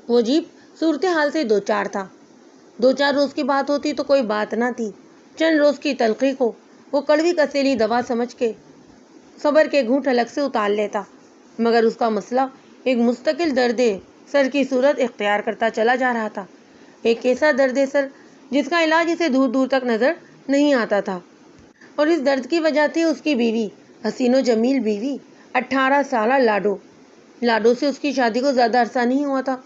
وہ عجیب صورتحال سے دو چار تھا۔ 2-4 روز کی بات ہوتی تو کوئی بات نہ تھی، چند روز کی تلخی کو وہ کڑوی کسیلی دوا سمجھ کے صبر کے گھونٹ الگ سے اتار لیتا، مگر اس کا مسئلہ ایک مستقل درد سر کی صورت اختیار کرتا چلا جا رہا تھا، ایک ایسا درد سر جس کا علاج اسے دور دور تک نظر نہیں آتا تھا۔ اور اس درد کی وجہ تھی اس کی بیوی، حسین و جمیل بیوی، 18 سالہ لاڈو۔ لاڈو سے اس کی شادی کو زیادہ عرصہ نہیں ہوا تھا۔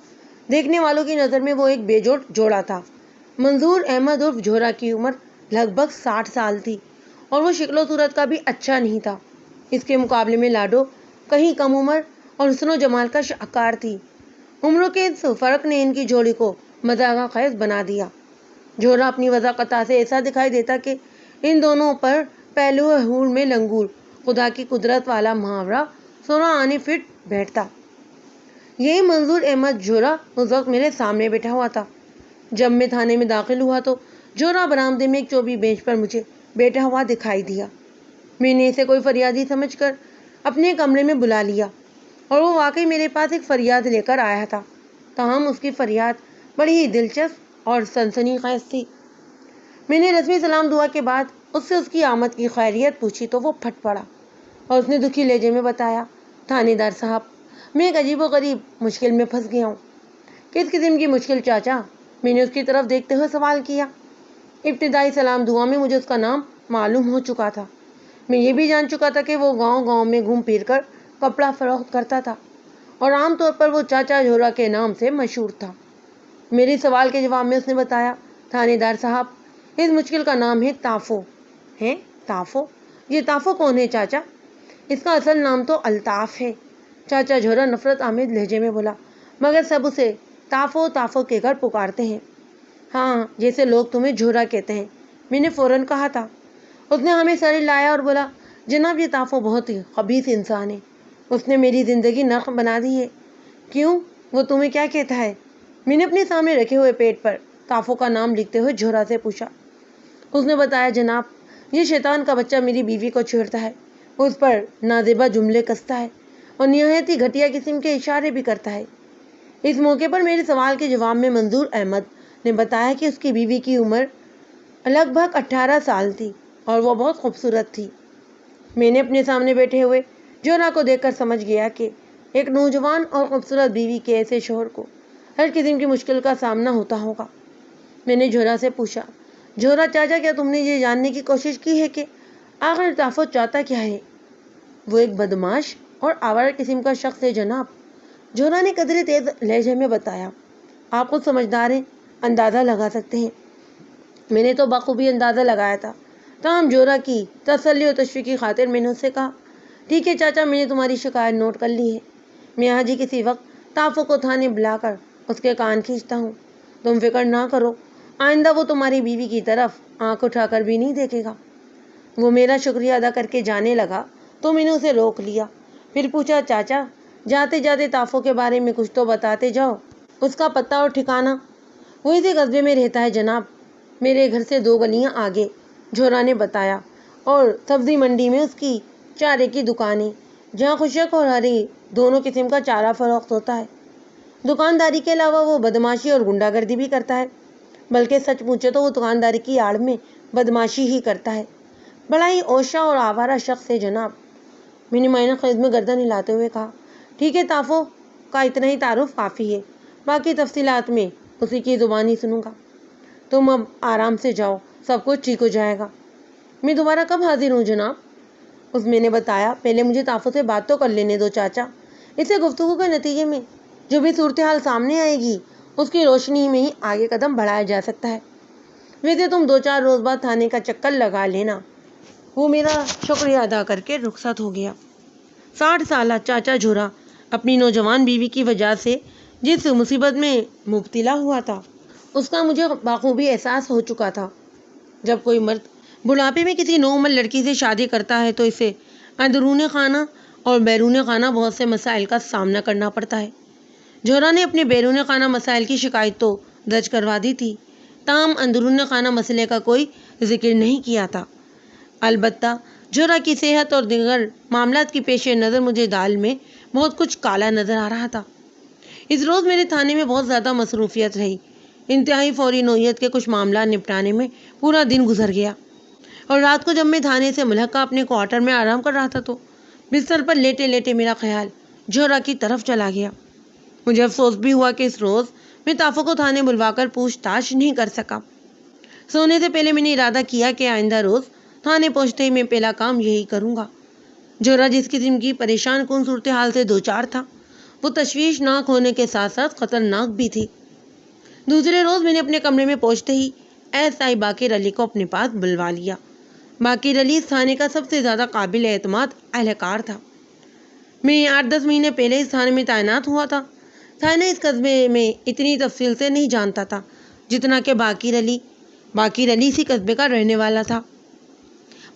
دیکھنے والوں کی نظر میں وہ ایک بے جوڑ جوڑا تھا۔ منظور احمد عرف جوہرا کی عمر لگ بھگ 60 سال تھی اور وہ شکل و صورت کا بھی اچھا نہیں تھا۔ اس کے مقابلے میں لاڈو کہیں کم عمر اور حسن و جمال کا شاہکار تھی۔ عمروں کے اس فرق نے ان کی جوڑی کو مذاق خیز بنا دیا۔ جوہرا اپنی وضاحت سے ایسا دکھائی دیتا کہ ان دونوں پر پہلو حور میں لنگور، خدا کی قدرت والا محاورہ سونا آنے فٹ بیٹھتا۔ یہی منظور احمد جوہرا اس وقت میرے سامنے بیٹھا ہوا تھا۔ جب میں تھانے میں داخل ہوا تو جوہرا برآمدے میں ایک چوبی بینچ پر مجھے بیٹھا ہوا دکھائی دیا۔ میں نے اسے کوئی فریادی سمجھ کر اپنے کمرے میں بلا لیا اور وہ واقعی میرے پاس ایک فریاد لے کر آیا تھا، تاہم اس کی فریاد بڑی ہی دلچسپ اور سنسنی خیز تھی۔ میں نے رسمی سلام دعا کے بعد اس سے اس کی آمد کی خیریت پوچھی تو وہ پھٹ پڑا اور اس نے دکھی لہجے میں بتایا، تھانے دار صاحب، میں ایک عجیب و غریب مشکل میں پھنس گیا ہوں۔ کس قسم کی مشکل چاچا؟ میں نے اس کی طرف دیکھتے ہوئے سوال کیا۔ ابتدائی سلام دعا میں مجھے اس کا نام معلوم ہو چکا تھا۔ میں یہ بھی جان چکا تھا کہ وہ گاؤں گاؤں میں گھوم پھر کر کپڑا فروخت کرتا تھا اور عام طور پر وہ چاچا جوہرا کے نام سے مشہور تھا۔ میرے سوال کے جواب میں اس نے بتایا، تھانے دار صاحب، اس مشکل کا نام ہے تافو۔ ہے تافو؟ یہ تافو کون ہے چاچا؟ اس کا اصل نام تو الطاف ہے، چاچا جوہرا نفرت آمیز لہجے میں بولا، مگر سب اسے تافو تافو کہہ کر پکارتے ہیں۔ ہاں، جیسے لوگ تمہیں جوہرا کہتے ہیں، میں نے فوراً کہا تھا۔ اس نے ہمیں سر ہلایا اور بولا، جناب یہ تافو بہت ہی خبیث انسان ہے، اس نے میری زندگی نرک بنا دی ہے۔ کیوں؟ وہ تمہیں کیا کہتا ہے؟ میں نے اپنے سامنے رکھے ہوئے پیٹ پر تافو کا نام لکھتے ہوئے جوہرا سے پوچھا۔ اس نے بتایا، جناب یہ شیطان کا بچہ میری بیوی کو چھیڑتا ہے، اس پر نازیبا جملے کستا ہے اور نہایت ہی گھٹیا قسم کے اشارے بھی کرتا ہے۔ اس موقع پر میرے سوال کے جواب میں منظور احمد نے بتایا کہ اس کی بیوی کی عمر لگ بھگ 18 سال تھی اور وہ بہت خوبصورت تھی۔ میں نے اپنے سامنے بیٹھے ہوئے جوہرا کو دیکھ کر سمجھ گیا کہ ایک نوجوان اور خوبصورت بیوی کے ایسے شوہر کو ہر قسم کی مشکل کا سامنا ہوتا ہوگا۔ میں نے جوہرا سے پوچھا، جوہرا چاچا، کیا تم نے یہ جاننے کی کوشش کی ہے کہ آخر تافو چاہتا کیا ہے؟ وہ ایک بدمعاش اور آوارہ قسم کا شخص ہے جناب، جوہرا نے قدرے تیز لہجے میں بتایا۔ آپ خود سمجھدار ہیں، اندازہ لگا سکتے ہیں۔ میں نے تو بخوبی اندازہ لگایا تھا، تاہم جوہرا کی تسلی و تشویق کی خاطر میں نے اس سے کہا، ٹھیک ہے چاچا، میں نے تمہاری شکایت نوٹ کر لی ہے، میں آج ہی کسی وقت تافو کو تھانے بلا کر اس کے کان کھینچتا ہوں۔ تم فکر نہ کرو، آئندہ وہ تمہاری بیوی کی طرف آنکھ اٹھا کر بھی نہیں دیکھے گا۔ وہ میرا شکریہ ادا کر کے جانے لگا تو میں نے اسے روک لیا، پھر پوچھا، چاچا جاتے جاتے تافو کے بارے میں کچھ تو بتاتے جاؤ، اس کا پتہ اور ٹھکانہ؟ وہ اسی قصبے میں رہتا ہے جناب، میرے گھر سے 2 گلیاں آگے، جوہرا نے بتایا، اور سبزی منڈی میں اس کی چارے کی دکان ہے، جہاں خشک اور ہری دونوں قسم کا چارہ فروخت ہوتا ہے۔ دکانداری کے علاوہ وہ بدمعاشی اور غنڈہ گردی بھی کرتا ہے، بلکہ سچ پوچھے تو وہ دکانداری کی آڑ میں بدمعاشی ہی کرتا ہے۔ بڑا ہی اوشا اور آوارہ شخص ہے جناب۔ میں نے معائنہ خیز میں گردن ہلاتے ہوئے کہا، ٹھیک ہے، تافو کا اتنا ہی تعارف کافی ہے، باقی تفصیلات میں اسی کی زبانی سنوں گا۔ تم اب آرام سے جاؤ، سب کچھ ٹھیک ہو جائے گا۔ میں دوبارہ کب حاضر ہوں جناب؟ اس میں نے بتایا، پہلے مجھے تافو سے بات تو کر لینے دو چاچا، اسے گفتگو کے نتیجے میں جو بھی صورتحال سامنے آئے گی اس کی روشنی میں ہی آگے قدم بڑھایا جا سکتا ہے۔ ویسے تم 2-4 روز بعد تھانے کا چکر لگا لینا۔ وہ میرا شکریہ ادا کر کے رخصت ہو گیا۔ 60 سالہ چاچا جوہرا اپنی نوجوان بیوی کی وجہ سے جس مصیبت میں مبتلا ہوا تھا اس کا مجھے بخوبی احساس ہو چکا تھا۔ جب کوئی مرد بڑھاپے میں کسی نوعمر لڑکی سے شادی کرتا ہے تو اسے اندرون خانہ اور بیرون خانہ بہت سے مسائل کا سامنا کرنا پڑتا ہے۔ جوہرا نے اپنے بیرون خانہ مسائل کی شکایت تو درج کروا دی تھی، تاہم اندرون خانہ مسئلے کا کوئی ذکر نہیں کیا تھا۔ البتہ جوہرا کی صحت اور دیگر معاملات کی پیش نظر مجھے دال میں بہت کچھ کالا نظر آ رہا تھا۔ اس روز میرے تھانے میں بہت زیادہ مصروفیت رہی۔ انتہائی فوری نوعیت کے کچھ معاملات نپٹانے میں پورا دن گزر گیا، اور رات کو جب میں تھانے سے ملحقہ اپنے کوارٹر میں آرام کر رہا تھا تو بستر پر لیٹے لیٹے میرا خیال جوہرا کی طرف چلا گیا۔ مجھے افسوس بھی ہوا کہ اس روز میں طافو کو تھانے بلوا کر پوچھ تاچھ نہیں کر سکا۔ سونے سے پہلے میں نے ارادہ کیا کہ آئندہ روز تھانے پہنچتے ہی میں پہلا کام یہی کروں گا۔ جوہرا جس قسم کی پریشان کن صورتحال سے دوچار تھا وہ تشویشناک ہونے کے ساتھ ساتھ خطرناک بھی تھی۔ دوسرے روز میں نے اپنے کمرے میں پہنچتے ہی ایس آئی باقر علی کو اپنے پاس بلوا لیا۔ باقر علی اس تھانے کا سب سے زیادہ قابل اعتماد اہلکار تھا۔ میں 8-10 مہینے پہلے اس تھانے میں تعینات ہوا تھا۔ تھانہ اس قصبے میں اتنی تفصیل سے نہیں جانتا تھا جتنا کہ باقر علی اسی قصبے کا رہنے والا تھا۔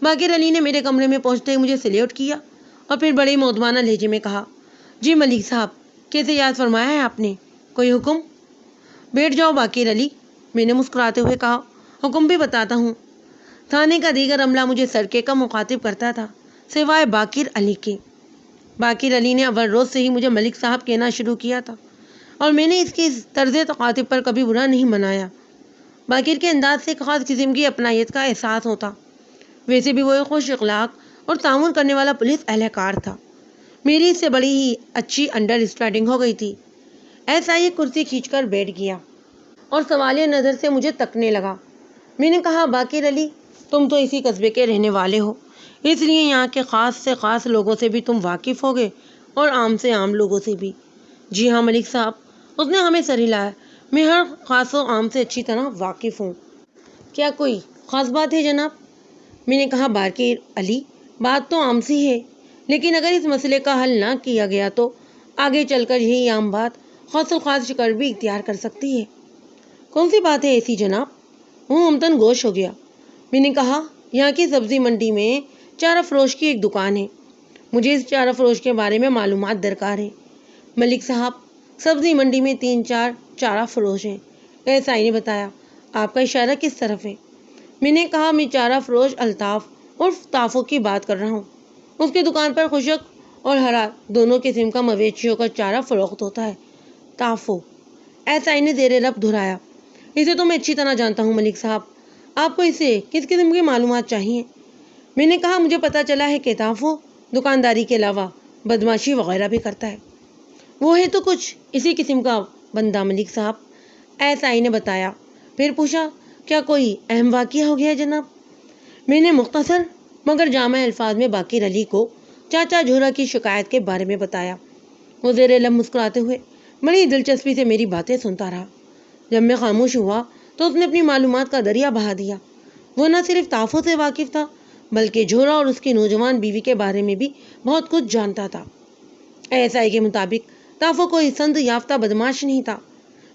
باقر علی نے میرے کمرے میں پہنچتے ہی مجھے سلیوٹ کیا اور پھر بڑے مودبانہ لہجے میں کہا، جی ملک صاحب، کیسے یاد فرمایا ہے آپ نے؟ کوئی حکم؟ بیٹھ جاؤ باقر علی، میں نے مسکراتے ہوئے کہا۔ حکم بھی بتاتا ہوں۔ تھانے کا دیگر عملہ مجھے سرکے کا مخاطب کرتا تھا سوائے باقر علی کے۔ باقر علی نے اول روز سے ہی مجھے ملک صاحب کہنا شروع کیا تھا اور میں نے اس کی طرز تخاطب پر کبھی برا نہیں منایا۔ باقر کے انداز سے ایک خاص قسم کی اپنائیت کا احساس ہوتا۔ ویسے بھی وہ ایک خوش اخلاق اور تعاون کرنے والا پولیس اہلکار تھا۔ میری اس سے بڑی ہی اچھی انڈر اسٹینڈنگ ہو گئی تھی۔ ایسا ہی کرسی کھینچ کر بیٹھ گیا اور سوالیہ نظر سے مجھے تکنے لگا۔ میں نے کہا، باقر علی، تم تو اسی قصبے کے رہنے والے ہو، اس لیے یہاں کے خاص سے خاص لوگوں سے بھی تم واقف ہوگے اور عام سے عام لوگوں سے بھی۔ جی ہاں ملک صاحب، اس نے ہمیں سر ہلایا، میں ہر خاص و عام سے اچھی طرح واقف ہوں۔ کیا کوئی خاص بات ہے جناب؟ میں نے کہا، باقر علی، بات تو عام سی ہے، لیکن اگر اس مسئلے کا حل نہ کیا گیا تو آگے چل کر یہی عام بات خاص و خاص شکل بھی اختیار کر سکتی ہے۔ کون سی بات ہے ایسی جناب؟ وہ ہمتن گوش ہو گیا۔ میں نے کہا، یہاں کی سبزی منڈی میں چارہ فروش کی ایک دکان ہے، مجھے اس چارہ فروش کے بارے میں معلومات درکار ہے۔ ملک صاحب، سبزی منڈی میں 3-4 چارہ فروش ہیں، ایس آئی نے بتایا۔ آپ کا اشارہ کس طرف ہے؟ میں نے کہا، میں چارہ فروش الطاف عرف طافو کی بات کر رہا ہوں۔ اس کی دکان پر خشک اور ہرا دونوں قسم کا مویشیوں کا چارہ فروخت ہوتا ہے۔ طافو، ایس آئی نے زیر لب دہرایا۔ اسے تو میں اچھی طرح جانتا ہوں ملک صاحب، آپ کو اسے کس قسم کی معلومات چاہیے؟ میں نے کہا، مجھے پتہ چلا ہے کہ طافو دکانداری کے علاوہ بدماشی وغیرہ بھی کرتا ہے۔ وہ ہے تو کچھ اسی قسم کا بندہ ملک صاحب، ایس آئی نے بتایا۔ پھر پوچھا، کیا کوئی اہم واقعہ ہو گیا ہے جناب؟ میں نے مختصر مگر جامع الفاظ میں باقر علی کو چاچا جوہرا کی شکایت کے بارے میں بتایا۔ وہ زیر لب مسکراتے ہوئے بڑی دلچسپی سے میری باتیں سنتا رہا۔ جب میں خاموش ہوا تو اس نے اپنی معلومات کا دریا بہا دیا۔ وہ نہ صرف طافو سے واقف تھا بلکہ جوہرا اور اس کی نوجوان بیوی کے بارے میں بھی بہت کچھ جانتا تھا۔ ایس آئی کے مطابق طافو کوئی سند یافتہ بدماش نہیں تھا،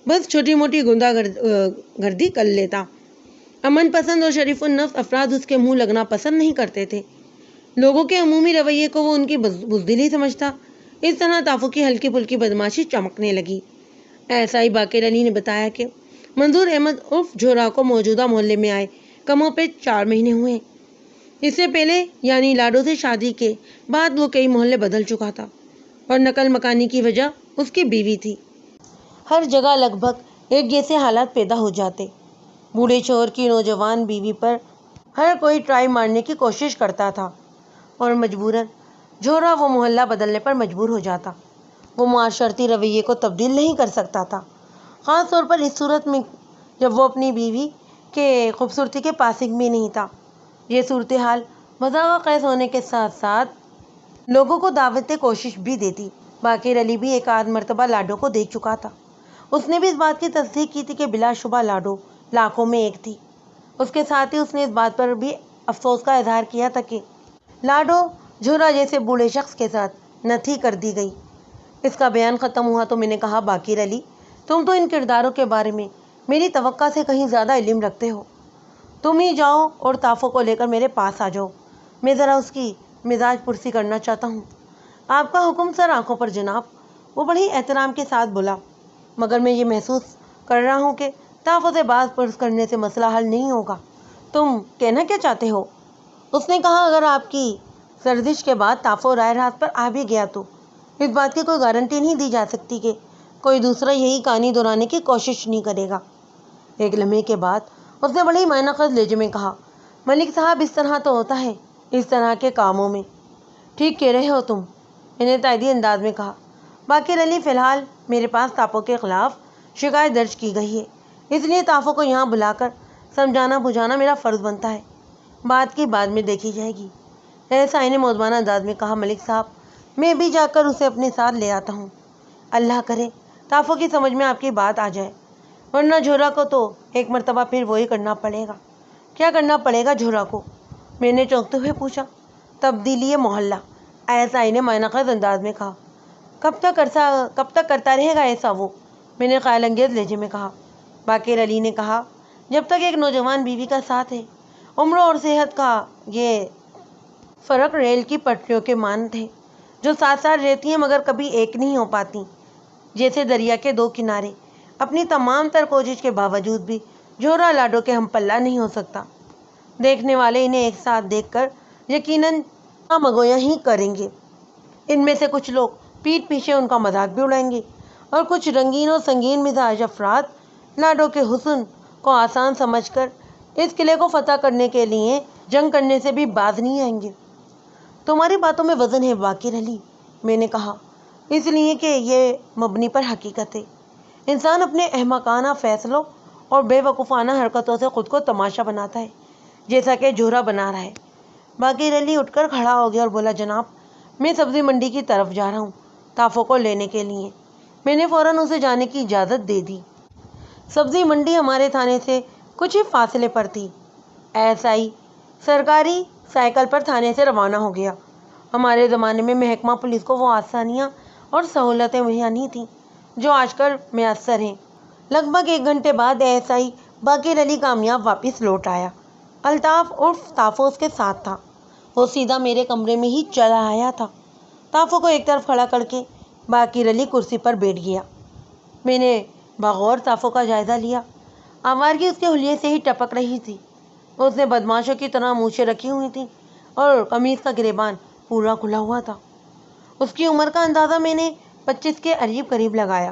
بس چھوٹی موٹی گردی کر لیتا۔ امن پسند اور شریف النفس افراد اس کے منہ لگنا پسند نہیں کرتے تھے۔ لوگوں کے عمومی رویے کو وہ ان کی بزدلی سمجھتا۔ اس طرح طافو کی ہلکی پھلکی بدماشی چمکنے لگی۔ ایس آئی باقر علی نے بتایا کہ منظور احمد عرف جوہرا کو موجودہ محلے میں آئے کم و بیش 4 مہینے ہوئے۔ اس سے پہلے یعنی لاڈو سے شادی کے بعد وہ کئی محلے بدل چکا تھا اور نقل مکانی کی وجہ اس کی بیوی تھی۔ ہر جگہ لگ بھگ ایک جیسے حالات پیدا ہو جاتے۔ بوڑھے شوہر کی نوجوان بیوی پر ہر کوئی ٹرائی مارنے کی کوشش کرتا تھا اور مجبوراً جوہرا وہ محلہ بدلنے پر مجبور ہو جاتا۔ وہ معاشرتی رویے کو تبدیل نہیں کر سکتا تھا، خاص طور پر اس صورت میں جب وہ اپنی بیوی کے خوبصورتی کے پاسنگ بھی نہیں تھا۔ یہ صورتحال مذاق خیز ہونے کے ساتھ ساتھ لوگوں کو دعوت کوشش بھی دیتی۔ باقر علی بھی ایک آدھ مرتبہ لاڈو کو دیکھ چکا تھا۔ اس نے بھی اس بات کی تصدیق کی تھی کہ بلا شبہ لاڈو لاکھوں میں ایک تھی۔ اس کے ساتھ ہی اس نے اس بات پر بھی افسوس کا اظہار کیا تھا کہ لاڈو جوہرا جیسے بوڑھے شخص کے ساتھ نتھی کر دی گئی۔ اس کا بیان ختم ہوا تو میں نے کہا، باقر علی، تم تو ان کرداروں کے بارے میں میری توقع سے کہیں زیادہ علم رکھتے ہو۔ تم ہی جاؤ اور طافو کو لے کر میرے پاس آ جاؤ، میں ذرا اس کی مزاج پرسی کرنا چاہتا ہوں۔ آپ کا حکم سر آنکھوں پر جناب، وہ بڑی احترام کے ساتھ بولا، مگر میں یہ محسوس کر رہا ہوں کہ طافو سے بات پرس کرنے سے مسئلہ حل نہیں ہوگا۔ تم کہنا کیا چاہتے ہو؟ اس نے کہا، اگر آپ کی سرزش کے بعد طافو رائے راست پر آ بھی گیا تو اس بات کی کوئی گارنٹی نہیں دی جا سکتی کہ کوئی دوسرا یہی کہانی دہرانے کی کوشش نہیں کرے گا۔ ایک لمحے کے بعد اس نے بڑے ہی معنی خیز لہجے میں کہا، ملک صاحب اس طرح تو ہوتا ہے اس طرح کے کاموں میں۔ ٹھیک کہہ رہے ہو تم، میں نے تائیدی انداز میں کہا۔ باقر علی، فی الحال میرے پاس تافو کے خلاف شکایت درج کی گئی ہے، اس لیے تافو کو یہاں بلا کر سمجھانا بجھانا میرا فرض بنتا ہے، بات کی بعد میں دیکھی جائے گی۔ ASI نے مؤدبانہ انداز میں کہا، ملک صاحب میں بھی جا کر اسے اپنے ساتھ لے آتا ہوں، اللہ کرے تافو کی سمجھ میں آپ کی بات آ جائے، ورنہ جھورا کو تو ایک مرتبہ پھر وہی کرنا پڑے گا۔ کیا کرنا پڑے گا جھورا کو؟ میں نے چونکتے ہوئے پوچھا۔ تبدیلی محلہ، ASI نے معنی خیز انداز میں کہا۔ کب تک کرتا رہے گا ایسا وہ؟ میں نے خیال انگیز لہجے میں کہا۔ باقر علی نے کہا، جب تک ایک نوجوان بیوی کا ساتھ ہے۔ عمر اور صحت کا یہ فرق ریل کی پٹریوں کے مانند ہے، جو ساتھ ساتھ رہتی ہیں مگر کبھی ایک نہیں ہو پاتی، جیسے دریا کے دو کنارے۔ اپنی تمام تر کوشش کے باوجود بھی جھورا لاڈو کے ہم پلہ نہیں ہو سکتا۔ دیکھنے والے انہیں ایک ساتھ دیکھ کر یقیناً مگویا ہی کریں گے۔ ان میں سے کچھ لوگ پیٹھ پیچھے ان کا مذاق بھی اڑائیں گے، اور کچھ رنگین اور سنگین مزاج افراد لاڈو کے حسن کو آسان سمجھ کر اس قلعے کو فتح کرنے کے لیے جنگ کرنے سے بھی باز نہیں آئیں گے۔ تمہاری باتوں میں وزن ہے باقر علی، میں نے کہا، اس لیے کہ یہ مبنی پر حقیقت ہے۔ انسان اپنے احمقانہ فیصلوں اور بے وقوفانہ حرکتوں سے خود کو تماشا بناتا ہے، جیسا کہ جھورا بنا رہا ہے۔ باقر علی اٹھ کر کھڑا ہو گیا اور بولا، جناب میں سبزی منڈی کی طرف جا رہا ہوں تافو کو لینے کے لیے۔ میں نے فوراً اسے جانے کی اجازت دے دی۔ سبزی منڈی ہمارے تھانے سے کچھ ہی فاصلے پر تھی۔ ASI سرکاری سائیکل پر تھانے سے روانہ ہو گیا۔ ہمارے زمانے میں محکمہ پولیس کو وہ آسانیاں اور سہولتیں مہیا نہیں تھیں جو آج کل میسر ہیں۔ لگ بھگ 1 گھنٹے بعد ASI باقر علی کامیاب واپس لوٹ آیا۔ الطاف عرف تافو اس کے ساتھ تھا۔ وہ سیدھا میرے کمرے میں ہی چلا آیا تھا۔ تافو کو ایک طرف کھڑا کر کے باقر علی کرسی پر بیٹھ گیا۔ میں نے بغور تافو کا جائزہ لیا۔ آوارگی اس کے حلیے سے ہی ٹپک رہی تھی۔ اس نے بدماشوں کی طرح مونچھیں رکھی ہوئی تھیں اور قمیض کا گریبان پورا کھلا ہوا تھا۔ اس کی عمر کا اندازہ میں نے 25 کے قریب لگایا۔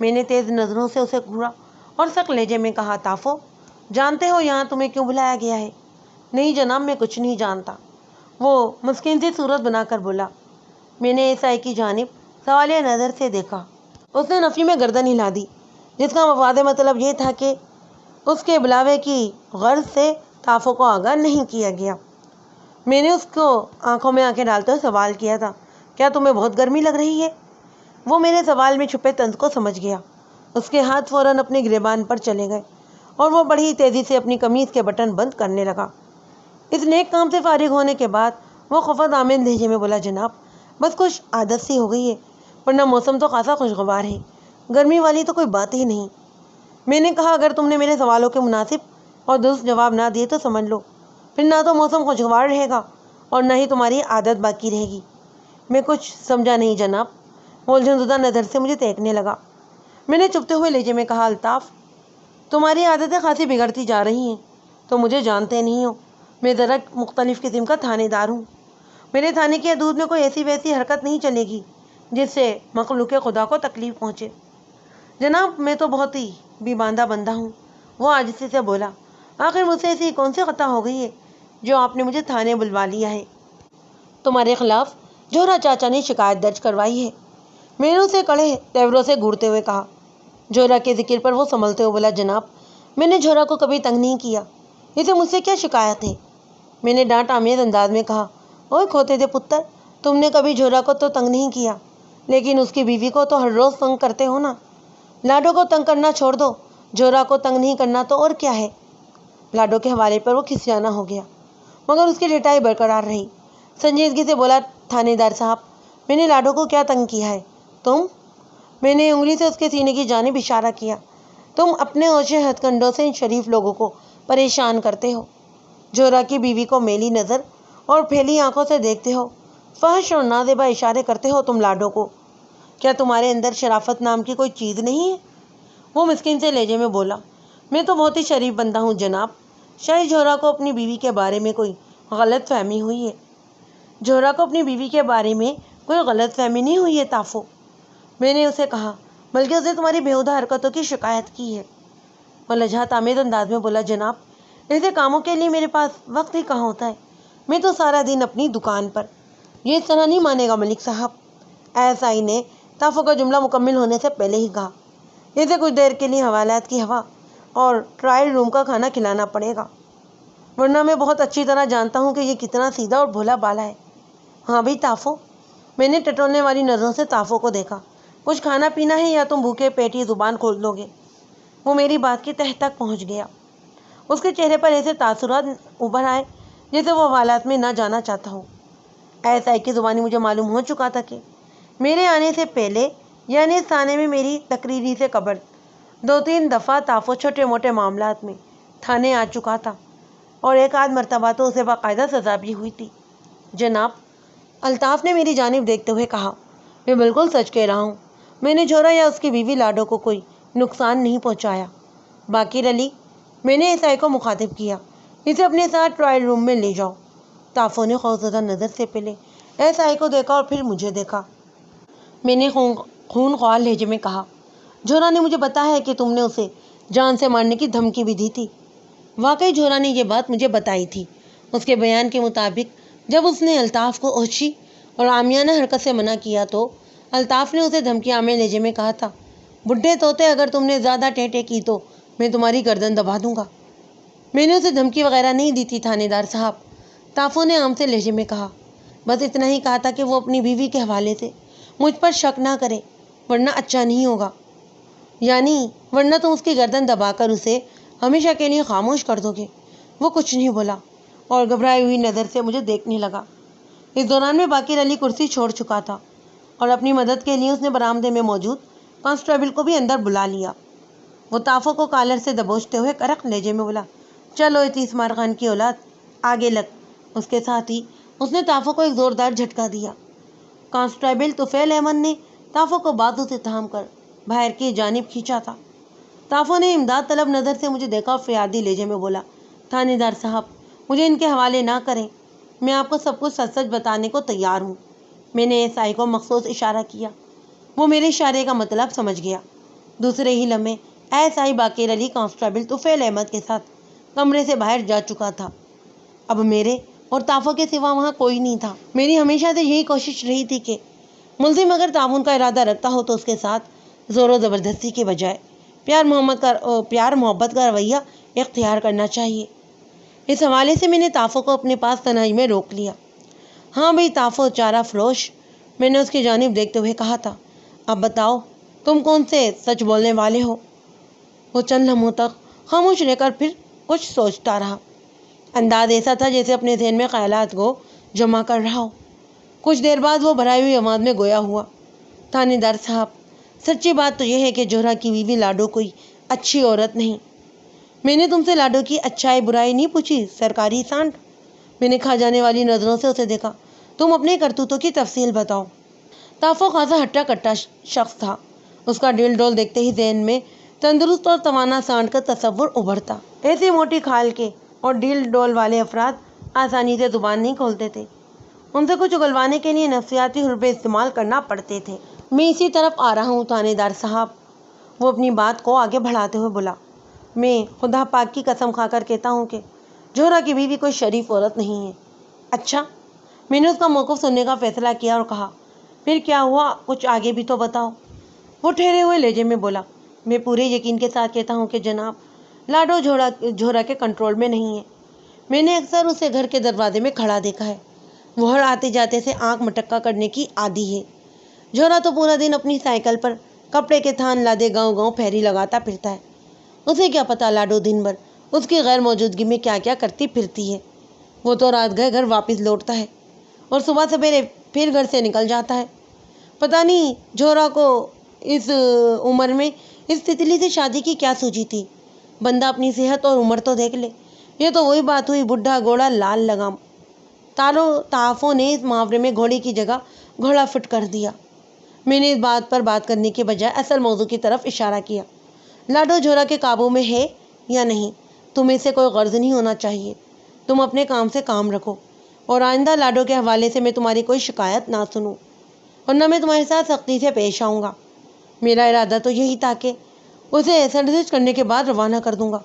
میں نے تیز نظروں سے اسے گھورا اور سخت لہجے میں کہا، تافو جانتے ہو یہاں تمہیں کیوں بلایا گیا ہے؟ نہیں جناب، میں کچھ نہیں جانتا، وہ مسکین سی صورت بنا کر بولا۔ میں نے ASI کی جانب سوالیہ نظر سے دیکھا۔ اس نے نفی میں گردن ہلا دی، جس کا مفاد مطلب یہ تھا کہ اس کے بلاوے کی غرض سے تافو کو آگاہ نہیں کیا گیا۔ میں نے اس کو آنکھوں میں آنکھیں ڈالتے ہوئے سوال کیا تھا، کیا تمہیں بہت گرمی لگ رہی ہے؟ وہ میرے سوال میں چھپے طنز کو سمجھ گیا۔ اس کے ہاتھ فوراً اپنے گریبان پر چلے گئے اور وہ بڑی تیزی سے اپنی قمیض کے بٹن بند کرنے لگا۔ اس نیک کام سے فارغ ہونے کے بعد وہ خفت آمیز لہجے میں بولا، جناب بس کچھ عادت سی ہو گئی ہے، ورنہ موسم تو خاصا خوشگوار ہے، گرمی والی تو کوئی بات ہی نہیں۔ میں نے کہا، اگر تم نے میرے سوالوں کے مناسب اور درست جواب نہ دیے تو سمجھ لو پھر نہ تو موسم خوشگوار رہے گا اور نہ ہی تمہاری عادت باقی رہے گی۔ میں کچھ سمجھا نہیں جناب، وہ الجھن زدہ نظر سے مجھے دیکھنے لگا۔ میں نے چپتے ہوئے لہجے میں کہا، الطاف تمہاری عادتیں خاصی بگڑتی جا رہی ہیں، تم مجھے جانتے نہیں ہو، میں ذرا مختلف قسم کا تھانے دار ہوں۔ میرے تھانے کی حدود میں کوئی ایسی ویسی حرکت نہیں چلے گی جس سے مخلوق خدا کو تکلیف پہنچے۔ جناب میں تو بہت ہی بیباندہ بندہ ہوں، وہ عاجزی سے بولا۔ آخر مجھ سے ایسی کون سی خطا ہو گئی ہے جو آپ نے مجھے تھانے بلوا لیا ہے؟ تمہارے خلاف جھورا چاچا نے شکایت درج کروائی ہے، میں نے اسے کڑے تیوروں سے گھورتے ہوئے کہا۔ جھورا کے ذکر پر وہ سنبھلتے ہوئے بولا، جناب میں نے جھورا کو کبھی تنگ نہیں کیا، اسے مجھ سے کیا شکایت ہے؟ میں نے ڈانٹ آمیز انداز میں کہا، اوے کھوتے دے پتر، تم نے کبھی جھورا کو تو تنگ نہیں کیا، لیکن اس کی بیوی کو تو ہر روز تنگ کرتے ہو نا۔ لاڈو کو تنگ کرنا چھوڑ دو، جھورا کو تنگ نہیں کرنا تو اور کیا ہے؟ لاڈو کے حوالے پر وہ کھسیانا ہو گیا، مگر اس کی ڈٹائی برقرار رہی۔ سنجیدگی سے بولا، تھانے دار صاحب میں نے لاڈو کو کیا تنگ کیا ہے؟ تم؟ میں نے انگلی سے اس کے سینے کی جانب اشارہ کیا۔ تم اپنے اوچھے ہتھ کنڈوں سے ان شریف لوگوں کو پریشان کرتے ہو، جھورا کی بیوی کو میلی نظر اور پھیلی آنکھوں سے دیکھتے ہو، فحش اور نازیبا اشارے کرتے ہو تم لاڈو کو۔ کیا تمہارے اندر شرافت نام کی کوئی چیز نہیں ہے؟ وہ مسکین سے لہجے میں بولا، میں تو بہت ہی شریف بندہ ہوں جناب، شاید جھورا کو اپنی بیوی کے بارے میں کوئی غلط فہمی ہوئی ہے۔ جھورا کو اپنی بیوی کے بارے میں کوئی غلط فہمی نہیں ہوئی ہے تافو، میں نے اسے کہا۔ بلکہ اسے تمہاری بیہودہ حرکتوں کی شکایت کی ہے۔ وہ لجاجت آمیز انداز میں بولا، جناب ایسے کاموں کے لیے میرے پاس وقت ہی کہاں ہوتا ہے، میں تو سارا دن اپنی دکان پر۔ یہ اس طرح نہیں مانے گا ملک صاحب، ایسائی نے تافو کا جملہ مکمل ہونے سے پہلے ہی کہا۔ اسے کچھ دیر کے لیے حوالات کی ہوا اور ٹرائل روم کا کھانا کھلانا پڑے گا، ورنہ میں بہت اچھی طرح جانتا ہوں کہ یہ کتنا سیدھا اور بھولا بالا ہے۔ ہاں بھائی تافو، میں نے ٹٹولنے والی نظروں سے تافو کو دیکھا، کچھ کھانا پینا ہے یا تم بھوکے پیٹ ہی زبان کھول لو گے؟ وہ میری بات کی تہ تک پہنچ گیا۔ اس کے چہرے پر ایسے تاثرات ابھر آئے جیسے وہ حوالات میں نہ جانا چاہتا ہو۔ ایسائی کی زبانی مجھے معلوم ہو چکا تھا کہ میرے آنے سے پہلے یعنی اس تھانے میں میری تقرری سے قبل 2-3 دفعہ تافو چھوٹے موٹے معاملات میں تھانے آ چکا تھا، اور ایک آدھ مرتبہ تو اسے باقاعدہ سزا بھی ہوئی تھی۔ جناب، الطاف نے میری جانب دیکھتے ہوئے کہا، میں بالکل سچ کہہ رہا ہوں، میں نے جھورا یا اس کی بیوی لاڈو کو کوئی نقصان نہیں پہنچایا۔ باقر علی، میں نے ایسائی کو مخاطب کیا، اسے اپنے ساتھ ٹرائل روم میں لے جاؤ۔ تافو نے خوفزدہ نظر سے پہلے ایسائی کو دیکھا اور پھر مجھے دیکھا۔ میں نے خون خوار لہجے میں کہا، جھورا نے مجھے بتایا ہے کہ تم نے اسے جان سے مارنے کی دھمکی بھی دی تھی۔ واقعی جھورا نے یہ بات مجھے بتائی تھی۔ اس کے بیان کے مطابق جب اس نے الطاف کو اوچھی اور عامیانہ حرکت سے منع کیا تو الطاف نے اسے دھمکی آمیز لہجے میں کہا تھا، بڈھے طوطے، اگر تم نے زیادہ ٹیٹے کی تو میں تمہاری گردن دبا دوں گا۔ میں نے اسے دھمکی وغیرہ نہیں دی تھی تھانے دار صاحب، تافو نے عام سے لہجے میں کہا، بس اتنا ہی کہا تھا کہ وہ اپنی بیوی کے حوالے سے مجھ پر شک نہ کرے، ورنہ اچھا نہیں ہوگا، یعنی ورنہ تم اس کی گردن دبا کر اسے ہمیشہ کے لیے خاموش کر دو گے۔ وہ کچھ نہیں بولا اور گھبرائی ہوئی نظر سے مجھے دیکھنے لگا۔ اس دوران میں باقر علی کرسی چھوڑ چکا تھا اور اپنی مدد کے لیے اس نے برآمدے میں موجود کانسٹیبل کو بھی اندر بلا لیا۔ وہ تافو کو کالر سے دبوچتے ہوئے کرخت لہجے میں بولا، چلو اتیس مارخان کی اولاد، آگے لگ۔ اس کے ساتھ ہی اس نے تافو کو ایک زوردار جھٹکا دیا۔ کانسٹیبل طفیل احمد نے تافو کو بازو سے تھام کر باہر کی جانب کھینچا تھا۔ تافو نے امداد طلب نظر سے مجھے دیکھا اور فریادی لہجے میں بولا، تھانے دار صاحب، مجھے ان کے حوالے نہ کریں، میں آپ کو سب کچھ سچ سچ بتانے کو تیار ہوں۔ میں نے ایسائی کو مخصوص اشارہ کیا، وہ میرے اشارے کا مطلب سمجھ گیا۔ دوسرے ہی لمحے ایسائی باقر علی کانسٹیبل طفیل احمد کے ساتھ کمرے سے باہر جا چکا تھا۔ اب میرے اور تافو کے سوا وہاں کوئی نہیں تھا۔ میری ہمیشہ سے یہی کوشش رہی تھی کہ ملزم اگر تعاون کا ارادہ رکھتا ہو تو اس کے ساتھ زور و زبردستی کے بجائے پیار محبت کا رویہ اختیار کرنا چاہیے۔ اس حوالے سے میں نے تافو کو اپنے پاس تنہائی میں روک لیا۔ ہاں بھئی تافو چارہ فروش، میں نے اس کی جانب دیکھتے ہوئے کہا تھا، اب بتاؤ تم کون سے سچ بولنے والے ہو؟ وہ چند لمحوں تک خاموش رہ کر پھر کچھ سوچتا رہا۔ انداز ایسا تھا جیسے اپنے ذہن میں خیالات کو جمع کر رہا ہو۔ کچھ دیر بعد وہ بھرائی ہوئی آواز میں گویا ہوا، تھانے دار صاحب، سچی بات تو یہ ہے کہ جوہرا کی بیوی لاڈو کوئی اچھی عورت نہیں۔ میں نے تم سے لاڈو کی اچھائی برائی نہیں پوچھی سرکاری سانٹ۔ میں نے کھا جانے والی نظروں سے اسے دیکھا، تم اپنے کرتوتوں کی تفصیل بتاؤ۔ تافو خاصا ہٹا کٹا شخص تھا، اس کا ڈیل ڈول دیکھتے ہی ذہن میں تندرست اور توانا سانٹ کا تصور ابھرتا۔ ایسی موٹی کھال کے اور ڈیل ڈول والے افراد آسانی سے زبان نہیں کھولتے تھے، ان سے کچھ اگلوانے کے لیے نفسیاتی حربے استعمال کرنا پڑتے تھے۔ میں اسی طرف آ رہا ہوں تھانے دار صاحب، وہ اپنی بات کو آگے بڑھاتے ہوئے بولا، میں خدا پاک کی قسم کھا کر کہتا ہوں کہ جوہرا کی بیوی کوئی شریف عورت نہیں ہے۔ اچھا؟ میں نے اس کا موقف سننے کا فیصلہ کیا اور کہا، پھر کیا ہوا، کچھ آگے بھی تو بتاؤ۔ وہ ٹھہرے ہوئے لہجے میں بولا، میں پورے یقین کے ساتھ کہتا ہوں کہ جناب لاڈو جوہرا کے کنٹرول میں نہیں ہے۔ میں نے اکثر اسے گھر کے دروازے میں کھڑا دیکھا ہے، وہ ہر آتے جاتے سے آنکھ مٹکا کرنے کی عادی ہے۔ جوہرا تو پورا دن اپنی سائیکل پر کپڑے کے تھان لادے گاؤں گاؤں پھیری لگاتا پھرتا ہے، اسے کیا پتا لاڈو دن بھر اس کی غیر موجودگی میں کیا کیا کرتی پھرتی ہے۔ وہ تو رات گئے گھر واپس لوٹتا ہے اور صبح سویرے پھر گھر سے نکل جاتا ہے۔ پتہ نہیں جوہرا کو اس عمر میں اس تتلی سے شادی کی کیا سوچی تھی۔ بندہ اپنی صحت اور عمر تو دیکھ لے، یہ تو وہی بات ہوئی بڈھا گھوڑا لال لگام۔ تافو نے اس محاورے میں گھوڑے کی جگہ گھوڑا فٹ کر دیا۔ میں نے اس بات پر بات کرنے کے بجائے اصل موضوع کی طرف اشارہ کیا، لاڈو جوہرا کے قابو میں ہے یا نہیں، تمہیں سے کوئی غرض نہیں ہونا چاہیے، تم اپنے کام سے کام رکھو اور آئندہ لاڈو کے حوالے سے میں تمہاری کوئی شکایت نہ سنوں، ورنہ میں تمہارے ساتھ سختی سے پیش آؤں گا۔ میرا ارادہ تو یہی تھا کہ اسے سرزش کرنے کے بعد روانہ کر دوں گا۔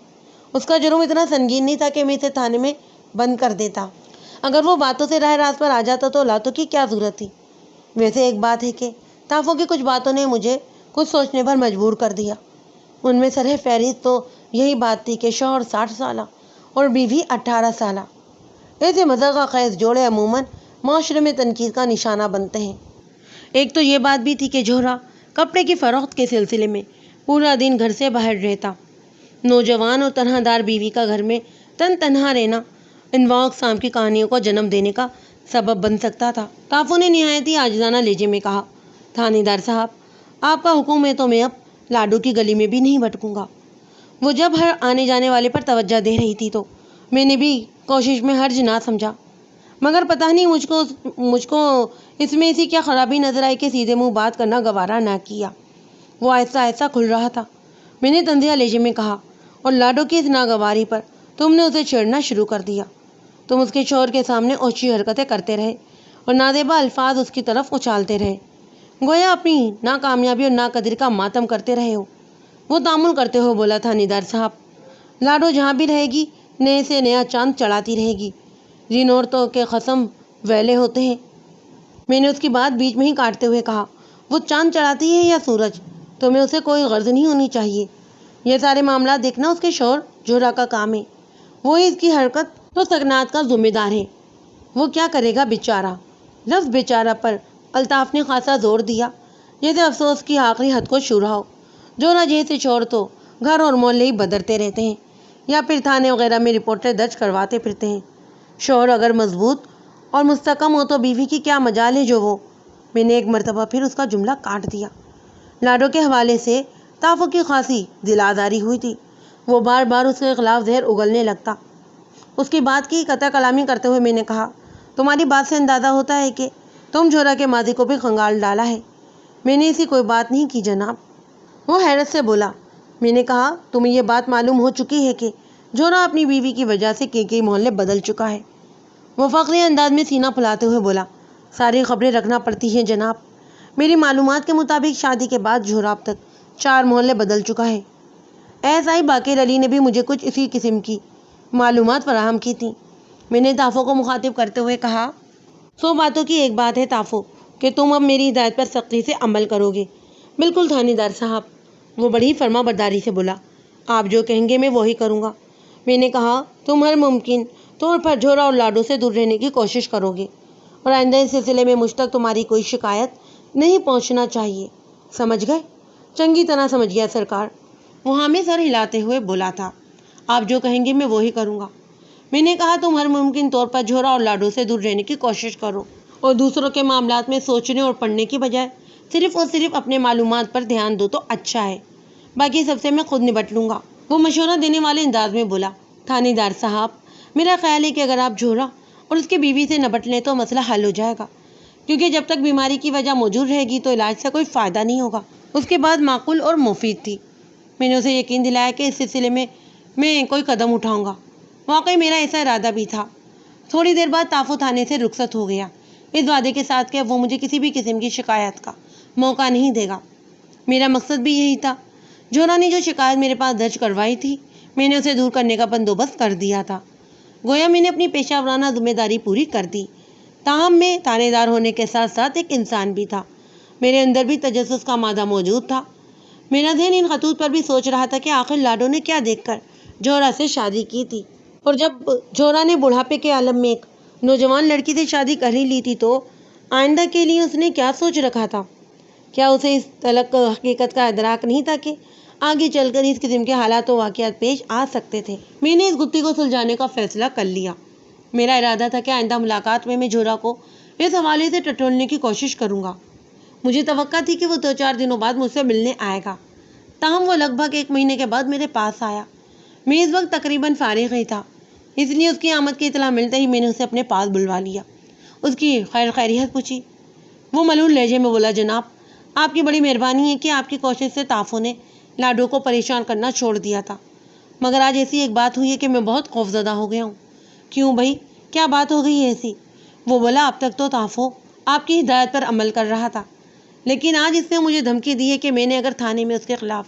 اس کا جرم اتنا سنگین نہیں تھا کہ میں اسے تھانے میں بند کر دیتا۔ اگر وہ باتوں سے راہ راست پر آ جاتا تو لاتوں کی کیا ضرورت تھی؟ ویسے ایک بات ہے کہ تافو کی کچھ باتوں نے مجھے کچھ سوچنے پر مجبور کر دیا۔ ان میں سرِ فہرست تو یہی بات تھی کہ شوہر 60 سالہ اور بیوی 18 سالہ۔ ایسے مذاق خیز جوڑے عموماً معاشرے میں تنقید کا نشانہ بنتے ہیں۔ ایک تو یہ بات بھی تھی کہ جوہرا کپڑے کی فروخت کے سلسلے میں پورا دن گھر سے باہر رہتا۔ نوجوان اور تنہا دار بیوی کا گھر میں تنہا رہنا انواع اقسام کی کہانیوں کو جنم دینے کا سبب بن سکتا تھا۔ تافو نے نہایت ہی عاجزانہ لہجے میں کہا، تھانے دار صاحب، آپ کا حکم ہے تو میں اب لاڈو کی گلی میں بھی نہیں بھٹکوں گا۔ وہ جب ہر آنے جانے والے پر توجہ دے رہی تھی تو میں نے بھی کوشش میں حرج نہ سمجھا، مگر پتہ نہیں مجھ کو اس میں ایسی کیا خرابی نظر آئی کہ سیدھے منہ بات کرنا گوارا نہ کیا۔ وہ آہستہ آہستہ کھل رہا تھا۔ میں نے تنزیہ لہجے میں کہا، اور لاڈو کی اس ناگواری پر تم نے اسے چھیڑنا شروع کر دیا۔ تم اس کے شوہر کے سامنے اوچھی حرکتیں کرتے رہے اور نازیبا الفاظ اس کی طرف اچھالتے رہے، گویا اپنی ناکامیابی اور ناقدری کا ماتم کرتے رہے ہو۔ وہ تامل کرتے ہوئے بولا، تھانے دار صاحب، لاڈو جہاں بھی رہے گی نئے سے نیا چاند چڑھاتی رہے گی۔ جن عورتوں کے قسم ویلے ہوتے ہیں۔ میں نے اس کی بات بیچ میں ہی کاٹتے ہوئے کہا، وہ چاند چڑھاتی ہے یا سورج، تمہیں اسے کوئی غرض نہیں ہونی چاہیے۔ یہ سارے معاملات دیکھنا اس کے شوہر جوہرا کا کام ہے۔ وہی اس کی حرکت تو سکنات کا ذمہ دار ہے۔ وہ کیا کرے گا بیچارہ؟ لفظ بیچارہ پر الطاف نے خاصا زور دیا، جیسے افسوس کی آخری حد کو چھو رہا ہو۔ جوہرا جیسے شوہر تو گھر اور محلے ہی بدرتے رہتے ہیں یا پھر تھانے وغیرہ میں رپورٹیں درج کرواتے پھرتے ہیں۔ شوہر اگر مضبوط اور مستحکم ہو تو بیوی کی کیا مجال ہے جو وہ… میں نے ایک مرتبہ پھر اس کا جملہ کاٹ دیا۔ لاڈو کے حوالے سے تافو کی خاصی دل آزاری ہوئی تھی۔ وہ بار بار اس کے خلاف زہر اگلنے لگتا۔ اس کی بات کی قطع کلامی کرتے ہوئے میں نے کہا، تمہاری بات سے اندازہ ہوتا ہے کہ تم جوہرا کے ماضی کو بھی کھنگال ڈالا ہے۔ میں نے ایسی کوئی بات نہیں کی جناب۔ وہ حیرت سے بولا۔ میں نے کہا، تمہیں یہ بات معلوم ہو چکی ہے کہ جوہرا اپنی بیوی کی وجہ سے کئی محلے بدل چکا ہے۔ وہ فخری انداز میں سینہ پھلاتے ہوئے بولا، ساری خبریں رکھنا پڑتی ہیں جناب۔ میری معلومات کے مطابق شادی کے بعد جوہرا اب تک 4 محلے بدل چکا ہے۔ ایسا ہی باقر علی نے بھی مجھے کچھ اسی قسم کی معلومات فراہم کی تھیں۔ میں نے تافو کو مخاطب کرتے ہوئے کہا، 100 باتوں کی ایک بات ہے تافو کہ تم اب میری ہدایت پر سختی سے عمل کرو گے۔ بالکل تھانے دار صاحب، وہ بڑی فرما برداری سے بولا، آپ جو کہیں گے میں وہی کروں گا۔ میں نے کہا، تم ہر ممکن طور پر جوہرا اور لاڈو سے دور رہنے کی کوشش کرو گے اور آئندہ اس سلسلے میں مجھ تک تمہاری کوئی شکایت نہیں پہنچنا چاہیے، سمجھ گئے؟ چنگی طرح سمجھ گیا سرکار، وہ ہمیں سر ہلاتے ہوئے بولا تھا۔ آپ جو کہیں گے میں وہی کروں گا۔ میں نے کہا، تم ہر ممکن طور پر جوہرا اور لاڈو سے دور رہنے کی کوشش کرو اور دوسروں کے معاملات میں سوچنے اور پڑھنے کی بجائے صرف اور صرف اپنے معلومات پر دھیان دو تو اچھا ہے، باقی سب سے میں خود نبٹ لوں گا۔ وہ مشورہ دینے والے انداز میں بولا، تھانے دار صاحب، میرا خیال ہے کہ اگر آپ جوہرا اور اس کی بیوی سے نبٹ لیں تو مسئلہ حل ہو جائے گا، کیونکہ جب تک بیماری کی وجہ موجود رہے گی تو علاج سے کوئی فائدہ نہیں ہوگا۔ اس کے بعد معقول اور مفید تھی۔ میں نے اسے یقین دلایا کہ اس سلسلے میں کوئی قدم اٹھاؤں گا۔ واقعی میرا ایسا ارادہ بھی تھا۔ تھوڑی دیر بعد تافو تھانے سے رخصت ہو گیا، اس وعدے کے ساتھ کہ وہ مجھے کسی بھی قسم کی شکایت کا موقع نہیں دے گا۔ میرا مقصد بھی یہی تھا۔ جوہرا نے جو شکایت میرے پاس درج کروائی تھی، میں نے اسے دور کرنے کا بندوبست کر دیا تھا۔ گویا میں نے اپنی پیشہ ورانہ ذمہ داری پوری کر دی۔ تاہم میں تھانے دار ہونے کے ساتھ ساتھ ایک انسان بھی تھا۔ میرے اندر بھی تجسس کا مادہ موجود تھا۔ میرا ذہن ان خطوط پر بھی سوچ رہا تھا کہ آخر لاڈو نے کیا دیکھ کر جوہرا سے شادی کی تھی، اور جب جوہرا نے بڑھاپے کے عالم میں ایک نوجوان لڑکی سے شادی کر ہی لی تھی تو آئندہ کے لیے اس نے کیا سوچ رکھا تھا؟ کیا اسے اس تلک حقیقت کا ادراک نہیں تھا کہ آگے چل کر اس قسم کے حالات و واقعات پیش آ سکتے تھے؟ میں نے اس گتھی کو سلجھانے کا فیصلہ کر لیا۔ میرا ارادہ تھا کہ آئندہ ملاقات میں جوہرا کو اس حوالے سے ٹٹولنے کی کوشش کروں گا۔ مجھے توقع تھی کہ وہ 2-4 دنوں بعد مجھ سے ملنے آئے گا، تاہم وہ لگ بھگ 1 مہینے کے بعد میرے پاس آیا۔ میں اس وقت تقریباً فارغ ہی تھا، اس لیے اس کی آمد کی اطلاع ملتے ہی میں نے اسے اپنے پاس بلوا لیا۔ اس کی خیریت پوچھی۔ وہ ملول لہجے میں بولا، جناب، آپ کی بڑی مہربانی ہے کہ آپ کی کوشش سے تافو نے لاڈو کو پریشان کرنا چھوڑ دیا تھا، مگر آج ایسی ایک بات ہوئی ہے کہ میں بہت خوفزدہ ہو گیا ہوں۔ کیوں بھائی، کیا بات ہو گئی ایسی؟ وہ بولا، اب تک تو تافو آپ کی ہدایت پر عمل کر رہا تھا، لیکن آج اس نے مجھے دھمکی دی ہے کہ میں نے اگر تھانے میں اس کے خلاف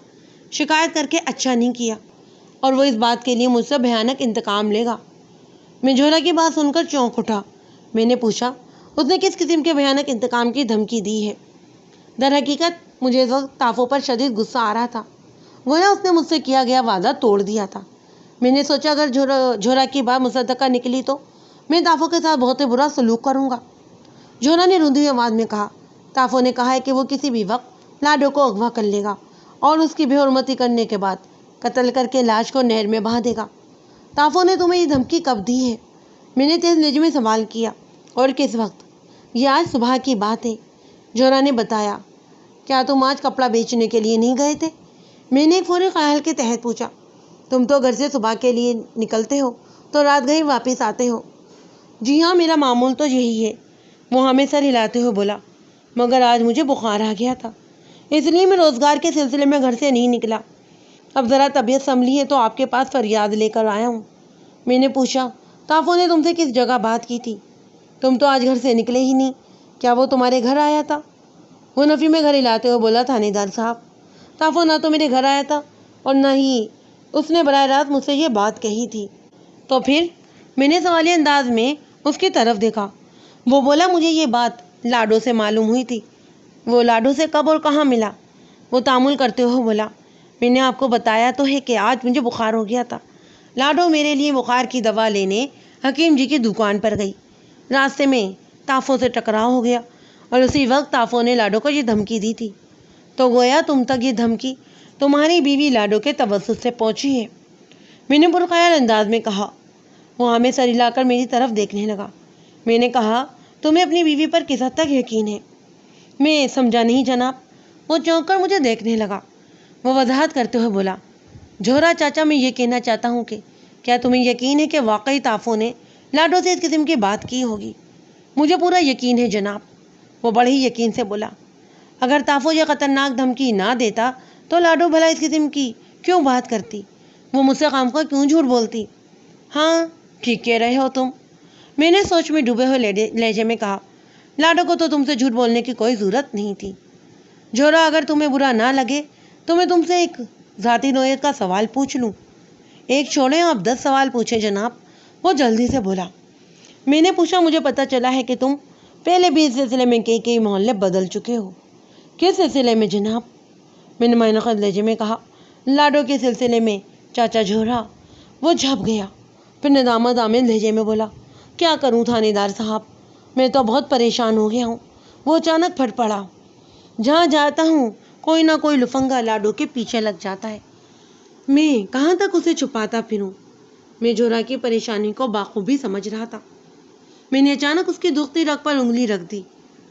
شکایت کر کے اچھا نہیں کیا اور وہ اس بات کے لیے مجھ سے بھیانک انتقام لے گا۔ میں جوہرا کی بات سن کر چونک اٹھا۔ میں نے پوچھا، اس نے کس قسم کے بھیانک انتقام کی دھمکی دی ہے؟ در حقیقت مجھے اس وقت تافو پر شدید غصہ آ رہا تھا، گویا اس نے مجھ سے کیا گیا وعدہ توڑ دیا تھا۔ میں نے سوچا اگر جوہرا کی بات مصدقہ نکلی تو میں تافو کے ساتھ بہت برا سلوک کروں گا۔ جوہرا نے روندھی آواز میں کہا، تافو نے کہا ہے کہ وہ کسی بھی وقت لاڈو کو اغوا کر لے گا اور اس کی بے حرمتی کرنے کے بعد قتل کر کے لاش کو نہر میں بہا دے گا۔ تافو نے تمہیں یہ دھمکی کب دی ہے؟ میں نے تیز لہجے میں سوال کیا۔ اور کس وقت؟ یہ آج صبح کی بات ہے، جوہرا نے بتایا۔ کیا تم آج کپڑا بیچنے کے لیے نہیں گئے تھے؟ میں نے ایک فوری خیال کے تحت پوچھا۔ تم تو گھر سے صبح کے لیے نکلتے ہو تو رات گئے واپس آتے ہو۔ جی ہاں، میرا معمول تو یہی ہے، وہ ہمیں سر ہلاتے ہوئے بولا، مگر آج مجھے بخار آ گیا تھا، اس لیے میں روزگار کے سلسلے میں گھر سے نہیں نکلا۔ اب ذرا طبیعت سنبھلی ہے تو آپ کے پاس فریاد لے کر آیا ہوں۔ میں نے پوچھا، تافو نے تم سے کس جگہ بات کی تھی؟ تم تو آج گھر سے نکلے ہی نہیں، کیا وہ تمہارے گھر آیا تھا؟ وہ نفی میں گھر ہلاتے ہوئے بولا، تھانے دار صاحب، تافو نہ تو میرے گھر آیا تھا اور نہ ہی اس نے براہ راست مجھ سے یہ بات کہی تھی۔ تو پھر؟ میں نے سوالیہ انداز میں اس کی طرف دیکھا۔ وہ بولا، مجھے یہ بات لاڈو سے معلوم ہوئی تھی۔ وہ لاڈو سے کب اور کہاں ملا؟ وہ تامل کرتے ہوئے بولا، میں نے آپ کو بتایا تو ہے کہ آج مجھے بخار ہو گیا تھا۔ لاڈو میرے لیے بخار کی دوا لینے حکیم جی کی دکان پر گئی۔ راستے میں تافو سے ٹکراؤ ہو گیا اور اسی وقت تافو نے لاڈو کو یہ دھمکی دی تھی۔ تو گویا تم تک یہ دھمکی تمہاری بیوی لاڈو کے توسط سے پہنچی ہے، میں نے پرخیال انداز میں کہا۔ وہ ہمیں سر ہلا کر میری طرف دیکھنے لگا۔ میں نے کہا، تمہیں اپنی بیوی پر کس حد تک یقین ہے؟ میں سمجھا نہیں جناب۔ وہ چونک کر مجھے دیکھنے لگا۔ وہ وضاحت کرتے ہوئے بولا، جوہرا چاچا، میں یہ کہنا چاہتا ہوں کہ کیا تمہیں یقین ہے کہ واقعی تافو نے لاڈو سے اس قسم کی بات کی ہوگی؟ مجھے پورا یقین ہے جناب، وہ بڑے ہی یقین سے بولا۔ اگر تافو یہ خطرناک دھمکی نہ دیتا تو لاڈو بھلا اس قسم کی کیوں بات کرتی؟ وہ مجھ سے خام خواہ کیوں جھوٹ بولتی؟ ہاں، ٹھیک کہہ رہے ہو تم، میں نے سوچ میں ڈوبے ہوئے لہجے میں کہا۔ لاڈو کو تو تم سے جھوٹ بولنے کی کوئی ضرورت نہیں تھی۔ جوہرا، اگر تمہیں برا نہ لگے تو میں تم سے ایک ذاتی نوعیت کا سوال پوچھ لوں؟ ایک چھوڑیں، آپ 10 سوال پوچھیں جناب، وہ جلدی سے بولا۔ میں نے پوچھا، مجھے پتہ چلا ہے کہ تم پہلے بھی اس سلسلے میں کئی محلے بدل چکے ہو۔ کس سلسلے میں جناب؟ میں نے معنقد لہجے میں کہا۔ لاڈو کے سلسلے میں چاچا جوہرا۔ وہ جھپ گیا، پھر ندامت آمیز لہجے میں بولا، کیا کروں تھانے دار صاحب، میں تو بہت پریشان ہو گیا ہوں۔ وہ اچانک پھٹ پڑا۔ جہاں جاتا ہوں کوئی نہ کوئی لفنگا لاڈو کے پیچھے لگ جاتا ہے، میں کہاں تک اسے چھپاتا پھروں؟ میں جوہرا کی پریشانی کو بخوبی سمجھ رہا تھا۔ میں نے اچانک اس کی دکھتی رگ پر انگلی رکھ دی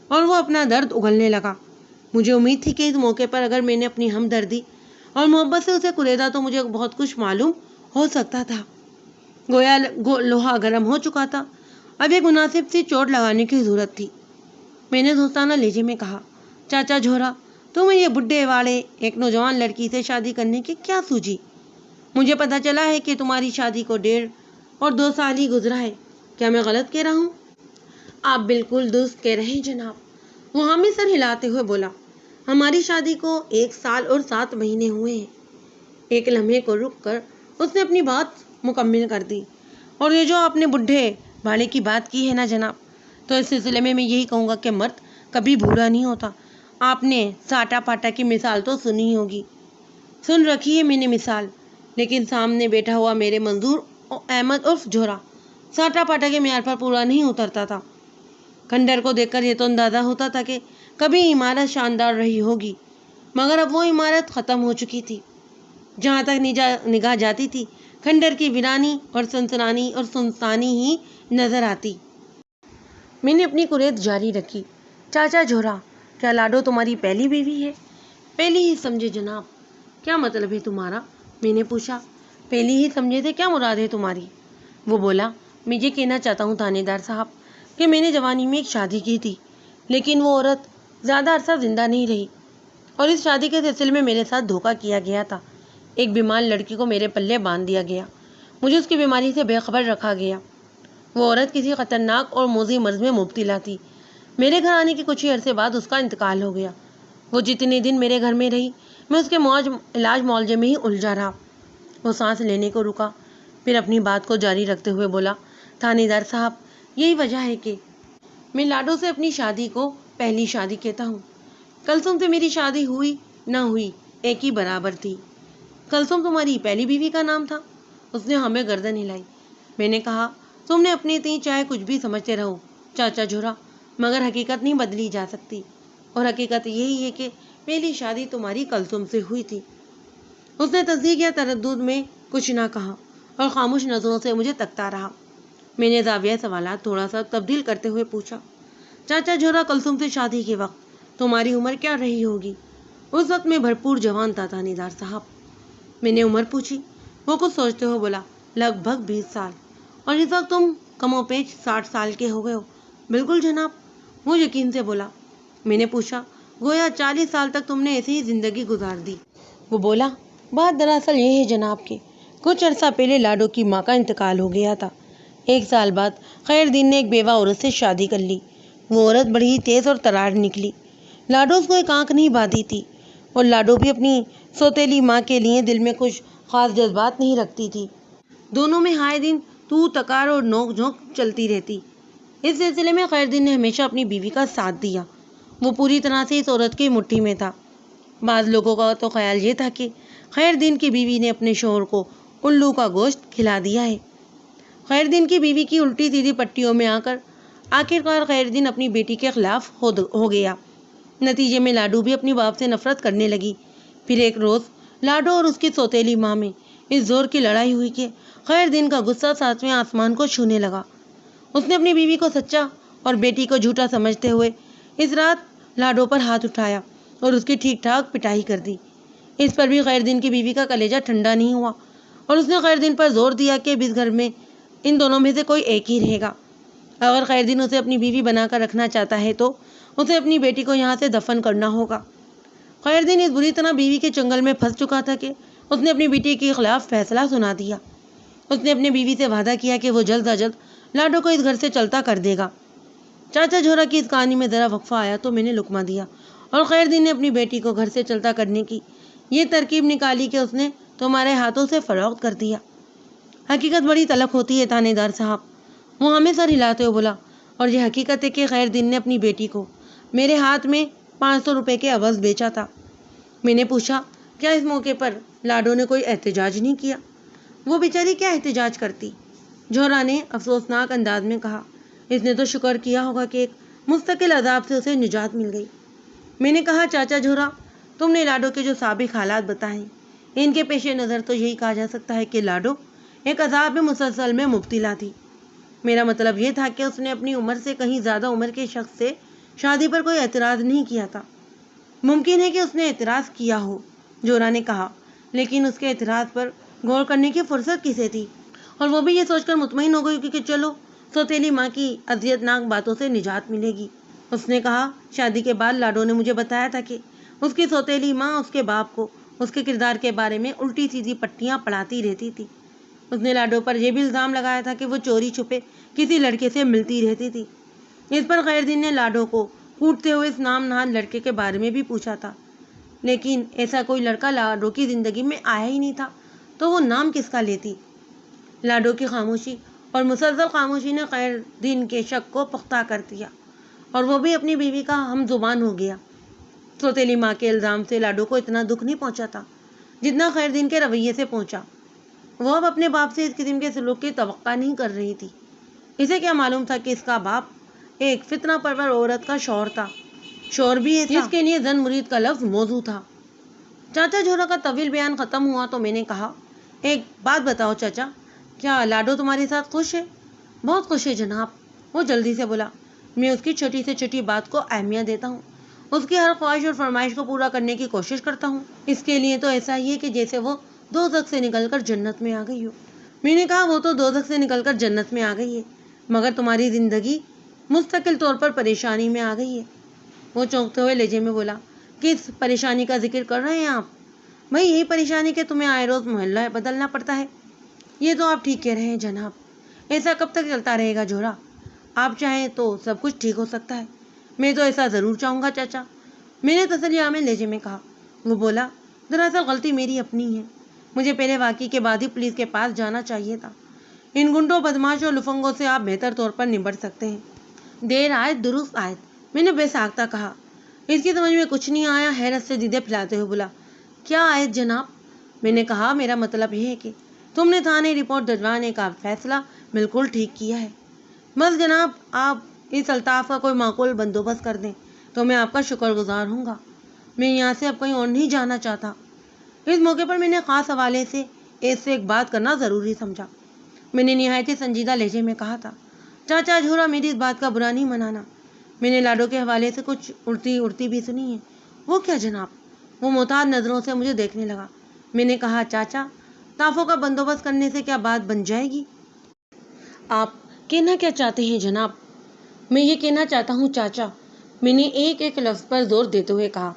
اور وہ اپنا درد اگلنے لگا۔ مجھے امید تھی کہ اس موقع پر اگر میں نے اپنی ہمدردی اور محبت سے اسے کلیدا تو مجھے بہت کچھ معلوم ہو سکتا تھا۔ گویا لوہا گرم ہو چکا تھا، اب ایک مناسب سی چوٹ لگانے کی ضرورت تھی۔ میں نے دوستانہ لہجے میں کہا، چاچا جوہرا، تمہیں یہ بڈھے والے ایک نوجوان لڑکی سے شادی کرنے کی کیا سوجی؟ مجھے پتہ چلا ہے کہ تمہاری شادی کو 1.5 اور 2 سال ہی گزرا ہے، کیا میں غلط کہہ رہا ہوں؟ آپ بالکل درست کہہ رہے ہیں جناب، وہ حامی سر ہلاتے ہوئے بولا، ہماری شادی کو 1 سال اور 7 مہینے ہوئے ہیں۔ ایک لمحے کو رک کر اس نے اپنی بات مکمل کر دی، اور یہ جو آپ نے بڈھے والے کی بات کی ہے نا جناب، تو اس سلسلے میں یہی کہوں گا کہ مرد کبھی بوڑھا نہیں ہوتا۔ آپ نے ساٹا پاٹا کی مثال تو سنی ہوگی۔ سن رکھی ہے میں نے مثال، لیکن سامنے بیٹھا ہوا میرے منظور احمد عرف جوہرا ساٹا پاٹا کے معیار پر پورا نہیں اترتا تھا۔ کھنڈر کو دیکھ کر یہ تو اندازہ ہوتا تھا کہ کبھی عمارت شاندار رہی ہوگی، مگر اب وہ عمارت ختم ہو چکی تھی۔ جہاں تک نگاہ جاتی تھی کھنڈر کی ویرانی اور سنسانی ہی نظر آتی۔ میں نے اپنی کوریت جاری رکھی، چاچا جوہرا، کیا لاڈو تمہاری پہلی بیوی ہے؟ پہلی ہی سمجھے جناب۔ کیا مطلب ہے تمہارا؟ میں نے پوچھا۔ پہلی ہی سمجھے تھے، کیا مراد ہے تمہاری؟ وہ بولا، میں یہ کہنا چاہتا ہوں تھانے دار صاحب کہ میں نے جوانی میں ایک شادی کی تھی، لیکن وہ عورت زیادہ عرصہ زندہ نہیں رہی، اور اس شادی کے سلسلے میں میرے ساتھ دھوکہ کیا گیا تھا۔ ایک بیمار لڑکی کو میرے پلے باندھ دیا گیا، مجھے اس کی بیماری سے بے خبر رکھا گیا۔ وہ عورت کسی خطرناک اور موذی مرض میں مبتلا تھی۔ میرے گھر آنے کے کچھ ہی عرصے بعد اس کا انتقال ہو گیا۔ وہ جتنے دن میرے گھر میں رہی میں اس کے علاج معالجے میں ہی الجھا رہا۔ وہ سانس لینے کو رکا، پھر اپنی بات کو جاری رکھتے ہوئے بولا، تھانے دار صاحب، یہی وجہ ہے کہ میں لاڈو سے اپنی شادی کو پہلی شادی کہتا ہوں۔ کلثوم سے میری شادی ہوئی نہ ہوئی ایک ہی برابر تھی۔ کلثوم تمہاری پہلی بیوی کا نام تھا؟ اس نے ہمیں گردن ہلائی۔ میں نے کہا، تم نے اپنے تئیں چاہے کچھ بھی سمجھتے رہو چاچا جھورا، مگر حقیقت نہیں بدلی جا سکتی، اور حقیقت یہی ہے کہ پہلی شادی تمہاری کلثوم سے ہوئی تھی۔ اس نے تصدیق یا تردد میں کچھ نہ کہا اور خاموش نظروں سے مجھے تکتا رہا۔ میں نے زاویہ سوالات تھوڑا سا تبدیل کرتے ہوئے پوچھا، چاچا جھورا، کلثوم سے شادی کے وقت تمہاری عمر کیا رہی ہوگی؟ اس وقت میں بھرپور جوان تھا تھانے دار صاحب۔ میں نے عمر پوچھی۔ وہ کچھ سوچتے ہوئے بولا، لگ بھگ 20 سال، اور اس وقت تم کم و بیش 60 سال کے ہو گئے ہو۔ بالکل جناب، وہ یقین سے بولا۔ میں نے پوچھا، گویا 40 سال تک تم نے ایسی ہی زندگی گزار دی؟ وہ بولا، بات دراصل یہ ہے جناب کہ کچھ عرصہ پہلے لاڈو کی ماں کا انتقال ہو گیا تھا۔ 1 سال بعد خیر دین نے ایک بیوہ عورت سے شادی کر لی۔ وہ عورت بڑی ہی تیز اور ترار نکلی۔ لاڈو اس کو ایک آنکھ نہیں باندھی تھی، اور لاڈو بھی اپنی سوتیلی ماں کے لیے دل میں کچھ خاص جذبات نہیں رکھتی تھی۔ دونوں میں ہائے دن تو تکار اور نوک جھونک چلتی رہتی۔ اس سلسلے میں خیر دین نے ہمیشہ اپنی بیوی کا ساتھ دیا۔ وہ پوری طرح سے اس عورت کی مٹھی میں تھا۔ بعض لوگوں کا تو خیال یہ تھا کہ خیر دین کی بیوی نے اپنے شوہر کو الو کا گوشت کھلا دیا ہے۔ خیر دین کی بیوی کی الٹی سیدھی پٹیوں میں آ کر آخرکار خیر دین اپنی بیٹی کے خلاف ہو گیا۔ نتیجے میں لاڈو بھی اپنی باپ سے نفرت کرنے لگی۔ پھر ایک روز لاڈو اور اس کی سوتیلی ماں میں اس زور کی لڑائی ہوئی کہ خیر دین کا غصہ 7ویں آسمان کو چھونے لگا۔ اس نے اپنی بیوی کو سچا اور بیٹی کو جھوٹا سمجھتے ہوئے اس رات لاڈو پر ہاتھ اٹھایا اور اس کی ٹھیک ٹھاک پٹائی کر دی۔ اس پر بھی خیر دین کی بیوی کا کلیجہ ٹھنڈا نہیں ہوا، اور اس نے خیر دین پر زور دیا کہ اس گھر میں ان دونوں میں سے کوئی ایک ہی رہے گا۔ اگر خیر دین اسے اپنی بیوی بنا کر رکھنا چاہتا ہے تو اسے اپنی بیٹی کو یہاں سے دفن کرنا ہوگا۔ خیر دین اس بری طرح بیوی کے چنگل میں پھنس چکا تھا کہ اس نے اپنی بیٹی کے خلاف فیصلہ سنا دیا۔ اس نے اپنی بیوی سے وعدہ کیا کہ وہ جلد از جلد لاڈو کو اس گھر سے چلتا کر دے گا۔ چاچا جھورا کی اس کہانی میں ذرا وقفہ آیا تو میں نے لقمہ دیا، اور خیر دین نے اپنی بیٹی کو گھر سے چلتا کرنے کی یہ ترکیب نکالی کہ اس نے تمہارے ہاتھوں سے فروخت کر دیا۔ حقیقت بڑی تلخ ہوتی ہے تھانے دار صاحب، وہ ہمیں سر ہلاتے ہوئے بولا، اور یہ حقیقت ہے کہ خیر دین نے اپنی بیٹی کو میرے ہاتھ میں 500 روپے کے عوض بیچا تھا۔ میں نے پوچھا، کیا اس موقع پر لاڈو نے کوئی احتجاج نہیں کیا؟ وہ بیچاری کیا احتجاج کرتی؟ جھورا نے افسوسناک انداز میں کہا، اس نے تو شکر کیا ہوگا کہ ایک مستقل عذاب سے اسے نجات مل گئی۔ میں نے کہا، چاچا جھورا، تم نے لاڈو کے جو سابق حالات بتائے ان کے پیش نظر تو یہی کہا جا سکتا ہے کہ لاڈو ایک عذاب مسلسل میں مبتلا تھی۔ میرا مطلب یہ تھا کہ اس نے اپنی عمر سے کہیں زیادہ عمر کے شخص سے شادی پر کوئی اعتراض نہیں کیا تھا۔ ممکن ہے کہ اس نے اعتراض کیا ہو، جھورا نے کہا، لیکن اس کے اعتراض پر غور کرنے کی فرصت کسے تھی؟ اور وہ بھی یہ سوچ کر مطمئن ہو گئی کہ چلو سوتیلی ماں کی اذیت ناک باتوں سے نجات ملے گی۔ اس نے کہا، شادی کے بعد لاڈو نے مجھے بتایا تھا کہ اس کی سوتیلی ماں اس کے باپ کو اس کے کردار کے بارے میں الٹی سیدھی پٹیاں پڑھاتی رہتی تھی۔ اس نے لاڈو پر یہ بھی الزام لگایا تھا کہ وہ چوری چھپے کسی لڑکے سے ملتی رہتی تھی۔ اس پر خیر دین نے لاڈو کو کوٹتے ہوئے اس نام نہاد لڑکے کے بارے میں بھی پوچھا تھا، لیکن ایسا کوئی لڑکا لاڈو کی زندگی میں آیا ہی نہیں تھا، تو وہ نام کس کا لیتی؟ لاڈو کی خاموشی اور مسلسل خاموشی نے خیر دین کے شک کو پختہ کر دیا، اور وہ بھی اپنی بیوی کا ہم زبان ہو گیا۔ سوتیلی ماں کے الزام سے لاڈو کو اتنا دکھ نہیں پہنچا تھا جتنا خیر دین کے رویے سے پہنچا۔ وہ اب اپنے باپ سے اس قسم کے سلوک کی توقع نہیں کر رہی تھی۔ اسے کیا معلوم تھا کہ اس کا باپ ایک فتنہ پرور عورت کا شوہر تھا، شوہر بھی ہے جس کے لیے زن مرید کا لفظ موضوع تھا۔ چاچا جھورا کا طویل بیان ختم ہوا تو میں نے کہا، ایک بات بتاؤ چاچا، کیا لاڈو تمہارے ساتھ خوش ہے؟ بہت خوش ہے جناب، وہ جلدی سے بولا۔ میں اس کی چھوٹی سے چھوٹی بات کو اہمیت دیتا ہوں، اس کی ہر خواہش اور فرمائش کو پورا کرنے کی کوشش کرتا ہوں۔ اس کے لیے تو ایسا ہی ہے کہ جیسے وہ دوزخ سے نکل کر جنت میں آ گئی ہو۔ میں نے کہا، وہ تو دوزخ سے نکل کر جنت میں آ گئی ہے، مگر تمہاری زندگی مستقل طور پر پریشانی میں آ گئی ہے۔ وہ چونکتے ہوئے لہجے میں بولا، کس پریشانی کا ذکر کر رہے ہیں آپ؟ بھائی یہی پریشانی کہ تمہیں آئے روز محلہ بدلنا پڑتا ہے۔ یہ تو آپ ٹھیک کہہ رہے ہیں جناب، ایسا کب تک چلتا رہے گا جھورا؟ آپ چاہیں تو سب کچھ ٹھیک ہو سکتا ہے۔ میں تو ایسا ضرور چاہوں گا چاچا، میں نے تسلیہ میں لہجے میں کہا۔ وہ بولا، دراصل غلطی میری اپنی ہے، مجھے پہلے واقعے کے بعد ہی پولیس کے پاس جانا چاہیے تھا۔ ان گنڈوں، بدماشوں اور لفنگوں سے آپ بہتر طور پر نمٹ سکتے ہیں۔ دیر آیت درست آیت، میں نے بے ساختہ کہا۔ اس کی سمجھ میں کچھ نہیں آیا، حیرت سے دیدے پھیلاتے ہوئے بولا، کیا آیت جناب؟ میں نے کہا، میرا مطلب یہ ہے کہ تم نے تھانے رپورٹ دجوانے کا فیصلہ بالکل ٹھیک کیا ہے۔ بس جناب، آپ اس الطاف کا کوئی معقول بندوبست کر دیں تو میں آپ کا شکر گزار ہوں گا۔ میں یہاں سے اب کہیں اور نہیں جانا چاہتا۔ اس موقع پر میں نے خاص حوالے سے ایک بات کرنا ضروری سمجھا۔ میں نے نہایت ہی سنجیدہ لہجے میں کہا تھا، چاچا جھورا، میری اس بات کا برا نہیں منانا۔ میں نے لاڈو کے حوالے سے کچھ اڑتی بھی سنی ہے۔ وہ کیا جناب؟ وہ محتاط نظروں سے مجھے دیکھنے لگا۔ میں نے کہا، چاچا، طافوں کا بندوبست کرنے سے کیا بات بن جائے گی؟ آپ کہنا کیا چاہتے ہیں جناب؟ میں یہ کہنا چاہتا ہوں چاچا، میں نے ایک لفظ پر زور دیتے ہوئے کہا،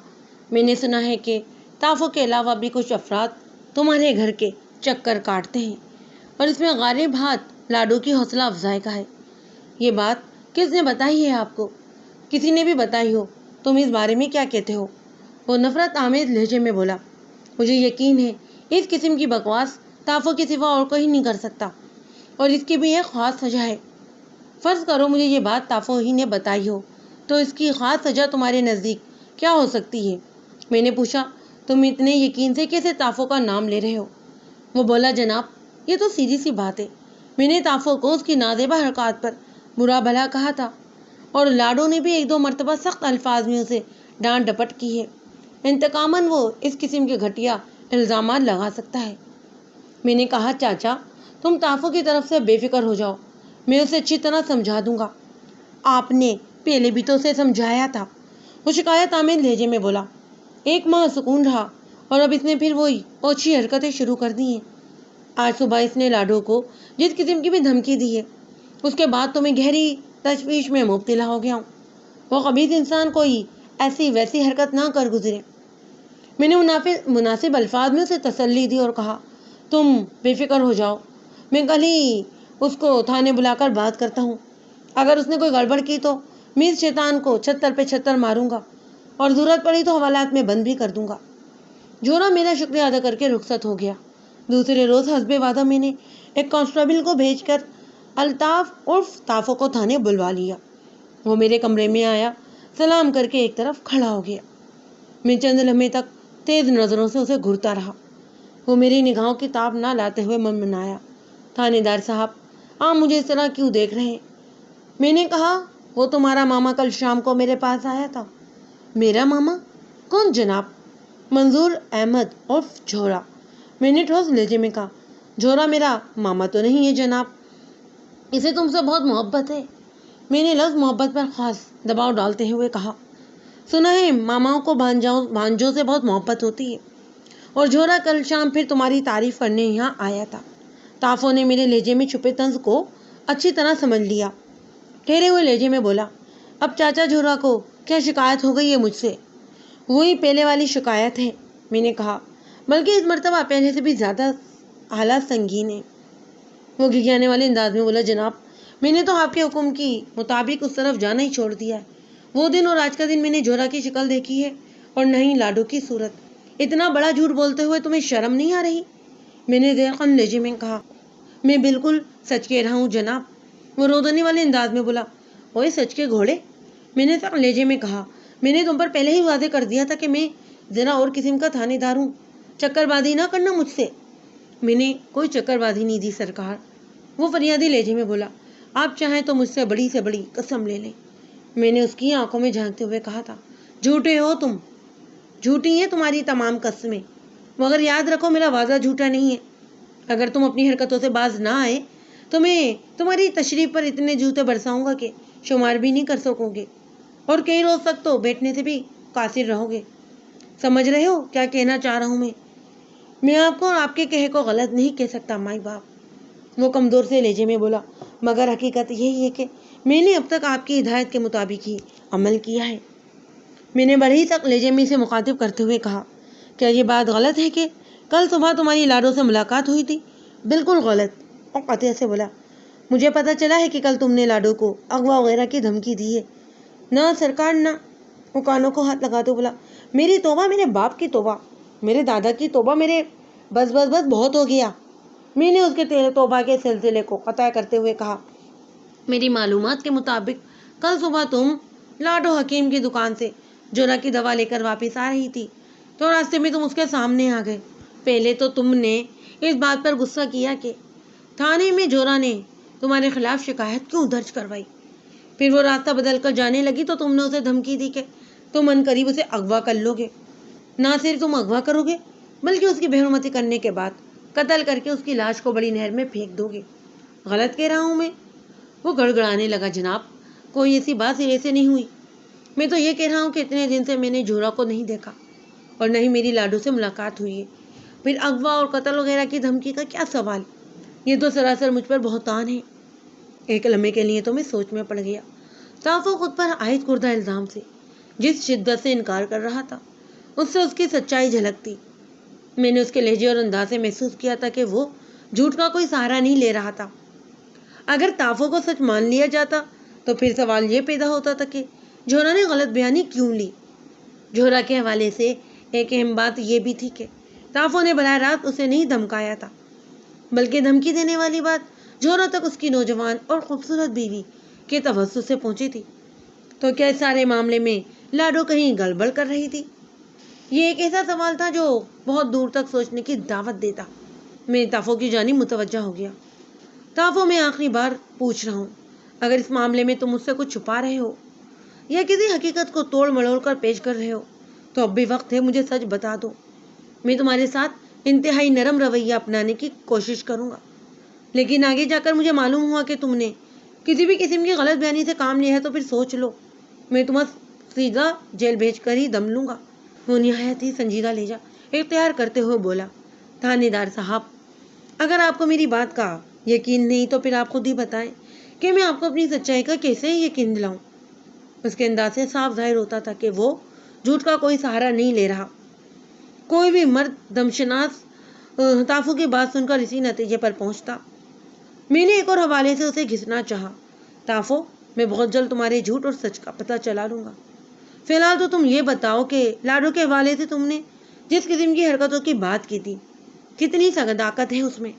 میں نے سنا ہے کہ طافوں کے علاوہ بھی کچھ افراد تمہارے گھر کے چکر کاٹتے ہیں، اور اس میں غالب ہاتھ لاڈو کی حوصلہ افزائی کا ہے۔ یہ بات کس نے بتائی ہے آپ کو؟ کسی نے بھی بتائی ہو، تم اس بارے میں کیا کہتے ہو؟ وہ نفرت آمیز لہجے میں بولا، مجھے یقین ہے اس قسم کی بکواس طافوں کے سوا اور کوئی نہیں کر سکتا، اور اس کی بھی ایک خاص سزا ہے۔ فرض کرو مجھے یہ بات طافوں ہی نے بتائی ہو، تو اس کی خاص سزا تمہارے نزدیک کیا ہو سکتی ہے؟ میں نے پوچھا، تم اتنے یقین سے کیسے طافوں کا نام لے رہے ہو؟ وہ بولا، جناب، یہ تو سیدھی سی بات ہے، میں نے طافوں کو اس کی نازیبا حرکات پر برا بھلا کہا تھا، اور لاڈو نے بھی 1-2 مرتبہ سخت الفاظ میں اسے ڈانٹ ڈپٹ کی ہے۔ انتقاماً وہ اس قسم کے گھٹیا الزامات لگا سکتا ہے۔ میں نے کہا، چاچا، تم طافوں کی طرف سے بے فکر ہو جاؤ، میں اسے اچھی طرح سمجھا دوں گا۔ آپ نے پہلے بھی تو اسے سمجھایا تھا، وہ شکایت آمیز لہجے میں بولا۔ 1 ماہ سکون رہا، اور اب اس نے پھر وہی اوچھی حرکتیں شروع کر دی ہیں۔ آج صبح اس نے لاڈو کو جس قسم کی بھی دھمکی دی ہے، اس کے بعد تو میں گہری تشویش میں مبتلا ہو گیا ہوں۔ وہ خبیث انسان کوئی ایسی ویسی حرکت نہ کر گزرے۔ میں نے مناسب الفاظ میں اسے تسلی دی اور کہا، تم بے فکر ہو جاؤ، میں کل ہی اس کو تھانے بلا کر بات کرتا ہوں۔ اگر اس نے کوئی گڑبڑ کی تو میں اس شیطان کو چھتر پہ چھتر ماروں گا، اور ضرورت پڑی تو حوالات میں بند بھی کر دوں گا۔ جھورا میرا شکریہ ادا کر کے رخصت ہو گیا۔ دوسرے روز حسب وعدہ میں نے ایک کانسٹیبل کو بھیج کر الطاف عرف طافوں کو تھانے بلوا لیا۔ وہ میرے کمرے میں آیا، سلام کر کے ایک طرف کھڑا ہو گیا۔ میں چند لمحے تک تیز نظروں سے اسے گھورتا رہا۔ وہ میری نگاہوں کی تاب نہ لاتے ہوئے منمنایا، تھانے دار صاحب، آپ مجھے اس طرح کیوں دیکھ رہے ہیں؟ میں نے کہا، وہ تمہارا ماما کل شام کو میرے پاس آیا تھا۔ میرا ماما؟ کون جناب؟ منظور احمد عرف جھورا۔ میں نے ٹھوس لہجے میں کہا، جھورا میرا ماما تو نہیں ہے جناب، اسے تم سے بہت محبت ہے۔ میں نے لفظ محبت پر خاص دباؤ ڈالتے ہوئے کہا، سنا ہے ماماؤں کو بھانجوں سے بہت محبت ہوتی ہے، اور جھورا کل شام پھر تمہاری تعریف کرنے یہاں آیا تھا۔ طافوں نے میرے لہجے میں چھپے طنز کو اچھی طرح سمجھ لیا۔ ٹھہرے ہوئے لہجے میں بولا، اب چاچا جھورا کو کیا شکایت ہو گئی ہے مجھ سے؟ وہی پہلے والی شکایت ہے، میں نے کہا، بلکہ اس مرتبہ پہلے سے بھی زیادہ حالات سنگین ہیں۔ وہ گھگیانے والے انداز میں بولا، جناب، میں نے تو آپ کے حکم کی مطابق اس طرف جانا ہی چھوڑ دیا ہے۔ وہ دن اور آج کا دن میں نے جھورا کی شکل دیکھی ہے، اور نہیں لاڈو کی صورت۔ اتنا بڑا جھوٹ بولتے ہوئے تمہیں شرم نہیں آ رہی؟ میں نے ذیقن لہجے میں کہا، میں بالکل سچ کہہ رہا ہوں جناب۔ وہ رودنے والے انداز میں بولا، اوئے سچ کے گھوڑے! میں نے سخت لہجے میں کہا، میں نے تم پر پہلے ہی واضح کر دیا تھا کہ میں ذرا اور قسم کا تھانے دار ہوں، چکر بازی نہ کرنا مجھ سے۔ میں نے کوئی چکر بازی نہیں دی سرکار، وہ فریادی لہجے میں بولا، آپ چاہیں تو مجھ سے بڑی قسم لے لیں۔ میں نے اس کی آنکھوں میں جھانکتے ہوئے کہا تھا، جھوٹے ہو تم، جھوٹی ہیں تمہاری تمام قسمیں، مگر یاد رکھو میرا وعدہ جھوٹا نہیں ہے۔ اگر تم اپنی حرکتوں سے باز نہ آئے تو میں تمہاری تشریف پر اتنے جوتے برساؤں گا کہ شمار بھی نہیں کر سکو گے، اور کئی روز تک تو بیٹھنے سے بھی قاصر رہو گے۔ سمجھ رہے ہو کیا کہنا چاہ رہا ہوں میں آپ کو اور آپ کے کہے کو غلط نہیں کہہ سکتا مائی باپ، وہ کمزور سے لہجے میں بولا، مگر حقیقت یہی ہے کہ میں نے اب تک آپ کی ہدایت کے مطابق ہی عمل کیا ہے۔ میں نے بڑے ہی سخت لہجے میں اسے مخاطب کرتے ہوئے کہا، کیا یہ بات غلط ہے کہ کل صبح تمہاری لاڈو سے ملاقات ہوئی تھی؟ بالکل غلط، اور قطع سے بولا، مجھے پتہ چلا ہے کہ کل تم نے لاڈو کو اغوا وغیرہ کی دھمکی دی ہے۔ نہ سرکار، نہ وہ کانوں کو ہاتھ لگاتے بولا، میری توبہ، میرے باپ کی توبہ، میرے دادا کی توبہ، میرے بس بس بس بہت ہو گیا۔ میں نے اس کے توبہ کے سلسلے کو قطع کرتے ہوئے کہا، میری معلومات کے مطابق کل صبح تم لاڈو حکیم کی دکان سے جورا کی دوا لے کر واپس آ رہی تھی تو راستے میں تم اس کے سامنے آ گئے۔ پہلے تو تم نے اس بات پر غصہ کیا کہ تھانے میں جورا نے تمہارے خلاف شکایت کیوں درج کروائی، پھر وہ راستہ بدل کر جانے لگی تو تم نے اسے دھمکی دی کہ تم ان قریب اسے اغوا کر لو گے، نہ صرف تم اغوا کرو گے بلکہ اس کی بے حرمتی کرنے کے بعد قتل کر کے اس کی لاش کو بڑی نہر میں پھینک دو گے۔ غلط کہہ رہا ہوں میں؟ وہ گڑگڑانے لگا، جناب کوئی ایسی بات سرے سے نہیں ہوئی، میں تو یہ کہہ رہا ہوں کہ اتنے دن سے میں نے جورا کو نہیں دیکھا اور نہ ہی میری لاڈو سے ملاقات ہوئی ہے، پھر اغوا اور قتل وغیرہ کی دھمکی کا کیا سوال، یہ تو سراسر مجھ پر بہتان ہے۔ ایک لمحے کے لیے تو میں سوچ میں پڑ گیا۔ صافو خود پر عائد کردہ الزام سے جس شدت سے انکار کر رہا تھا اس سے اس کی سچائی جھلکتی۔ میں نے اس کے لہجے اور انداز سے محسوس کیا تھا کہ وہ جھوٹ کا کوئی سہارا نہیں لے رہا تھا۔ اگر تافو کو سچ مان لیا جاتا تو پھر سوال یہ پیدا ہوتا تھا کہ جورا نے غلط بیانی کیوں لی۔ جورا کے حوالے سے ایک اہم بات یہ بھی تھی کہ تافو نے براہ راست اسے نہیں دھمکایا تھا، بلکہ دھمکی دینے والی بات جورا تک اس کی نوجوان اور خوبصورت بیوی کے توسط سے پہنچی تھی۔ تو کیا اس سارے معاملے میں لاڈو کہیں گڑبڑ کر رہی تھی؟ یہ ایک ایسا سوال تھا جو بہت دور تک سوچنے کی دعوت دیتا۔ میں تافو کی جانب متوجہ ہو گیا۔ تافو، میں آخری بار پوچھ رہا ہوں، اگر اس معاملے میں تم مجھ سے کچھ چھپا رہے ہو یا کسی حقیقت کو توڑ مڑوڑ کر پیش کر رہے ہو تو اب بھی وقت ہے، مجھے سچ بتا دو۔ میں تمہارے ساتھ انتہائی نرم رویہ اپنانے کی کوشش کروں گا، لیکن آگے جا کر مجھے معلوم ہوا کہ تم نے کسی بھی قسم کی غلط بیانی سے کام لیا ہے تو پھر سوچ لو، میں تمہیں سیدھا جیل بھیج کر ہی دم لوں گا۔ وہ نہایت ہی سنجیدہ لہجہ اختیار کرتے ہوئے بولا، تھانے دار صاحب، اگر آپ کو میری بات کا یقین نہیں تو پھر آپ خود ہی بتائیں کہ میں آپ کو اپنی سچائی کا کیسے یقین دلاؤں۔ اس کے انداز سے صاف ظاہر ہوتا تھا کہ وہ جھوٹ کا کوئی سہارا نہیں لے رہا۔ کوئی بھی مرد دمشناس تافو کی بات سن کر اسی نتیجے پر پہنچتا۔ میں نے ایک اور حوالے سے اسے گھسنا چاہا، تافو، میں بہت جلد تمہارے جھوٹ اور سچ کا پتہ چلا لوں گا۔ فی الحال تو تم یہ بتاؤ کہ لاڈو کے حوالے سے تم نے جس قسم کی حرکتوں کی بات کی تھی کتنی صداقت ہے اس میں؟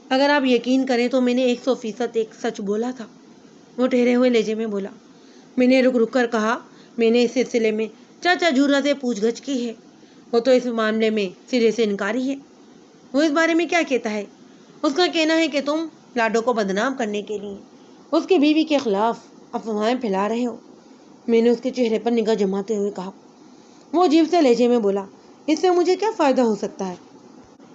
اگر آپ یقین کریں تو میں نے 100% ایک سچ بولا تھا۔ وہ ٹھہرے ہوئے لہجے میں بولا۔ میں نے رک رک کر کہا، میں نے اس سلسلے میں چاچا جورا سے پوچھ گچھ کی ہے، وہ تو اس معاملے میں سرے سے انکاری ہے۔ وہ اس بارے میں کیا کہتا ہے؟ اس کا کہنا ہے کہ تم لاڈو کو بدنام کرنے کے لیے اس کی بیوی کے خلاف افواہیں پھیلا رہے ہو۔ میں نے اس کے چہرے پر نگاہ جماتے ہوئے کہا۔ وہ عجیب سے لہجے میں بولا، اس سے مجھے کیا فائدہ ہو سکتا ہے؟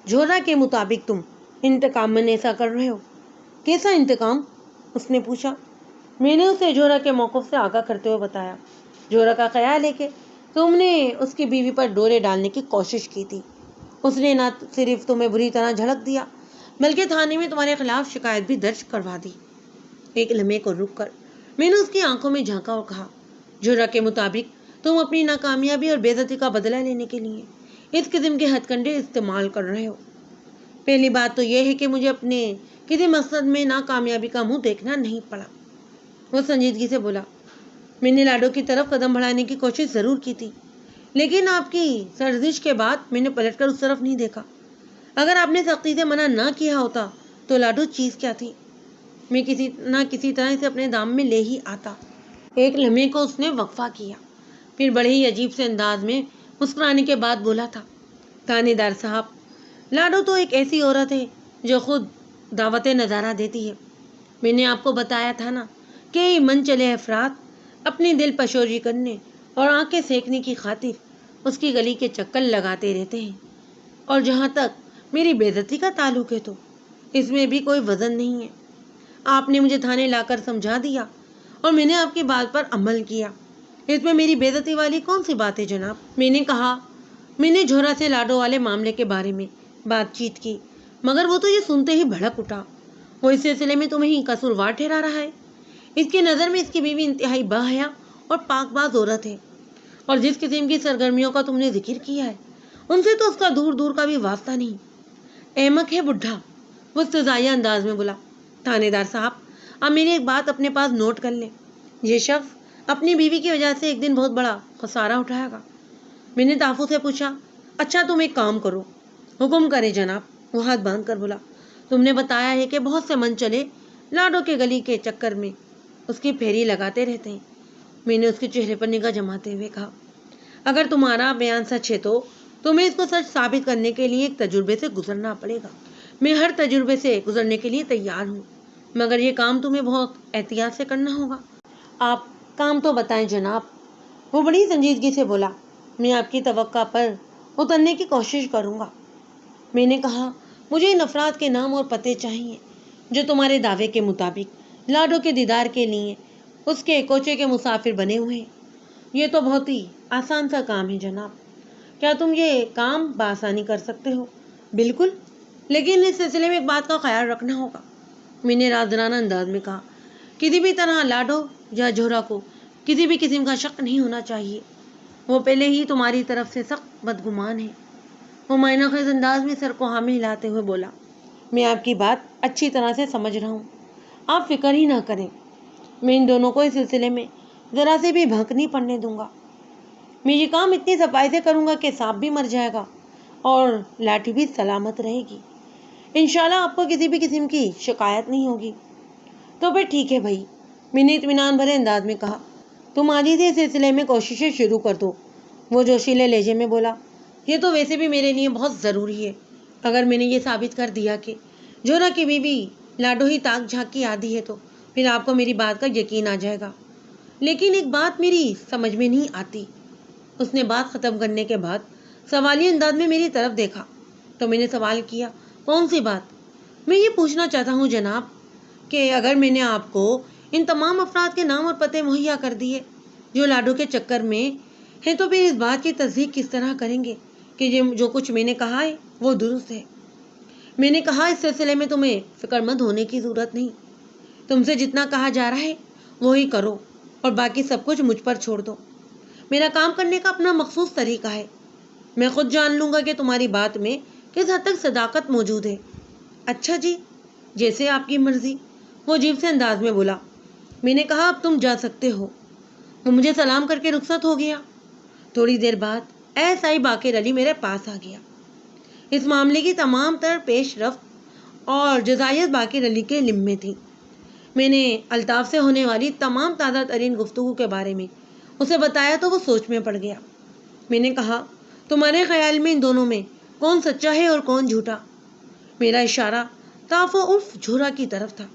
جورا کے مطابق تم انتقام میں ایسا کر رہے ہو۔ کیسا انتقام؟ اس نے پوچھا۔ میں نے اسے جورا کے موقف سے آگاہ کرتے ہوئے بتایا۔ جورا کا خیال ہے کہ تم نے اس کی بیوی پر ڈورے ڈالنے کی کوشش کی تھی۔ اس نے نہ صرف تمہیں بری طرح جھڑک دیا بلکہ تھانے میں تمہارے خلاف شکایت بھی درج کروا دی۔ ایک لمحے کو رک کر میں نے اس کی آنکھوں میں جھانکا اور کہا، جورا کے مطابق تم اپنی ناکامیابی اور بے عزتی کا بدلہ لینے کے لیے اس قسم کے ہتھ کنڈے استعمال کر رہے ہو۔ پہلی بات تو یہ ہے کہ مجھے اپنے کسی مقصد میں ناکامیابی کا منہ دیکھنا نہیں پڑا۔ وہ سنجیدگی سے بولا، میں نے لاڈو کی طرف قدم بڑھانے کی کوشش ضرور کی تھی، لیکن آپ کی سرزش کے بعد میں نے پلٹ کر اس طرف نہیں دیکھا۔ اگر آپ نے سختی سے منع نہ کیا ہوتا تو لاڈو چیز کیا تھی؟ میں کسی نہ کسی طرح اسے اپنے دام میں لے ہی آتا۔ ایک لمحے کو اس نے وقفہ کیا، پھر بڑے ہی عجیب سے انداز میں مسکرانے کے بعد بولا تھا، تھانے دار صاحب، لاڈو تو ایک ایسی عورت ہے جو خود دعوت نظارہ دیتی ہے۔ میں نے آپ کو بتایا تھا نا کہ من چلے افراد اپنی دل پشوری کرنے اور آنکھیں سینکنے کی خاطر اس کی گلی کے چکر لگاتے رہتے ہیں، اور جہاں تک میری بے عزتی کا تعلق ہے تو اس میں بھی کوئی وزن نہیں ہے۔ آپ نے مجھے تھانے لا کر سمجھا دیا اور میں نے آپ کی بات پر عمل کیا، اس میں میری بے عزتی والی کون سی بات ہے جناب؟ میں نے کہا، میں نے جورا سے لاڈو والے معاملے کے بارے میں بات چیت کی، مگر وہ تو یہ سنتے ہی بھڑک اٹھا۔ وہ اس سلسلے میں تمہیں ہی قصوروار ٹھہرا رہا ہے۔ اس کی نظر میں اس کی بیوی انتہائی باحیا اور پاک باز عورت ہے، اور جس قسم کی سرگرمیوں کا تم نے ذکر کیا ہے ان سے تو اس کا دور دور کا بھی واسطہ نہیں۔ احمق ہے بڈھا، وہ استہزائیہ انداز میں بولا۔ تھانے دار صاحب، آپ میری ایک بات اپنے پاس نوٹ کر لیں، یہ شخص اپنی بیوی کی وجہ سے ایک دن بہت بڑا خسارہ اٹھائے گا۔ میں نے تافو سے پوچھا، اچھا تم ایک کام کرو۔ حکم کرے جناب، وہ ہاتھ باندھ کر بولا۔ تم نے بتایا ہے کہ بہت سے من چلے لاڈو کے گلی کے چکر میں اس کی پھیری لگاتے رہتے ہیں۔ میں نے اس کے چہرے پر نگاہ جماتے ہوئے کہا، اگر تمہارا بیان سچ ہے تو تمہیں اس کو سچ ثابت کرنے کے لیے ایک تجربے سے گزرنا پڑے گا۔ میں ہر تجربے سے گزرنے کے لیے تیار ہوں، مگر یہ کام تمہیں بہت احتیاط سے کرنا ہوگا۔ آپ کام تو بتائیں جناب، وہ بڑی سنجیدگی سے بولا۔ میں آپ کی توقع پر اترنے کی کوشش کروں گا۔ میں نے کہا، مجھے ان افراد کے نام اور پتے چاہیے جو تمہارے دعوے کے مطابق لاڈو کے دیدار کے لیے اس کے کوچے کے مسافر بنے ہوئے ہیں۔ یہ تو بہت ہی آسان سا کام ہے جناب، کیا تم یہ کام بآسانی کر سکتے ہو؟ بالکل، لیکن اس سلسلے میں ایک بات کا خیال رکھنا ہوگا، میں نے رازدارانہ انداز میں کہا۔ کسی بھی طرح لاڈو یا جوہرا کو کسی بھی قسم کا شک نہیں ہونا چاہیے، وہ پہلے ہی تمہاری طرف سے سخت بدگمان ہے۔ وہ معنی خیز انداز میں سر کو ہاں میں ہلاتے ہوئے بولا، میں آپ کی بات اچھی طرح سے سمجھ رہا ہوں، آپ فکر ہی نہ کریں، میں ان دونوں کو اس سلسلے میں ذرا سے بھی بھنک نہیں پڑنے دوں گا۔ میں یہ کام اتنی صفائی سے کروں گا کہ سانپ بھی مر جائے گا اور لاٹھی بھی سلامت رہے گی۔ انشاءاللہ آپ کو کسی بھی قسم کی شکایت نہیں ہوگی۔ تو پھر ٹھیک ہے بھائی، میں نے اطمینان بھرے انداز میں کہا، تم آج ہی سے اس سلسلے میں کوششیں شروع کر دو۔ وہ جوشیلے لہجے میں بولا، یہ تو ویسے بھی میرے لیے بہت ضروری ہے۔ اگر میں نے یہ ثابت کر دیا کہ جوہرا کی بیوی لاڈو ہی تاک جھانک کی عادی ہے تو پھر آپ کو میری بات کا یقین آ جائے گا۔ لیکن ایک بات میری سمجھ میں نہیں آتی۔ اس نے بات ختم کرنے کے بعد سوالی انداز میں میری طرف دیکھا تو میں نے سوال کیا، کون سی بات؟ میں یہ پوچھنا چاہتا ہوں جناب کہ اگر میں نے آپ کو ان تمام افراد کے نام اور پتے مہیا کر دیے جو لاڈو کے چکر میں ہیں، تو پھر اس بات کی تصدیق کس طرح کریں گے کہ جو کچھ میں نے کہا ہے وہ درست ہے؟ میں نے کہا، اس سلسلے میں تمہیں فکر مند ہونے کی ضرورت نہیں، تم سے جتنا کہا جا رہا ہے وہی کرو اور باقی سب کچھ مجھ پر چھوڑ دو۔ میرا کام کرنے کا اپنا مخصوص طریقہ ہے، میں خود جان لوں گا کہ تمہاری بات میں کس حد تک صداقت موجود ہے۔ اچھا جی، جیسے آپ کی مرضی، وہ عجیب سے انداز میں بولا۔ میں نے کہا، اب تم جا سکتے ہو۔ وہ مجھے سلام کر کے رخصت ہو گیا۔ تھوڑی دیر بعد ایس آئی باقر علی میرے پاس آ گیا۔ اس معاملے کی تمام تر پیش رفت اور جزائیت باقر علی کے علم میں تھی۔ میں نے الطاف سے ہونے والی تمام تازہ ترین گفتگو کے بارے میں اسے بتایا تو وہ سوچ میں پڑ گیا۔ میں نے کہا، تمہارے خیال میں ان دونوں میں کون سچا ہے اور کون جھوٹا؟ میرا اشارہ تافو عرف جھورا کی طرف تھا۔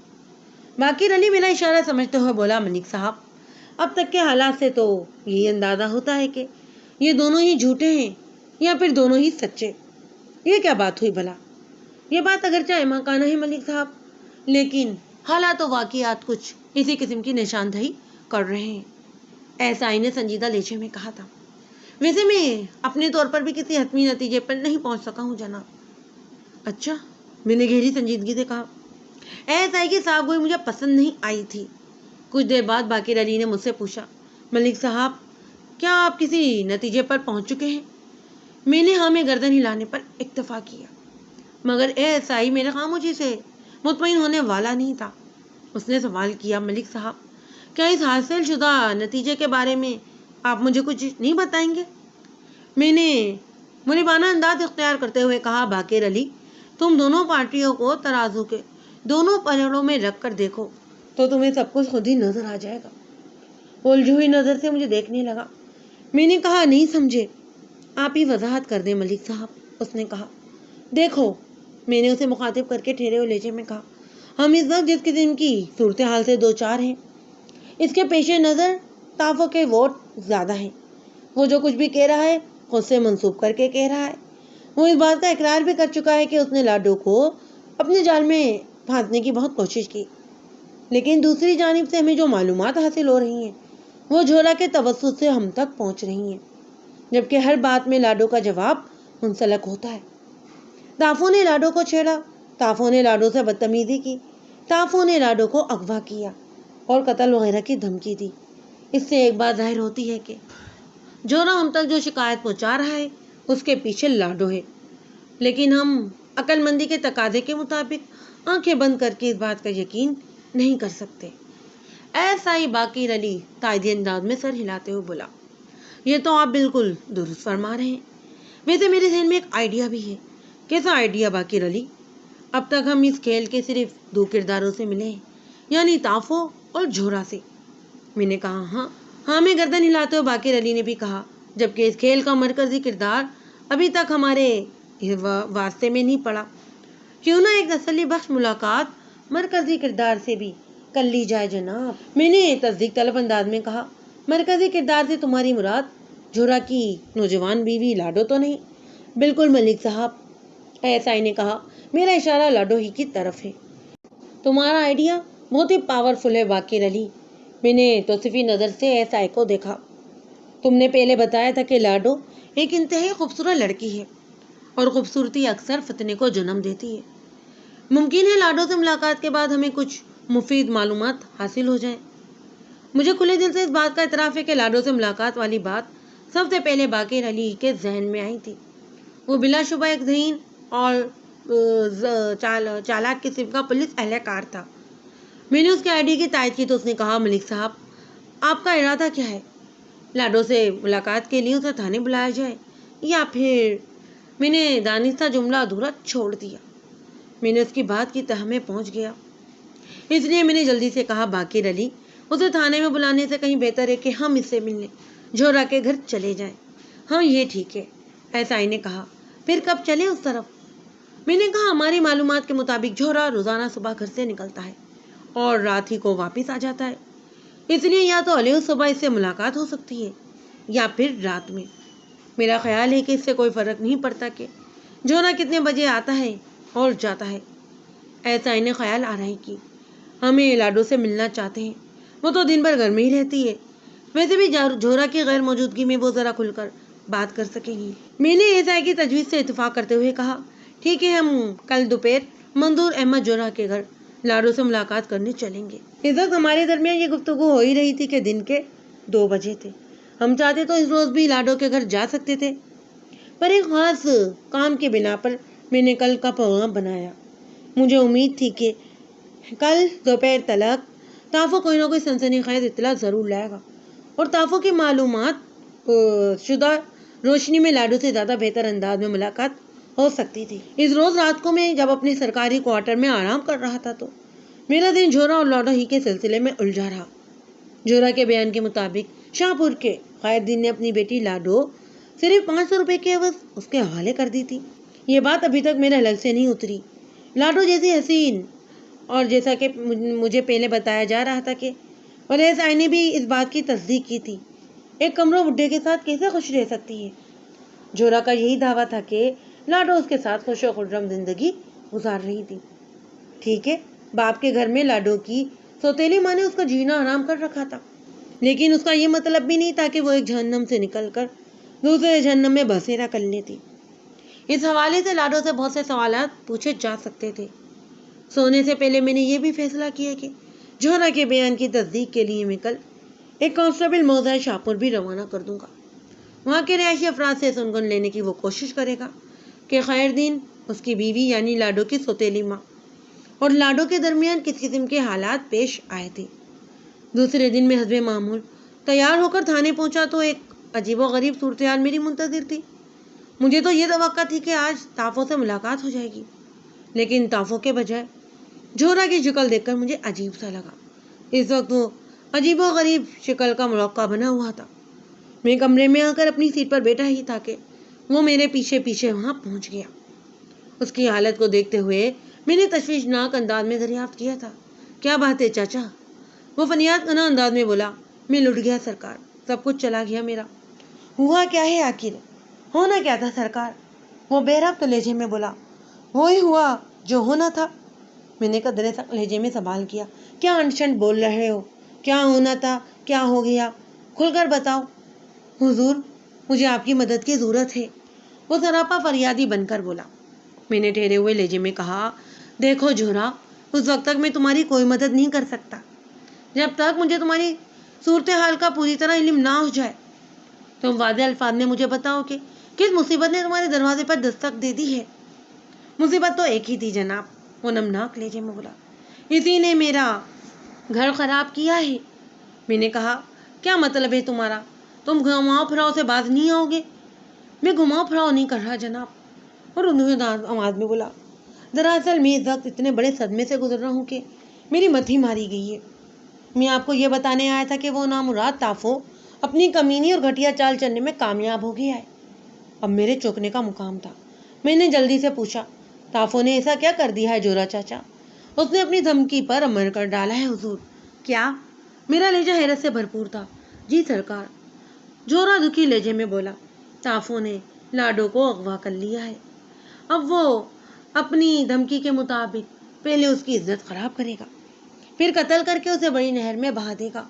باقر علی میرا اشارہ سمجھتے ہوئے بولا، ملک صاحب، اب تک کے حالات سے تو یہی اندازہ ہوتا ہے کہ یہ دونوں ہی جھوٹے ہیں یا پھر دونوں ہی سچے۔ یہ کیا بات ہوئی بھلا؟ یہ بات اگرچہ احمقانہ ہے ملک صاحب، لیکن حالات و واقعات کچھ اسی قسم کی نشاندہی کر رہے ہیں، ایس آئی نے سنجیدہ لہجے میں کہا تھا۔ ویسے میں اپنے طور پر بھی کسی حتمی نتیجے پر نہیں پہنچ سکا ہوں جناب۔ اچھا، میں نے گہری سنجیدگی سے کہا۔ ایس آئی کی صاحب گوئی مجھے پسند نہیں آئی تھی۔ کچھ دیر بعد باقر علی نے مجھ سے پوچھا، ملک صاحب، کیا آپ کسی نتیجے پر پہنچ چکے ہیں؟ میں نے ہاں میں گردن ہلانے پر اکتفا کیا، مگر ایس آئی میرے خاموشی سے مطمئن ہونے والا نہیں تھا۔ اس نے سوال کیا، ملک صاحب، کیا اس حاصل شدہ نتیجے کے بارے میں آپ مجھے کچھ نہیں بتائیں گے؟ میں نے منیبانہ انداز اختیار کرتے ہوئے کہا، باقر علی، تم دونوں پارٹیوں کو ترازو کے دونوں پلڑوں میں رکھ کر دیکھو تو تمہیں سب کچھ خود ہی نظر آ جائے گا۔ وہ الجھی ہوئی نظر سے مجھے دیکھنے لگا۔ میں نے کہا، نہیں سمجھے، آپ ہی وضاحت کر دیں ملک صاحب۔ اس نے کہا، دیکھو، میں نے اسے مخاطب کر کے ٹھہرے ہوئے لہجے میں کہا، ہم اس وقت جس قسم کی صورتحال سے دو چار ہیں، اس کے پیش نظر تافو کے ووٹ زیادہ ہیں۔ وہ جو کچھ بھی کہہ رہا ہے خود سے منسوب کر کے کہہ رہا ہے۔ وہ اس بات کا اقرار بھی کر چکا ہے کہ اس نے لاڈو کو اپنے جال میں پھانسنے کی بہت کوشش کی، لیکن دوسری جانب سے ہمیں جو معلومات حاصل ہو رہی ہیں وہ جھولا کے توسط سے ہم تک پہنچ رہی ہیں، جبکہ ہر بات میں لاڈو کا جواب منسلک ہوتا ہے۔ تافو نے لاڈو کو چھیڑا، تافو نے لاڈو سے بدتمیزی کی، تافو نے لاڈو کو اغوا کیا اور قتل وغیرہ کی دھمکی دی۔ اس سے ایک بات ظاہر ہوتی ہے کہ جوہرا ہم تک جو شکایت پہنچا رہا ہے اس کے پیچھے لاڈو ہے، لیکن ہم عقل مندی کے تقاضے کے مطابق آنکھیں بند کر کے اس بات کا یقین نہیں کر سکتے۔ ایسا ہی باقر علی تائیدی انداز میں سر ہلاتے ہوئے بولا، یہ تو آپ بالکل درست فرما رہے ہیں، ویسے میرے ذہن میں ایک آئیڈیا بھی ہے۔ کیسا آئیڈیا باقر علی؟ اب تک ہم اس کھیل کے صرف دو کرداروں سے ملے ہیں، یعنی تافو اور جھورا سے۔ میں نے کہا ہاں میں گردن ہلاتے ہوئے باقر علی نے بھی کہا، جبکہ اس کھیل کا مرکزی کردار ابھی تک ہمارے واسطے میں نہیں پڑا۔ کیوں نہ ایک تسلی بخش ملاقات مرکزی کردار سے بھی کر لی جائے جناب، میں نے تصدیق طلب انداز میں کہا۔ مرکزی کردار سے تمہاری مراد جھورا کی نوجوان بیوی لاڈو تو نہیں؟ بالکل ملک صاحب، ایسائی نے کہا، میرا اشارہ لاڈو ہی کی طرف ہے۔ تمہارا آئیڈیا بہت ہی پاورفل ہے باقر علی۔ میں نے توصیفی نظر سے ایسائی کو دیکھا۔ تم نے پہلے بتایا تھا کہ لاڈو ایک انتہائی خوبصورت لڑکی ہے اور خوبصورتی اکثر فتنے کو جنم دیتی ہے۔ ممکن ہے لاڈو سے ملاقات کے بعد ہمیں کچھ مفید معلومات حاصل ہو جائیں۔ مجھے کھلے دل سے اس بات کا اعتراف ہے کہ لاڈو سے ملاقات والی بات سب سے پہلے باقر علی کے ذہن میں آئی تھی۔ وہ بلا شبہ ایک ذہین اور چالاک قسم کا پولیس اہلکار تھا۔ میں نے اس کے آئیڈیا کی تائید کی تو اس نے کہا، ملک صاحب آپ کا ارادہ کیا ہے؟ لاڈو سے ملاقات کے لیے اسے تھانے بلایا جائے یا پھر؟ میں نے دانستہ جملہ ادھورا چھوڑ دیا۔ میں نے اس کی بات کی تہ میں پہنچ گیا، اس لیے میں نے جلدی سے کہا، باقر علی اسے تھانے میں بلانے سے کہیں بہتر ہے کہ ہم اس سے ملنے جھورا کے گھر چلے جائیں۔ ہاں یہ ٹھیک ہے، ایسائی نے کہا۔ پھر کب چلیں اس طرف؟ میں نے کہا، ہماری معلومات کے مطابق جھورا روزانہ صبح گھر سے نکلتا ہے اور رات ہی کو واپس آ جاتا ہے، اس لیے یا تو علیہ صبح اس سے ملاقات ہو سکتی ہے یا پھر رات میں۔ میرا خیال ہے کہ اس سے کوئی فرق نہیں پڑتا کہ جھورا کتنے بجے آتا ہے اور جاتا ہے۔ ایسائی نے خیال آرائی کی، ہمیں لاڈو سے ملنا چاہتے ہیں، وہ تو دن بھر گھر میں ہی رہتی ہے، ویسے بھی جھورا کی غیر موجودگی میں وہ ذرا کھل کر بات کر سکیں گی۔ میں نے ایسائی کی تجویز سے اتفاق کرتے ہوئے کہا، ٹھیک ہے، ہم کل دوپہر منظور احمد جھورا کے گھر لاڈو سے ملاقات کرنے چلیں گے۔ اس وقت ہمارے درمیان یہ گفتگو ہو ہی رہی تھی کہ دن کے 2 بجے تھے۔ ہم چاہتے تو اس روز بھی لاڈو کے گھر جا سکتے تھے، پر ایک خاص کام کی بنا پر میں نے کل کا پروگرام بنایا۔ مجھے امید تھی کہ کل دوپہر تلک تافو کوئی نہ کوئی سنسنی خیز اطلاع ضرور لائے گا اور تافو کی معلومات شدہ روشنی میں لاڈو سے زیادہ بہتر انداز میں ملاقات ہو سکتی تھی۔ اس روز رات کو میں جب اپنے سرکاری کوارٹر میں آرام کر رہا تھا تو میرا دن جھورا اور لاڈو ہی کے سلسلے میں الجھا رہا۔ جھورا کے بیان کے مطابق شاہ پور کے خیر دین نے اپنی بیٹی لاڈو صرف 500 روپے کے عوض اس کے حوالے کر دی تھی۔ یہ بات ابھی تک میرے حلق سے نہیں اتری۔ لاڈو جیسی حسین، اور جیسا کہ مجھے پہلے بتایا جا رہا تھا کہ ولیس آئی نے بھی اس بات کی تصدیق کی تھی، ایک کمروں بڈھے کے ساتھ کیسے خوش رہ سکتی ہے؟ جھورا کا یہی دعویٰ تھا کہ لاڈو اس کے ساتھ خوش و خرم زندگی گزار رہی تھی۔ ٹھیک ہے، باپ کے گھر میں لاڈو کی سوتیلی ماں نے اس کا جینا آرام کر رکھا تھا، لیکن اس کا یہ مطلب بھی نہیں تھا کہ وہ ایک جہنم سے نکل کر دوسرے جہنم میں بسیرا کر لیتی۔ اس حوالے سے لاڈو سے بہت سے سوالات پوچھے جا سکتے تھے۔ سونے سے پہلے میں نے یہ بھی فیصلہ کیا کہ جھورا کے بیان کی تصدیق کے لیے میں کل ایک کانسٹیبل موضع شاہپور بھی روانہ کر دوں گا۔ وہاں کے رہائشی افراد سے سنگن لینے کی وہ کوشش کرے گا کہ خیر دین، اس کی بیوی یعنی لاڈو کی سوتیلی ماں اور لاڈو کے درمیان کس قسم کے حالات پیش آئے تھے۔ دوسرے دن میں حسب معمول تیار ہو کر تھانے پہنچا تو ایک عجیب و غریب صورتحال میری منتظر تھی۔ مجھے تو یہ توقع تھی کہ آج تافو سے ملاقات ہو جائے گی، لیکن تافو کے بجائے جھورا کی شکل دیکھ کر مجھے عجیب سا لگا۔ اس وقت وہ عجیب و غریب شکل کا موقع بنا ہوا تھا۔ میں کمرے میں آ کر اپنی سیٹ پر بیٹھا ہی تھا کہ وہ میرے پیچھے پیچھے وہاں پہنچ گیا۔ اس کی حالت کو دیکھتے ہوئے میں نے تشویشناک انداز میں دریافت کیا تھا، کیا بات ہے چاچا؟ وہ فریاد کناں انداز میں بولا، میں لٹ گیا سرکار، سب کچھ چلا گیا میرا۔ ہوا کیا ہے آخر؟ ہونا کیا تھا سرکار؟ وہ بے ربط لہجے میں بولا، وہی ہوا جو ہونا تھا۔ میں نے قدرے سخت لہجے میں سوال کیا، کیا انشنٹ بول رہے ہو؟ کیا ہونا تھا؟ کیا ہو گیا؟ کھل کر بتاؤ۔ حضور، مجھے آپ کی مدد کی ضرورت ہے، وہ سراپا فریادی بن کر بولا۔ میں نے ٹھہرے ہوئے لہجے میں کہا، دیکھو جھورا، اس وقت تک میں تمہاری کوئی مدد نہیں کر سکتا جب تک مجھے تمہاری صورتحال کا پوری طرح علم نہ ہو جائے۔ تم واضح الفاظ میں مجھے بتاؤ کہ کس مصیبت نے تمہارے دروازے پر دستک دے دی ہے۔ مصیبت تو ایک ہی تھی جناب، وہ نمناک لہجے میں بولا، اسی نے میرا گھر خراب کیا ہے۔ میں نے کہا کیا مطلب ہے تمہارا؟ تم گھماؤ پھراؤ سے باز نہیں آؤ گے؟ میں گھماؤ پھراؤ نہیں کر رہا جناب، اور انہوں آواز میں بولا، دراصل میں اس وقت اتنے بڑے صدمے سے گزر رہا ہوں کہ میری متھی ماری گئی ہے۔ میں آپ کو یہ بتانے آیا تھا کہ وہ نامراد تافو اپنی کمینی اور گھٹیا چال چلنے میں کامیاب ہو گیا ہے۔ اب میرے چوکنے کا مقام تھا۔ میں نے جلدی سے پوچھا، تافو نے ایسا کیا کر دیا ہے جورا چاچا؟ اس نے اپنی دھمکی پر عمل کر ڈالا ہے حضور۔ کیا؟ میرا لہجہ حیرت سے بھرپور تھا۔ جی سرکار، جورا دکھی لہجے میں بولا، تافو نے لاڈو کو اغوا کر لیا ہے۔ اب وہ اپنی دھمکی کے مطابق پہلے اس کی عزت خراب کرے گا، پھر قتل کر کے اسے بڑی نہر میں بہا دے گا۔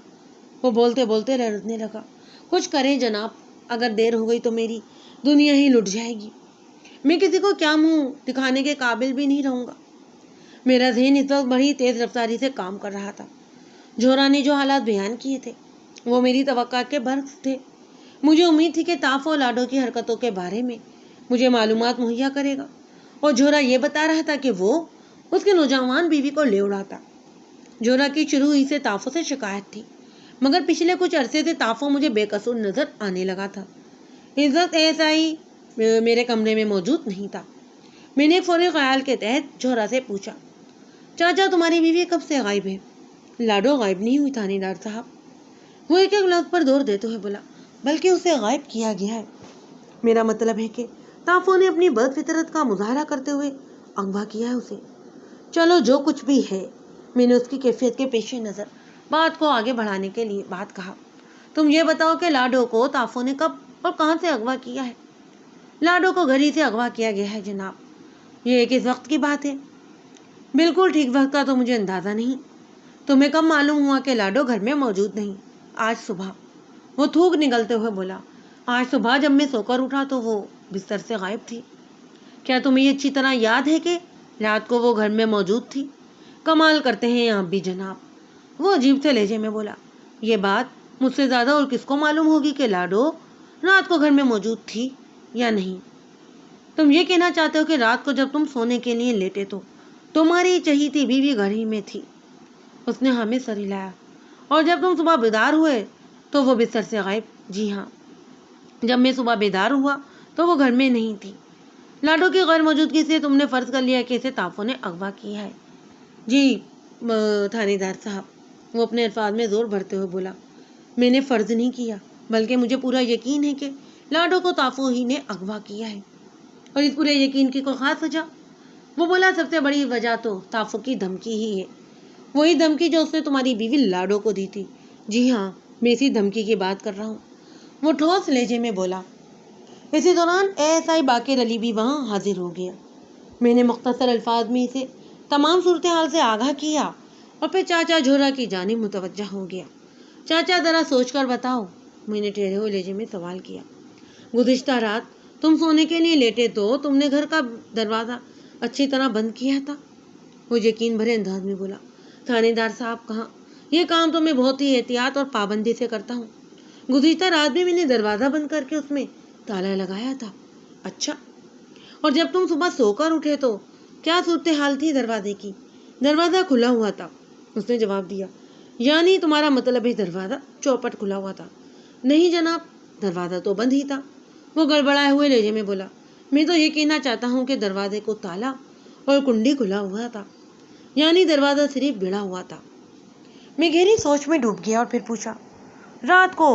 وہ بولتے بولتے لرزنے لگا۔ کچھ کریں جناب، اگر دیر ہو گئی تو میری دنیا ہی لٹ جائے گی۔ میں کسی کو کیا منہ دکھانے کے قابل بھی نہیں رہوں گا۔ میرا ذہن اس وقت بڑی تیز رفتاری سے کام کر رہا تھا۔ جورا نے جو حالات بیان کیے تھے وہ میری توقع کے برعکس تھے۔ مجھے امید تھی کہ تافو لاڈو کی حرکتوں کے بارے میں مجھے معلومات مہیا کرے گا، اور جورا یہ بتا رہا تھا کہ وہ اس کی نوجوان بیوی کو لے اڑاتا۔ جورا کی شروع ہی سے تافو سے شکایت تھی، مگر پچھلے کچھ عرصے سے تافو مجھے بے قصور نظر آنے لگا تھا۔ عزت ایسا ہی میرے کمرے میں موجود نہیں تھا۔ میں نے فوری خیال کے تحت جورا سے پوچھا، چاچا تمہاری بیوی کب سے غائب ہے؟ لاڈو غائب نہیں ہوئی تھانے دار صاحب، وہ ایک ایک لفظ پر زور دیتے ہوئے بولا، بلکہ اسے غائب کیا گیا ہے۔ میرا مطلب ہے کہ تافو نے اپنی بد فطرت کا مظاہرہ کرتے ہوئے اغوا کیا ہے اسے۔ چلو جو کچھ بھی ہے، میں نے اس کی کیفیت کے پیش نظر بات کو آگے بڑھانے کے لیے بات کہا، تم یہ بتاؤ کہ لاڈو کو تافو نے کب اور کہاں سے اغوا کیا ہے؟ لاڈو کو گھر ہی سے اغوا کیا گیا ہے جناب۔ یہ کس وقت کی بات ہے؟ بالکل ٹھیک وقت کا تو مجھے اندازہ نہیں۔ تمہیں کب معلوم ہوا کہ لاڈو گھر میں موجود نہیں؟ آج صبح، وہ تھوک نگلتے ہوئے بولا۔ آج صبح جب میں سو کر اٹھا تو وہ بستر سے غائب تھی۔ کیا تمہیں یہ اچھی طرح یاد ہے کہ رات کو وہ گھر میں موجود تھی؟ کمال کرتے ہیں آپ بھی جناب، وہ عجیب سے لہجے میں بولا۔ یہ بات مجھ سے زیادہ اور کس کو معلوم ہوگی کہ لاڈو رات کو گھر میں موجود تھی یا نہیں؟ تم یہ کہنا چاہتے ہو کہ رات کو جب تم سونے کے لیے لیٹے تو تمہاری چہیتی بیوی گھر ہی میں تھی؟ اس نے ہاں میں سر ہلایا۔ اور جب تم صبح بیدار ہوئے تو وہ بستر سے غائب؟ جی ہاں۔ جب میں صبح بیدار ہوا تو وہ گھر میں نہیں تھی۔ لاڈو کی غیر موجودگی سے تم نے فرض کر لیا کہ اسے تافو نے اغوا کیا ہے؟ جی تھانے دار صاحب، وہ اپنے الفاظ میں زور بھرتے ہوئے بولا، میں نے فرض نہیں کیا، بلکہ مجھے پورا یقین ہے کہ لاڈو کو تافو ہی نے اغوا کیا ہے۔ اور اس پورے یقین کی کوئی خاص وجہ؟ وہ بولا، سب سے بڑی وجہ تو تافو کی دھمکی ہی ہے، وہی دھمکی جو اس نے تمہاری بیوی لاڈو کو دی تھی۔ جی ہاں، میں اسی دھمکی کی بات کر رہا ہوں، وہ ٹھوس لہجے میں بولا۔ اسی دوران ASI باقر علی بھی وہاں حاضر ہو گیا۔ میں نے مختصر الفاظ میں اسے تمام صورتحال سے آگاہ کیا اور پھر چاچا جورا کی جانب متوجہ ہو گیا۔ چاچا ذرا سوچ کر بتاؤ، میں نے ٹھہرے ہوئے لہجے میں سوال کیا۔ گزشتہ رات تم سونے کے لیے لیٹے تو تم نے گھر کا دروازہ اچھی طرح بند کیا تھا؟ وہ یقین بھرے انداز میں بولا۔ تھانے دار صاحب، کہاں، یہ کام تو میں بہت ہی احتیاط اور پابندی سے کرتا ہوں۔ گزشتہ رات بھی میں نے دروازہ بند کر کے اس میں تالا لگایا تھا۔ اچھا، اور جب تم صبح سو کر اٹھے تو کیا صورتحال تھی دروازے کی؟ دروازہ کھلا ہوا تھا، اس نے جواب دیا۔ یعنی تمہارا مطلب ہے دروازہ چوپٹ کھلا ہوا تھا؟ نہیں جناب، دروازہ تو بند ہی تھا، وہ گڑبڑائے ہوئے لہجے میں بولا۔ میں تو یہ کہنا چاہتا ہوں کہ دروازے کو تالا اور کنڈی کھلا ہوا تھا، یعنی دروازہ صرف بھیڑا ہوا تھا۔ میں گہری سوچ میں ڈوب گیا اور پھر پوچھا، رات کو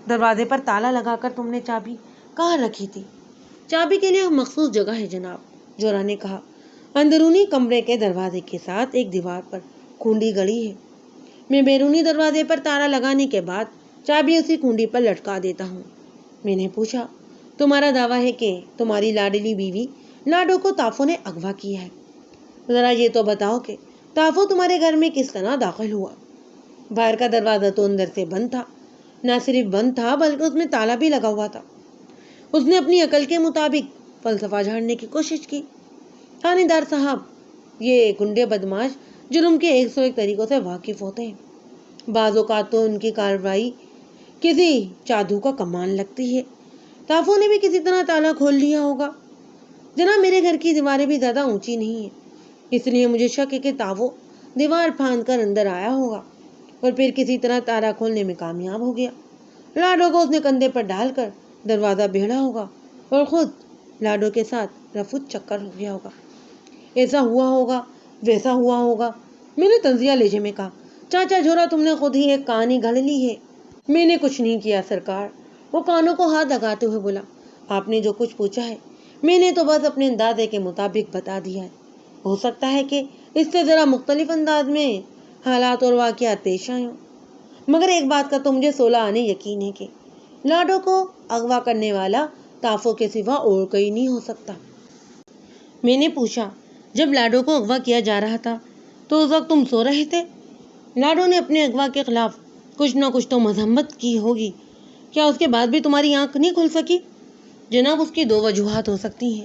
دروازے پر تالا لگا کر تم نے چابی کہاں رکھی تھی؟ چابی کے لیے مخصوص جگہ ہے جناب، جورا نے کہا۔ اندرونی کمرے کے دروازے کے ساتھ ایک دیوار پر کنڈی گڑی ہے۔ میں بیرونی دروازے پر تالا لگانے کے بعد چابی اسی کنڈی پر لٹکا دیتا ہوں۔ میں نے پوچھا، تمہارا دعویٰ ہے کہ تمہاری لاڈلی بیوی لاڈو کو تافو نے اغوا کیا ہے؟ ذرا یہ تو بتاؤ کہ تافو تمہارے گھر میں کس طرح داخل ہوا؟ باہر کا دروازہ تو اندر سے بند تھا، نہ صرف بند تھا بلکہ اس میں تالا بھی لگا ہوا تھا۔ اس نے اپنی عقل کے مطابق فلسفہ جھاڑنے کی کوشش کی۔ تھانے دار صاحب، یہ گنڈے بدماش جرم کے 101 طریقوں سے واقف ہوتے ہیں۔ بعض اوقات تو ان کی کارروائی کسی جادو کا کمال لگتی ہے۔ تافو نے بھی کسی طرح تالا کھول لیا ہوگا۔ جناب، میرے گھر کی دیواریں بھی زیادہ اونچی نہیں ہیں، اس لیے مجھے شک ہے کہ تافو دیوار پھاند کر اندر آیا ہوگا۔ اور پھر کسی طرح تالا کھولنے میں کامیاب ہو گیا۔ لاڈو کو اس نے کندھے پر ڈال کر دروازہ بھیڑا ہوگا اور خود لاڈو کے ساتھ رفو چکر ہو گیا ہوگا۔ ایسا ہوا ہوگا، ویسا ہوا ہوگا، میں نے طنزیہ لہجے میں کہا۔ چاچا جھورا، تم نے خود ہی ایک کہانی گھڑ لی ہے۔ میں نے کچھ نہیں کیا سرکار، وہ کانوں کو ہاتھ لگاتے ہوئے بولا۔ آپ نے جو کچھ پوچھا ہے میں نے تو بس اپنے اندازے کے مطابق بتا دیا ہے۔ ہو سکتا ہے کہ اس سے ذرا مختلف انداز میں حالات اور واقعات پیش آئے ہوں، مگر ایک بات کا تو مجھے 16 آنے یقین ہے کہ لاڈو کو اغوا کرنے والا تافو کے سوا اور کوئی نہیں ہو سکتا۔ میں نے پوچھا، جب لاڈو کو اغوا کیا جا رہا تھا تو اس وقت تم سو رہے تھے؟ لاڈو نے اپنے اغوا کے خلاف کچھ نہ کچھ تو مذمت کی ہوگی، کیا اس کے بعد بھی تمہاری آنکھ نہیں کھل سکی؟ جناب، اس کی 2 وجوہات ہو سکتی ہیں،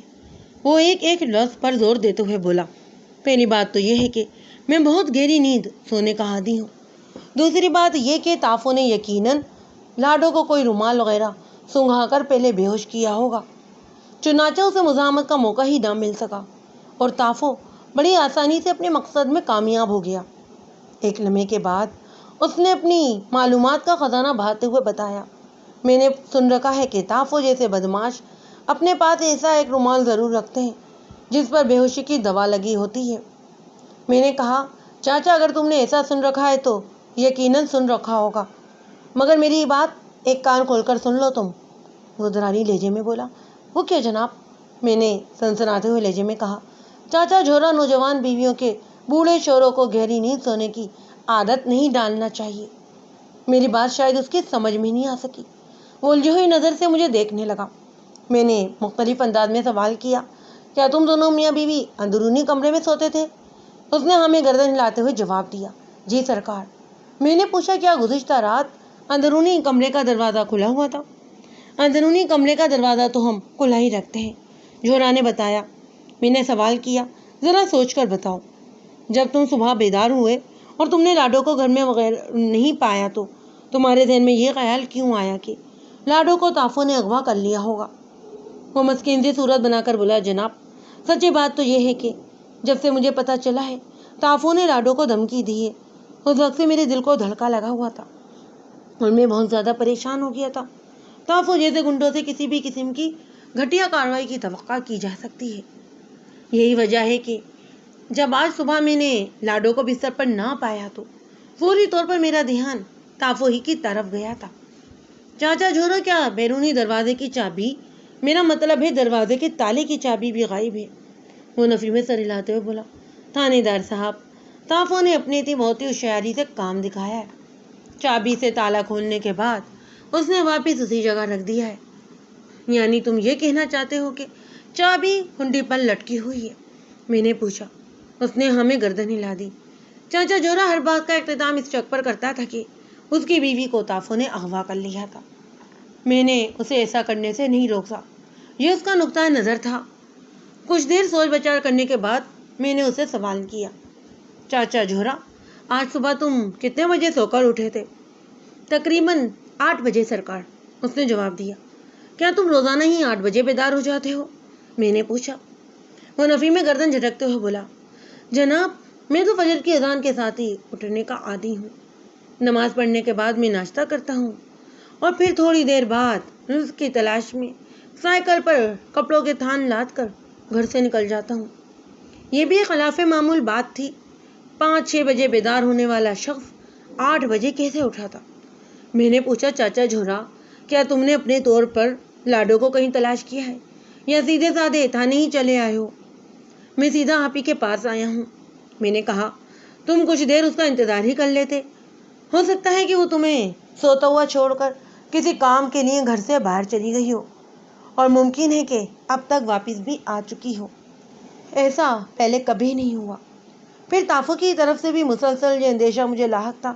وہ ایک لفظ پر زور دیتے ہوئے بولا۔ پہلی بات تو یہ ہے کہ میں بہت گہری نیند سونے کا عادی ہوں۔ دوسری بات یہ کہ تافو نے یقیناً لاڈو کو کوئی رومال وغیرہ سنگھا کر پہلے بے ہوش کیا ہوگا، چنانچہ اسے مزاحمت کا موقع ہی نہ مل سکا اور تافو بڑی آسانی سے اپنے مقصد میں کامیاب ہو گیا۔ ایک لمحے کے بعد اس نے اپنی معلومات کا خزانہ بہاتے ہوئے بتایا، میں نے سن رکھا ہے کہ تافو جیسے بدماش اپنے پاس ایسا ایک رومال ضرور رکھتے ہیں جس پر بے ہوشی کی دوا لگی ہوتی ہے۔ میں نے کہا، چاچا اگر تم نے ایسا سن رکھا ہے تو یقیناً سن رکھا ہوگا، مگر میری بات ایک کان کھول کر سن لو تم، وہ دراری لہجے میں بولا۔ وہ کیا جناب؟ میں نے سنسناتے ہوئے لہجے میں کہا۔ چاچا جھورا، نوجوان بیویوں کے بوڑھے شوہروں کو گہری نیند سونے کی عادت نہیں ڈالنا چاہیے۔ میری بات شاید اس کی سمجھ میں نہیں آ سکی، وہ الجھی ہوئی نظر سے مجھے دیکھنے لگا۔ میں نے مختلف انداز میں سوال کیا، کیا تم دونوں میاں بیوی اندرونی کمرے میں سوتے تھے؟ اس نے ہمیں گردن ہلاتے ہوئے جواب دیا، جی سرکار۔ میں نے پوچھا، کیا گزشتہ رات اندرونی کمرے کا دروازہ کھلا ہوا تھا؟ اندرونی کمرے کا دروازہ تو ہم کھلا ہی رکھتے ہیں، جھورا نے بتایا۔ میں نے سوال کیا، ذرا سوچ کر بتاؤ، جب تم صبح بیدار ہوئے اور تم نے لاڈو کو گھر میں نہیں پایا تو تمہارے ذہن میں یہ خیال کیوں آیا کہ لاڈو کو تافو نے اغوا کر لیا ہوگا؟ وہ مسکین سی صورت بنا کر بولا، جناب سچی بات تو یہ ہے کہ جب سے مجھے پتہ چلا ہے تافو نے لاڈو کو دھمکی دی ہے، اس وقت سے میرے دل کو دھڑکا لگا ہوا تھا اور میں بہت زیادہ پریشان ہو گیا تھا۔ تافو جیسے گنڈوں سے کسی بھی قسم کی گھٹیا کارروائی کی توقع کی جا سکتی ہے۔ یہی وجہ ہے کہ جب آج صبح میں نے لاڈو کو بستر پر نہ پایا تو فوری طور پر میرا دھیان تافو ہی کی طرف گیا تھا۔ چاچا جھورا، کیا بیرونی دروازے کی چابی، میرا مطلب ہے دروازے کے تالے کی چابی بھی غائب ہے؟ وہ نفی میں سر ہلاتے ہوئے بولا۔ تھانے دار صاحب، تافو نے اپنی بہت ہی ہوشیاری سے کام دکھایا ہے، چابی سے تالا کھولنے کے بعد اس نے واپس اسی جگہ رکھ دیا ہے۔ یعنی تم یہ کہنا چاہتے ہو کہ چابی کنڈی پر لٹکی ہوئی ہے؟ میں نے پوچھا۔ اس نے ہمیں گردن ہلا دی۔ چاچا جھورا ہر بات کا اختتام اس شک پر کرتا تھا کہ اس کی بیوی کو تافو نے اغوا کر لیا تھا۔ میں نے اسے ایسا کرنے سے نہیں روکا، یہ اس کا نقطہ نظر تھا۔ کچھ دیر سوچ بچار کرنے کے بعد میں نے اسے سوال کیا، چاچا جھورا، آج صبح تم کتنے بجے سو کر اٹھے تھے؟ تقریباً 8 بجے سرکار، اس نے جواب دیا۔ کیا تم روزانہ ہی 8 بجے بیدار ہو جاتے ہو؟ میں نے پوچھا۔ وہ نفی میں گردن جھٹکتے ہوئے بولا، جناب میں تو فجر کی اذان کے ساتھ ہی اٹھنے کا عادی ہوں۔ نماز پڑھنے کے بعد میں ناشتہ کرتا ہوں اور پھر تھوڑی دیر بعد رزق کی تلاش میں سائیکل پر کپڑوں کے تھان لاد کر گھر سے نکل جاتا ہوں۔ یہ بھی ایک خلاف معمول بات تھی، 5-6 بجے بیدار ہونے والا شخص 8 بجے کیسے اٹھا تھا؟ میں نے پوچھا، چاچا جھورا، کیا تم نے اپنے طور پر لاڈو کو کہیں تلاش کیا ہے یا سیدھے سادے تھانے ہی چلے آئے ہو؟ میں سیدھا آپ ہی کے پاس آیا ہوں۔ میں نے کہا، تم کچھ دیر اس کا انتظار ہی کر لیتے، ہو سکتا ہے کہ وہ تمہیں سوتا ہوا چھوڑ کر کسی کام کے لیے گھر سے باہر چلی گئی ہو اور ممکن ہے کہ اب تک واپس بھی آ چکی ہو۔ ایسا پہلے کبھی نہیں ہوا۔ پھر تافو کی طرف سے بھی مسلسل یہ اندیشہ مجھے لاحق تھا،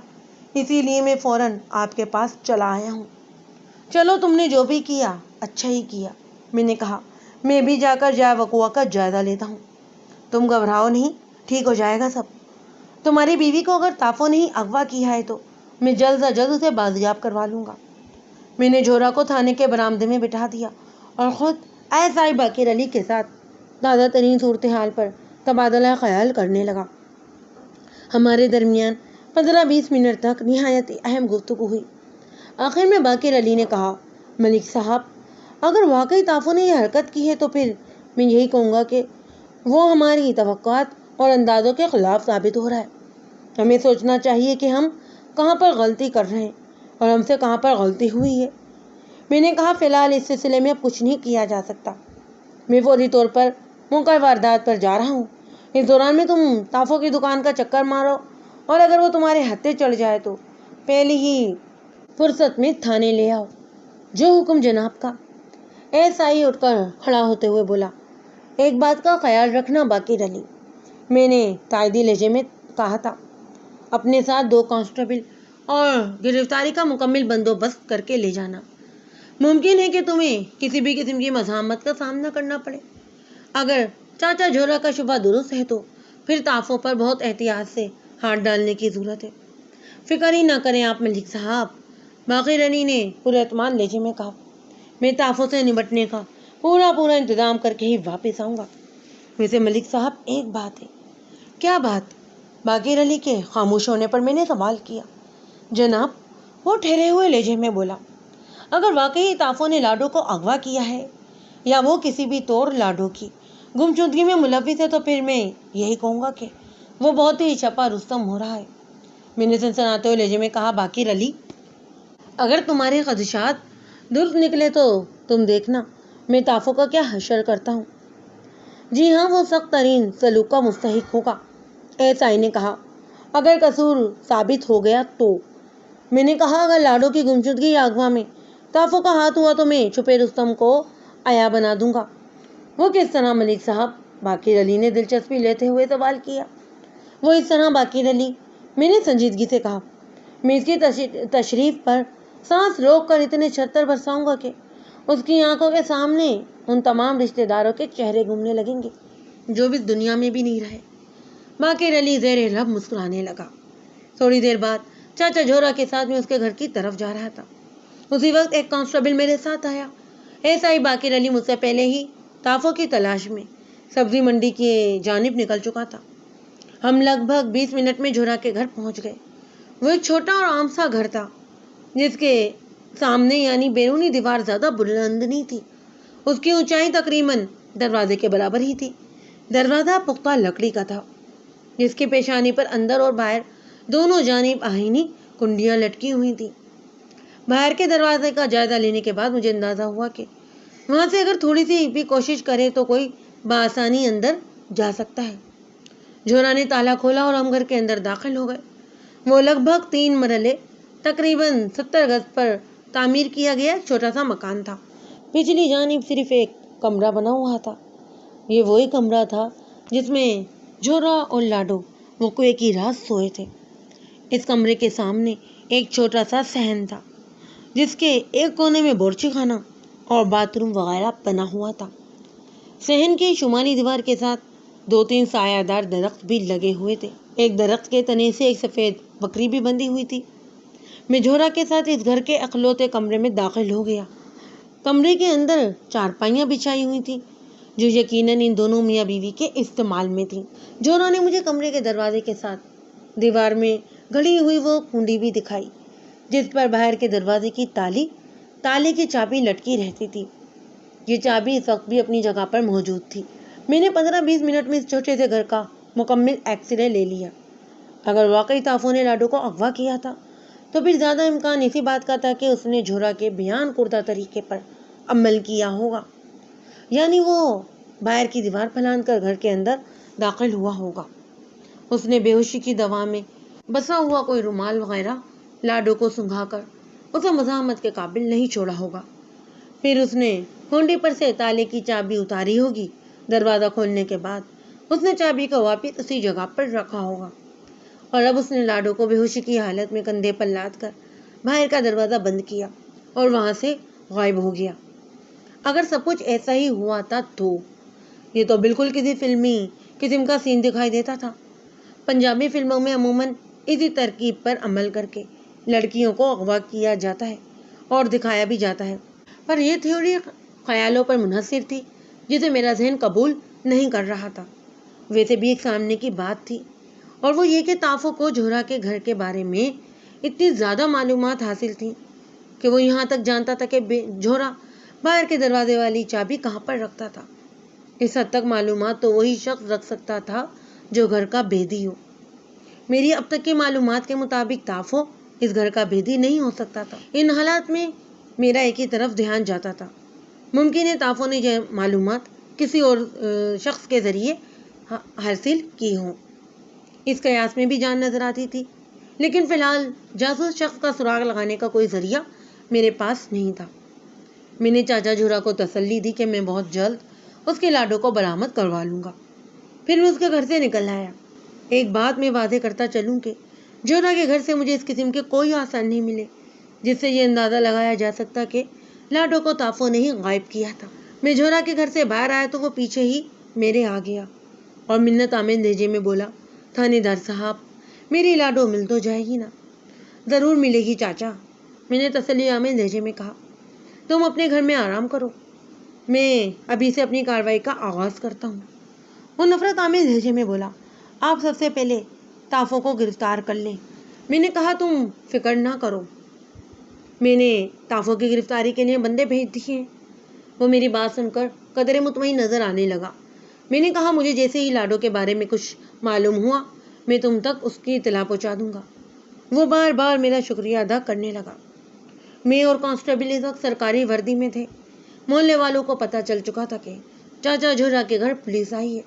اسی لیے میں فوراً آپ کے پاس چلا آیا ہوں۔ چلو تم نے جو بھی کیا اچھا ہی کیا، میں نے کہا۔ میں بھی جا کر جائے وقوع کا جائزہ لیتا ہوں۔ تم گھبراؤ نہیں، ٹھیک ہو جائے گا سب۔ تمہاری بیوی کو اگر تافو نے اغوا کیا ہے تو میں جلد از جلد اسے بازیاب کروا لوں گا۔ میں نے جھورا کو تھانے کے برآمدے میں بٹھا دیا اور خود SI باقر علی کے ساتھ تازہ ترین صورتحال پر تبادلہ خیال کرنے لگا۔ ہمارے درمیان 15-20 منٹ تک نہایت اہم گفتگو ہوئی۔ آخر میں باقر علی نے کہا، ملک صاحب، اگر واقعی تافو نے یہ حرکت کی ہے تو پھر میں یہی کہوں گا کہ وہ ہماری توقعات اور اندازوں کے خلاف ثابت ہو رہا ہے۔ ہمیں سوچنا چاہیے کہ ہم کہاں پر غلطی کر رہے ہیں اور ہم سے کہاں پر غلطی ہوئی ہے۔ میں نے کہا، فی الحال اس سلسلے میں اب کچھ نہیں کیا جا سکتا۔ میں فوری طور پر موقع واردات پر جا رہا ہوں۔ اس دوران میں تم تافو کی دکان کا چکر مارو اور اگر وہ تمہارے ہتھے چڑھ جائے تو پہلی ہی فرصت میں تھانے لے آؤ۔ جو حکم جناب کا۔ ایسائی اٹھ کر کھڑا ہوتے ہوئے بولا، ایک بات کا خیال رکھنا باقر علی، میں نے تائیدی لہجے میں کہا تھا، اپنے ساتھ 2 کانسٹیبل اور گرفتاری کا مکمل بندوبست کر کے لے جانا۔ ممکن ہے کہ تمہیں کسی بھی قسم کی مزاحمت کا سامنا کرنا پڑے۔ اگر چاچا جھورا کا شبہ درست ہے تو پھر تافو پر بہت احتیاط سے ہاتھ ڈالنے کی ضرورت ہے۔ فکر ہی نہ کریں آپ ملک صاحب، باقر علی نے پورے اعتماد لہجے میں کہا، میں تافو سے نمٹنے کا پورا انتظام کر کے ہی واپس آؤں گا۔ ویسے ملک صاحب ایک بات ہے۔ کیا بات؟ باقر علی کے خاموش ہونے پر میں نے سوال کیا۔ جناب، وہ ٹھہرے ہوئے لہجے میں بولا، اگر واقعی تافو نے لاڈو کو اغوا کیا ہے یا وہ کسی بھی طور لاڈو کی گمشدگی میں ملوث ہے تو پھر میں یہی کہوں گا کہ وہ بہت ہی چھپا رستم ہو رہا ہے۔ میں نے سنسناتے ہوئے لہجے میں کہا، باقر علی، اگر تمہارے خدشات درست نکلے تو تم دیکھنا میں تافو کا کیا حشر کرتا ہوں۔ جی ہاں، وہ سخت ترین سلوک کا مستحق ہوگا، ایسائی نے کہا، اگر قصور ثابت ہو گیا تو۔ میں نے کہا، اگر لاڈو کی گمشدگی یا اغوا میں تافو کا ہاتھ ہوا تو میں چھپے رستم کو عیا بنا دوں گا۔ وہ کس طرح ملک صاحب؟ باقر علی نے دلچسپی لیتے ہوئے سوال کیا۔ وہ اس طرح باقر علی، میں نے سنجیدگی سے کہا، میں اس کی تشریف پر سانس روک کر اتنے چھتر برساؤں گا کہ اس کی آنکھوں کے سامنے ان تمام رشتہ داروں کے چہرے گھومنے لگیں گے جو بھی اس دنیا میں بھی نہیں رہے۔ باقر علی زیر لب مسکرانے لگا۔ تھوڑی دیر بعد چاچا جھورا کے ساتھ میں اس کے گھر کی طرف جا رہا تھا۔ اسی وقت ایک کانسٹیبل میرے ساتھ آیا۔ ایسائی باقر علی مجھ سے پہلے ہی تافو کی تلاش میں سبزی منڈی کی جانب نکل چکا تھا۔ ہم لگ بھگ 20 منٹ میں جھورا کے گھر پہنچ گئے۔ وہ ایک چھوٹا اور عام سا گھر تھا جس کے سامنے یعنی بیرونی دیوار زیادہ بلند نہیں تھی۔ اس کی اونچائی تقریباً دروازے کے برابر ہی تھی۔ دروازہ پختہ لکڑی کا تھا جس کی پیشانی پر اندر اور باہر دونوں جانب آہنی کنڈیاں لٹکی ہوئی تھیں۔ باہر کے دروازے کا جائزہ لینے کے بعد مجھے اندازہ ہوا کہ وہاں سے اگر تھوڑی سی بھی کوشش کرے تو کوئی بآسانی اندر جا سکتا ہے۔ جھورا نے تالا کھولا اور ہم گھر کے اندر داخل ہو گئے۔ وہ لگ بھگ 3 مرلے تقریباً 70 گز پر تعمیر کیا گیا چھوٹا سا مکان تھا۔ پچھلی جانب صرف ایک کمرہ بنا ہوا تھا۔ یہ وہی کمرہ تھا جس میں جھورا اور لاڈو وقوع کی رات سوئے تھے۔ اس کمرے کے سامنے ایک چھوٹا سا صحن تھا جس کے ایک کونے میں بورچی خانہ اور باتھ روم وغیرہ بنا ہوا تھا۔ صحن کی شمالی دیوار کے ساتھ 2-3 سایہ دار درخت بھی لگے ہوئے تھے۔ ایک درخت کے تنے سے ایک سفید بکری بھی بندھی ہوئی تھی۔ میں جھورا کے ساتھ اس گھر کے اکلوتے کمرے میں داخل ہو گیا۔ کمرے کے اندر چارپائیاں بچھائی ہوئی تھیں جو یقیناً ان دونوں میاں بیوی کے استعمال میں تھیں۔ جھورا نے مجھے کمرے کے دروازے کے ساتھ دیوار میں گھڑی ہوئی وہ کنڈی بھی دکھائی جس پر باہر کے دروازے کی تالے کی چابی لٹکی رہتی تھی۔ یہ چابی اس وقت بھی اپنی جگہ پر موجود تھی۔ میں نے 15-20 منٹ میں اس چھوٹے سے گھر کا مکمل ایکس رے لے لیا۔ اگر واقعی تافو نے لاڈو کو اغوا کیا تھا تو پھر زیادہ امکان اسی بات کا تھا کہ اس نے جھورا کے بیان کردہ طریقے پر عمل کیا ہوگا، یعنی وہ باہر کی دیوار پھلانگ کر گھر کے اندر داخل ہوا ہوگا۔ اس نے بے ہوشی کی دوا میں بسا ہوا کوئی رومال وغیرہ لاڈو کو سنگھا کر اسے مزاحمت کے قابل نہیں چھوڑا ہوگا۔ پھر اس نے کنڈی پر سے تالے کی چابی اتاری ہوگی۔ دروازہ کھولنے کے بعد اس نے چابی کو واپس اسی جگہ پر رکھا ہوگا اور اب اس نے لاڈو کو بے ہوشی کی حالت میں کندھے پر لاد کر باہر کا دروازہ بند کیا اور وہاں سے غائب ہو گیا۔ اگر سب کچھ ایسا ہی ہوا تھا تو یہ تو بالکل کسی فلمی قسم کا سین دکھائی دیتا تھا۔ پنجابی فلموں میں عموماً اسی ترکیب پر عمل کر کے لڑکیوں کو اغوا کیا جاتا ہے اور دکھایا بھی جاتا ہے، پر یہ تھیوری خیالوں پر منحصر تھی جسے میرا ذہن قبول نہیں کر رہا تھا۔ ویسے بھی ایک سامنے کی بات تھی اور وہ یہ کہ تافو کو جوہرا کے گھر کے بارے میں اتنی زیادہ معلومات حاصل تھیں کہ وہ یہاں تک جانتا تھا کہ جوہرا باہر کے دروازے والی چابی کہاں پر رکھتا تھا۔ اس حد تک معلومات تو وہی شخص رکھ سکتا تھا جو گھر کا بھیدی ہو۔ میری اب تک کی معلومات کے مطابق تافو اس گھر کا بھیدی نہیں ہو سکتا تھا۔ ان حالات میں میرا ایک ہی طرف دھیان جاتا تھا، ممکن ہے تافو نے یہ معلومات کسی اور شخص کے ذریعے حاصل کی ہوں۔ اس قیاس میں بھی جان نظر آتی تھی، لیکن فی الحال جاسوس شخص کا سراغ لگانے کا کوئی ذریعہ میرے پاس نہیں تھا۔ میں نے چاچا جوہرا کو تسلی دی کہ میں بہت جلد اس کے لاڈو کو برآمد کروا لوں گا۔ پھر میں اس کے گھر سے نکل آیا۔ ایک بات میں واضح کرتا چلوں کہ جوہرا کے گھر سے مجھے اس قسم کے کوئی آثار نہیں ملے جس سے یہ اندازہ لگایا جا سکتا کہ لاڈو کو تافو نے ہی غائب کیا تھا۔ میں جوہرا کے گھر سے باہر آیا تو وہ پیچھے ہی میرے آ گیا اور منت آمیز لہجے میں بولا، تھانے دار صاحب، میری لاڈو مل تو جائے گی نا؟ ضرور ملے گی چاچا، میں نے تسلی آمیز لہجے میں کہا۔ تم اپنے گھر میں آرام کرو، میں ابھی سے اپنی کارروائی کا آغاز کرتا ہوں۔ وہ نفرت آمیز لہجے میں بولا، آپ سب سے پہلے تافو کو گرفتار کر لیں۔ میں نے کہا، تم فکر نہ کرو، میں نے تافو کی گرفتاری کے لیے بندے بھیج دیے ہیں۔ وہ میری بات سن کر قدرے مطمئن نظر آنے لگا۔ میں نے کہا، مجھے جیسے ہی لاڈو کے بارے میں کچھ معلوم ہوا میں تم تک اس کی اطلاع پہنچا دوں گا۔ وہ بار بار میرا شکریہ ادا کرنے لگا۔ میں اور کانسٹیبل اس وقت سرکاری وردی میں تھے۔ محلے والوں کو پتہ چل چکا تھا کہ چاچا جوہرا کے گھر پولیس آئی ہے۔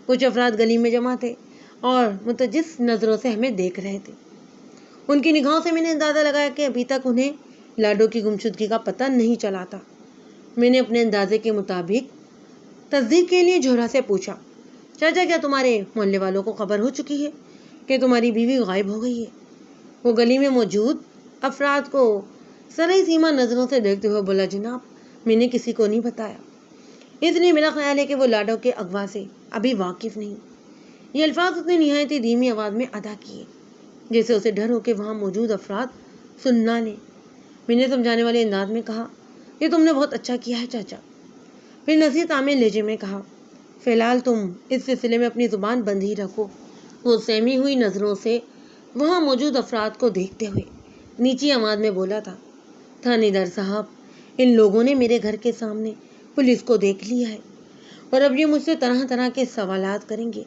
کچھ افراد گلی میں جمع تھے اور متجس نظروں سے ہمیں دیکھ رہے تھے۔ ان کی نگاہوں سے میں نے اندازہ لگایا کہ ابھی تک انہیں لاڈو کی گمشدگی کا پتہ نہیں چلا تھا۔ میں نے اپنے اندازے کے مطابق تصدیق کے لیے جوہرا سے پوچھا، چاچا، کیا تمہارے محلے والوں کو خبر ہو چکی ہے کہ تمہاری بیوی غائب ہو گئی ہے؟ وہ گلی میں موجود افراد کو سرحد سیما نظروں سے دیکھتے ہوئے بولا، جناب، میں نے کسی کو نہیں بتایا، اس لیے میرا خیال ہے کہ وہ لاڈو کے اغوا سے ابھی واقف نہیں۔ یہ الفاظ اس نے نہایت ہی دھیمی آواز میں ادا کیے، جیسے اسے ڈر ہو کہ وہاں موجود افراد سن نہ لیں۔ میں نے سمجھانے والے انداز میں کہا، یہ تم نے بہت اچھا کیا ہے چاچا۔ پھر نصیحت آمیز لہجے میں کہا، فی الحال تم اس سلسلے میں اپنی زبان بند ہی رکھو۔ وہ سہمی ہوئی نظروں سے وہاں موجود افراد کو دیکھتے ہوئے نیچی آواز میں بولا تھا، تھانے دار صاحب، ان لوگوں نے میرے گھر کے سامنے پولیس کو دیکھ لیا ہے اور اب یہ مجھ سے طرح طرح کے سوالات کریں گے۔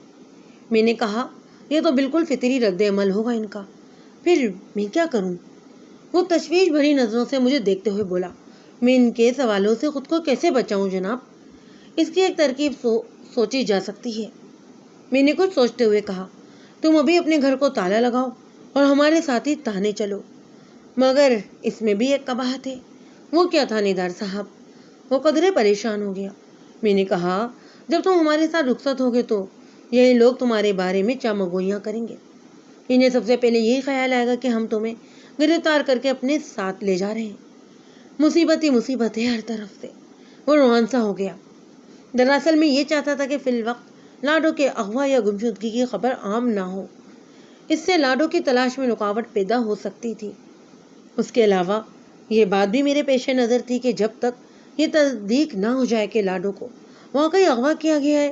میں نے کہا، یہ تو بالکل فطری رد عمل ہوگا ان کا، پھر میں کیا کروں؟ وہ تشویش بھری نظروں سے مجھے دیکھتے ہوئے بولا، میں ان کے سوالوں سے خود کو کیسے بچاؤں جناب؟ اس کی ایک ترکیب سوچی جا سکتی ہے۔ میں نے کچھ سوچتے ہوئے کہا، تم ابھی اپنے گھر کو تالا لگاؤ اور ہمارے ساتھ ہی تھانے چلو۔ مگر اس میں بھی ایک قباحت ہے۔ وہ کیا تھانے دار صاحب؟ وہ قدرے پریشان ہو گیا۔ میں نے کہا، جب تم ہمارے ساتھ رخصت ہوگے تو یہی لوگ تمہارے بارے میں چامگوئیاں کریں گے۔ انہیں سب سے پہلے یہی خیال آئے گا کہ ہم تمہیں گرفتار کر کے اپنے ساتھ لے جا رہے ہیں۔ مصیبت ہی مصیبت ہے ہر طرف سے۔ وہ روان سا ہو گیا۔ دراصل میں یہ چاہتا تھا کہ فی الوقت لاڈو کے اغوا یا گمشدگی کی خبر عام نہ ہو، اس سے لاڈو کی تلاش میں رکاوٹ پیدا ہو سکتی تھی۔ اس کے علاوہ یہ بات بھی میرے پیش نظر تھی کہ جب تک یہ تصدیق نہ ہو جائے کہ لاڈو کو واقعی اغوا کیا گیا ہے،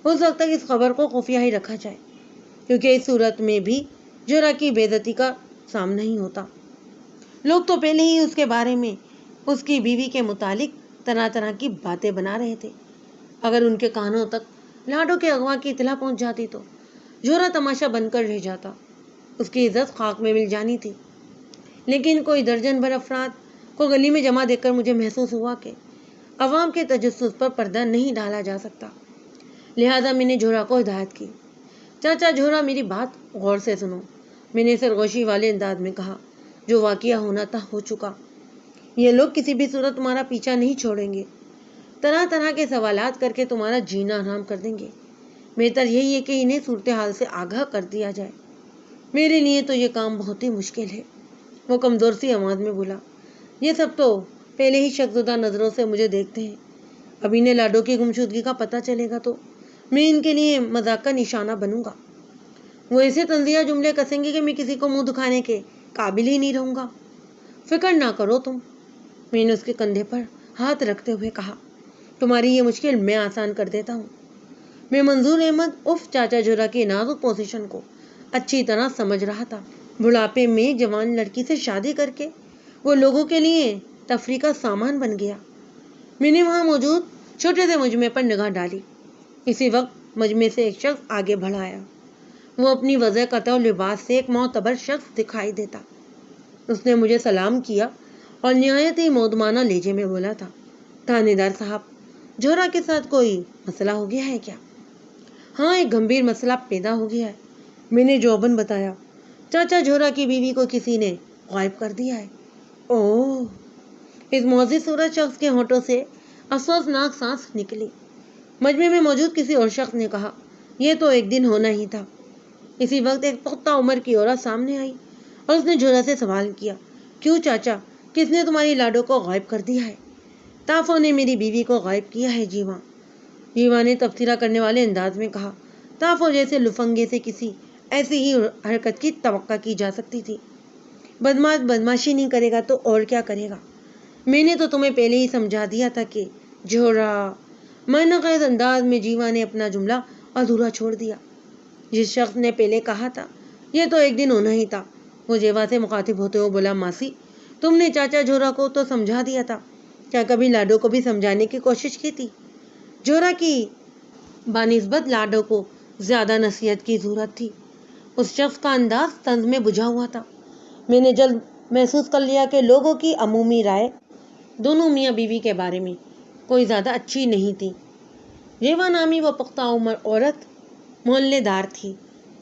اس وقت تک اس خبر کو خفیہ ہی رکھا جائے، کیونکہ اس صورت میں بھی جوہرا کی بے عزتی کا سامنا ہی ہوتا۔ لوگ تو پہلے ہی اس کے بارے میں اس کی بیوی کے متعلق طرح طرح کی باتیں بنا رہے تھے۔ اگر ان کے کانوں تک لاڈو کے اغوا کی اطلاع پہنچ جاتی تو جوہرا تماشا بن کر رہ جاتا، اس کی عزت خاک میں مل جانی تھی۔ لیکن کوئی درجن بھر افراد کو گلی میں جمع دیکھ کر مجھے محسوس ہوا کہ عوام کے تجسس پر پردہ نہیں ڈالا جا سکتا۔ لہذا میں نے جوہرا کو ہدایت کی، چاچا جوہرا، میری بات غور سے سنو۔ میں نے سرگوشی والے انداز میں کہا، جو واقعہ ہونا تھا ہو چکا۔ یہ لوگ کسی بھی صورت تمہارا پیچھا نہیں چھوڑیں گے، طرح طرح کے سوالات کر کے تمہارا جینا حرام کر دیں گے۔ بہتر یہی ہے کہ انہیں صورتحال سے آگاہ کر دیا جائے۔ میرے لیے تو یہ کام بہت ہی مشکل ہے۔ وہ کمزور سی آواز میں بولا، یہ سب تو پہلے ہی شکزدہ نظروں سے مجھے دیکھتے ہیں۔ اب انہیں لاڈو کی گمشدگی کا پتہ چلے گا تو میں ان کے لیے مذاق کا نشانہ بنوں گا۔ وہ ایسے طنزیہ جملے کسیں گے کہ میں کسی کو منہ دکھانے کے قابل ہی نہیں رہوں گا۔ فکر نہ کرو تم، میں نے اس کے کندھے پر ہاتھ رکھتے ہوئے کہا، تمہاری یہ مشکل میں آسان کر دیتا ہوں۔ میں منظور احمد چاچا جوہرا کی نازک پوزیشن کو اچھی طرح سمجھ رہا تھا۔ بڑھاپے میں جوان لڑکی سے شادی کر کے وہ لوگوں کے لیے تفریح کا سامان بن گیا۔ میں نے وہاں موجود چھوٹے سے مجمع پر نگاہ ڈالی۔ اسی وقت مجمع سے ایک شخص آگے بڑھ آیا۔ وہ اپنی وضع قطع و لباس سے ایک معتبر شخص دکھائی دیتا۔ اس نے مجھے سلام کیا اور نہایت ہی مودمانہ لہجے میں بولا تھا، تھانے دار صاحب، جوہرا کے ساتھ کوئی مسئلہ ہو گیا ہے کیا؟ ہاں، ایک گمبھیر مسئلہ پیدا ہو گیا ہے، میں نے جواباً بتایا۔ چاچا جوہرا کی بیوی کو کسی نے غائب کر دیا ہے۔ اوہ! اس معزز صورت شخص کے ہونٹوں سے افسوسناک سانس نکلی۔ مجمع میں موجود کسی اور شخص نے کہا، یہ تو ایک دن ہونا ہی تھا۔ اسی وقت ایک پختہ عمر کی عورت سامنے آئی اور اس نے جوہرا سے سوال کیا، کیوں چاچا، کس نے تمہاری لاڈو کو غائب کر دیا ہے؟ تافو نے میری بیوی کو غائب کیا ہے جیواں، جیواں نے تبصرہ کرنے والے انداز میں کہا۔ تافو جیسے لفنگے سے کسی ایسی ہی حرکت کی توقع کی جا سکتی تھی۔ بدماش بدماشی نہیں کرے گا تو اور کیا کرے گا؟ میں نے تو تمہیں پہلے ہی سمجھا دیا تھا کہ جوہرا۔ معنی خیز انداز میں جیواں نے اپنا جملہ ادھورا چھوڑ دیا۔ جس شخص نے پہلے کہا تھا، یہ تو ایک دن ہونا ہی تھا، وہ جیوا سے مخاطب ہوتے ہوئے بولا، ماسی، تم نے چاچا جوہرا کو تو سمجھا دیا تھا، کیا کبھی لاڈو کو بھی سمجھانے کی کوشش کی تھی؟ جوہرا کی بانسبت لاڈو کو زیادہ نصیحت کی ضرورت تھی۔ اس شخص کا انداز طنز میں بجھا ہوا تھا۔ میں نے جلد محسوس کر لیا کہ لوگوں کی عمومی رائے دونوں میاں بیوی کے بارے میں کوئی زیادہ اچھی نہیں تھی۔ جیوا نامی وہ پختہ عمر عورت محلے دار تھی۔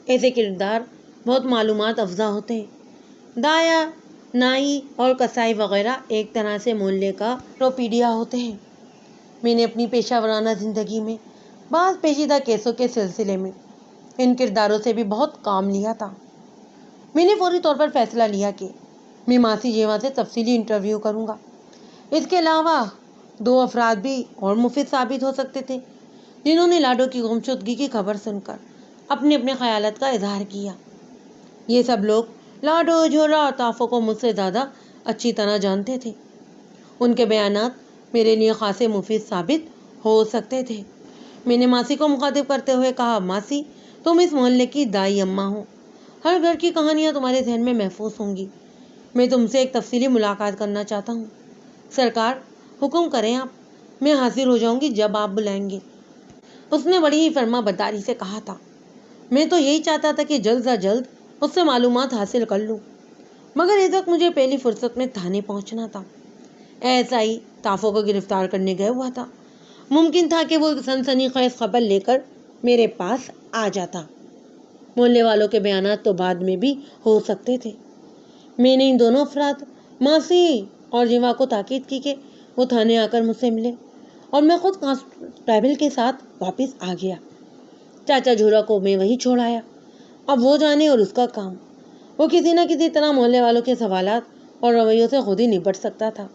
ایسے کردار بہت معلومات افزا ہوتے ہیں۔ دایا، نائی اور کسائی وغیرہ ایک طرح سے محلے کا ٹروپیڈیا ہوتے ہیں۔ میں نے اپنی پیشہ ورانہ زندگی میں بعض پیچیدہ کیسوں کے سلسلے میں ان کرداروں سے بھی بہت کام لیا تھا۔ میں نے فوری طور پر فیصلہ لیا کہ میں ماسی جیوا سے تفصیلی انٹرویو کروں گا۔ اس کے علاوہ 2 افراد بھی اور مفید ثابت ہو سکتے تھے جنہوں نے لاڈو کی گمشدگی کی خبر سن کر اپنے اپنے خیالات کا اظہار کیا۔ یہ سب لوگ لاڈو، جوہرا اور تافو کو مجھ سے زیادہ اچھی طرح جانتے تھے۔ ان کے بیانات میرے لیے خاصے مفید ثابت ہو سکتے تھے۔ میں نے ماسی کو مخاطب کرتے ہوئے کہا، ماسی، تم اس محلے کی دائی اماں ہو، ہر گھر کی کہانیاں تمہارے ذہن میں محفوظ ہوں گی۔ میں تم سے ایک تفصیلی ملاقات کرنا چاہتا ہوں۔ سرکار، حکم کریں آپ، میں حاضر ہو جاؤں گی جب آپ بلائیں گے۔ اس نے بڑی ہی فرما برداری سے کہا تھا۔ میں تو یہی چاہتا تھا کہ جلد از جلد اس سے معلومات حاصل کر لوں، مگر اس وقت مجھے پہلی فرصت میں تھانے پہنچنا تھا۔ ایسا ہی تافو کو گرفتار کرنے گیا ہوا تھا۔ ممکن تھا کہ وہ ایک سنسنی خیز خبر لے کر میرے پاس آ جاتا۔ محلے والوں کے بیانات تو بعد میں بھی ہو سکتے تھے۔ میں نے ان دونوں افراد، ماسی اور جیوا کو تاکید کی کہ وہ تھانے آ کر مجھ سے ملے، اور میں خود کانسٹیبل کے ساتھ واپس آ گیا۔ چاچا جوہرا کو میں وہی چھوڑ آیا۔ اب وہ جانے اور اس کا کام۔ وہ کسی نہ کسی طرح محلے والوں کے سوالات اور رویوں سے خود ہی نپٹ سکتا تھا۔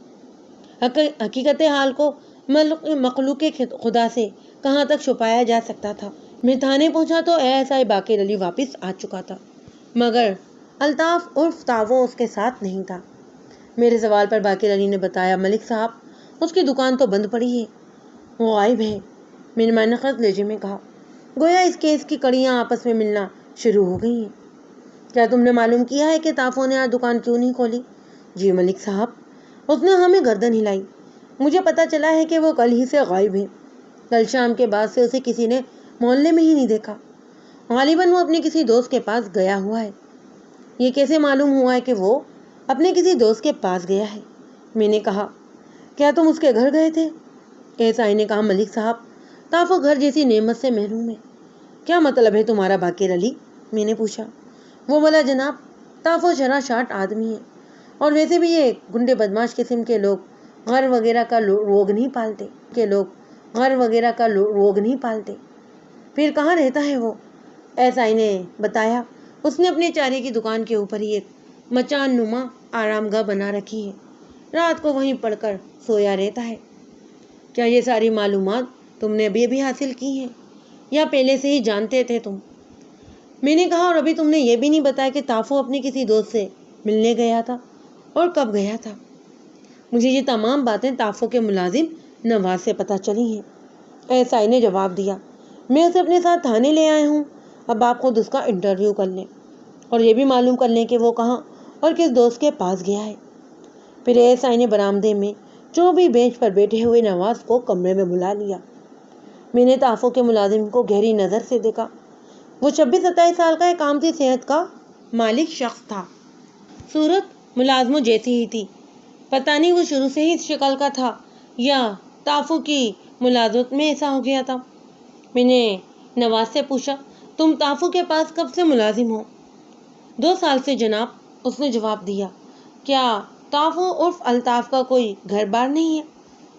حقیقت حال کو مخلوق خدا سے کہاں تک چھپایا جا سکتا تھا؟ میں تھانے پہنچا تو ASI باقر علی واپس آ چکا تھا، مگر الطاف عرف تافو اس کے ساتھ نہیں تھا۔ میرے سوال پر باقر علی نے بتایا، ملک صاحب، اس کی دکان تو بند پڑی ہے، وہ غائب ہے۔ میں نے معنی خیز لہجے میں کہا، گویا اس کیس کی کڑیاں آپس میں ملنا شروع ہو گئی ہیں۔ کیا تم نے معلوم کیا ہے کہ تافو نے آج دکان کیوں نہیں کھولی؟ جی ملک صاحب، اس نے ہمیں گردن ہلائی۔ مجھے پتا چلا ہے کہ وہ کل ہی سے غائب ہے۔ کل شام کے بعد سے اسے کسی نے محلے میں ہی نہیں دیکھا۔ غالباً وہ اپنے کسی دوست کے پاس گیا ہوا ہے۔ یہ کیسے معلوم ہوا ہے کہ وہ اپنے کسی دوست کے پاس گیا ہے؟ میں نے کہا، کیا تم اس کے گھر گئے تھے؟ ASI نے کہا، ملک صاحب، تافو گھر جیسی نعمت سے محروم ہے۔ کیا مطلب ہے تمہارا باقر علی؟ میں نے پوچھا۔ وہ بولا، جناب، تافو شرح شاٹ آدمی ہے، اور ویسے بھی یہ گنڈے بدماش قسم کے لوگ غر وغیرہ کا روگ نہیں پالتے۔ پھر کہاں رہتا ہے وہ؟ ASI نے بتایا، اس نے اپنے چارے کی دکان کے اوپر ہی ایک مچان نما آرام گاہ بنا رکھی ہے، رات کو وہیں پڑھ کر سویا رہتا ہے۔ کیا یہ ساری معلومات تم نے ابھی حاصل کی ہیں یا پہلے سے ہی جانتے تھے تم؟ میں نے کہا، اور ابھی تم نے یہ بھی نہیں بتایا کہ تافو اپنے کسی دوست سے ملنے گیا تھا اور کب گیا تھا۔ مجھے یہ تمام باتیں تافو کے ملازم نواز سے پتہ چلی ہیں۔ ASI نے جواب دیا، میں اسے اپنے ساتھ تھانے لے آیا ہوں، اب آپ خود اس کا انٹرویو کر لیں۔ اور یہ بھی معلوم کر لیں کہ وہ کہاں اور کس دوست کے پاس گیا ہے۔ پھر ایس آئی نے برآمدے میں چوبی بینچ پر بیٹھے ہوئے نواز کو کمرے میں بلا لیا۔ میں نے تافو کے ملازم کو گہری نظر سے دیکھا۔ وہ 26-27 سال کا ایک عامتی صحت کا مالک شخص تھا۔ صورت ملازموں جیسی ہی تھی۔ پتہ نہیں وہ شروع سے ہی اس شکل کا تھا یا تافو کی ملازمت میں ایسا ہو گیا تھا۔ میں نے نواز سے پوچھا، تم تافو کے پاس کب سے ملازم ہو؟ 2 سال سے جناب، اس نے جواب دیا۔ کیا تافو عرف الطاف کا کوئی گھر بار نہیں ہے؟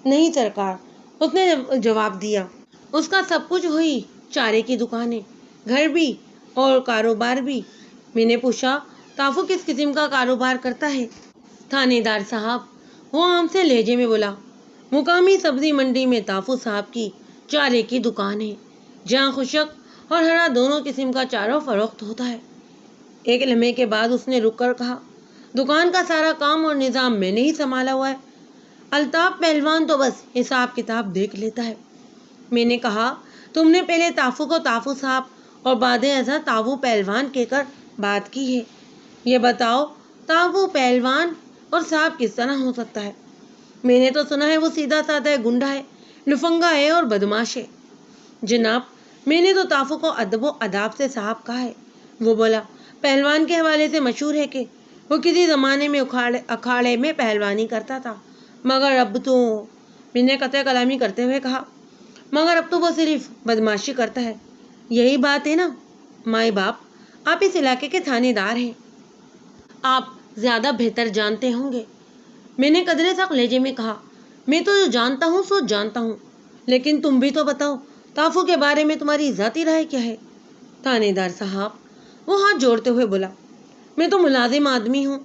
نہیں سرکار، اس نے جواب دیا۔ اس کا سب کچھ وہی چارے کی دکان ہے، گھر بھی اور کاروبار بھی۔ میں نے پوچھا، تافو کس قسم کا کاروبار کرتا ہے؟ تھانے دار صاحب، وہ عام سے لہجے میں بولا، مقامی سبزی منڈی میں تافو صاحب کی چارے کی دکان ہے، جہاں خشک اور ہرا دونوں قسم کا چارہ فروخت ہوتا ہے۔ ایک لمحے کے بعد اس نے رک کر کہا، دکان کا سارا کام اور نظام میں نے ہی سنبھالا ہوا ہے، الطاف پہلوان تو بس حساب کتاب دیکھ لیتا ہے۔ میں نے کہا، تم نے پہلے تافو کو تافو صاحب اور بعد ازاں تافو پہلوان کہہ کر بات کی ہے۔ یہ بتاؤ، تافو پہلوان اور صاحب کس طرح ہو سکتا ہے؟ میں نے تو سنا ہے وہ سیدھا سادہ گنڈا ہے، لفنگا ہے اور بدماش ہے۔ جناب، میں نے تو تافو کو ادب و آداب سے صاحب کہا ہے۔ وہ بولا، پہلوان کے حوالے سے مشہور ہے کہ وہ کسی زمانے میں اکھاڑے میں پہلوانی کرتا تھا، مگر اب تو، میں نے قطع کلامی کرتے ہوئے کہا، مگر اب تو وہ صرف بدماشی کرتا ہے۔ یہی بات ہے نا مائی باپ، آپ اس علاقے کے تھانے دار ہیں، آپ زیادہ بہتر جانتے ہوں گے۔ میں نے قدرے سخت لہجے میں کہا، میں تو جو جانتا ہوں سو جانتا ہوں، لیکن تم بھی تو بتاؤ، تافو کے بارے میں تمہاری ذاتی رائے کیا ہے؟ تھانے دار صاحب، وہ ہاتھ جوڑتے ہوئے بولا، میں تو ملازم آدمی ہوں،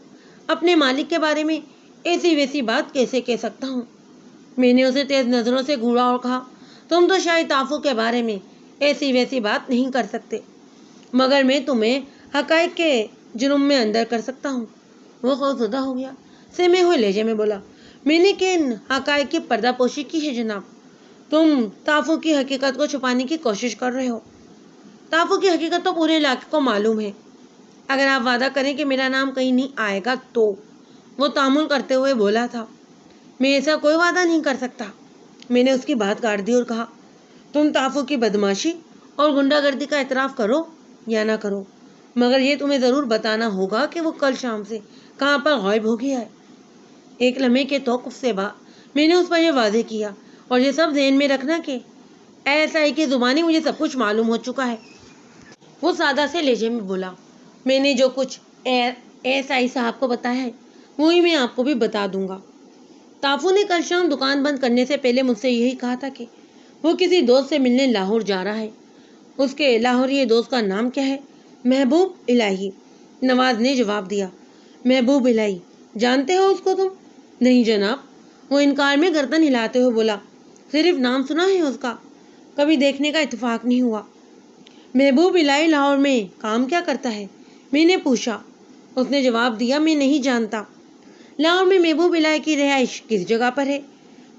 اپنے مالک کے بارے میں ایسی ویسی بات کیسے کہہ سکتا ہوں؟ میں نے اسے تیز نظروں سے گھورا اور کہا، تم تو شاید تافو کے بارے میں ایسی ویسی بات نہیں کر سکتے، مگر میں تمہیں حقائق کے جرم میں اندر کر سکتا ہوں۔ وہ خوفزدہ ہو گیا، سہمے ہوئے لہجے میں بولا، میں نے کن حقائق کی پردہ پوشی کی ہے جناب؟ تم تافو کی حقیقت کو چھپانے کی کوشش کر رہے ہو۔ تافو کی حقیقت تو پورے علاقے کو معلوم ہے، اگر آپ وعدہ کریں کہ میرا نام کہیں نہیں آئے گا تو۔ وہ تامل کرتے ہوئے بولا تھا، میں ایسا کوئی وعدہ نہیں کر سکتا۔ میں نے اس کی بات کاٹ دی اور کہا، تم تافو کی بدماشی اور غنڈہ گردی کا اعتراف کرو یا نہ کرو، مگر یہ تمہیں ضرور بتانا ہوگا کہ وہ کل شام سے کہاں پر غائب ہو گیا ہے۔ ایک لمحے کے توقف سے بعد میں نے اس پر یہ واضح کیا، اور یہ سب ذہن میں رکھنا کہ ایس آئی کی زبانی مجھے سب کچھ معلوم ہو چکا ہے۔ وہ سادہ سے لہجے میں بولا، میں نے جو کچھ ایس آئی صاحب کو بتایا ہے وہی میں آپ کو بھی بتا دوں گا۔ تافو نے کل شام دکان بند کرنے سے پہلے مجھ سے یہی کہا تھا کہ وہ کسی دوست سے ملنے لاہور جا رہا ہے۔ اس کے لاہوری دوست کا نام کیا ہے؟ محبوب الہی، نواز نے جواب دیا۔ محبوب الہی، جانتے ہو اس کو تم؟ نہیں جناب، وہ انکار میں گردن ہلاتے ہوئے بولا، صرف نام سنا ہے اس کا، کبھی دیکھنے کا اتفاق نہیں ہوا۔ محبوب الہی لاہور میں کام کیا کرتا ہے؟ میں نے پوچھا۔ اس نے جواب دیا، میں نہیں جانتا۔ لاہور میں محبوب الہی کی رہائش کس جگہ پر ہے؟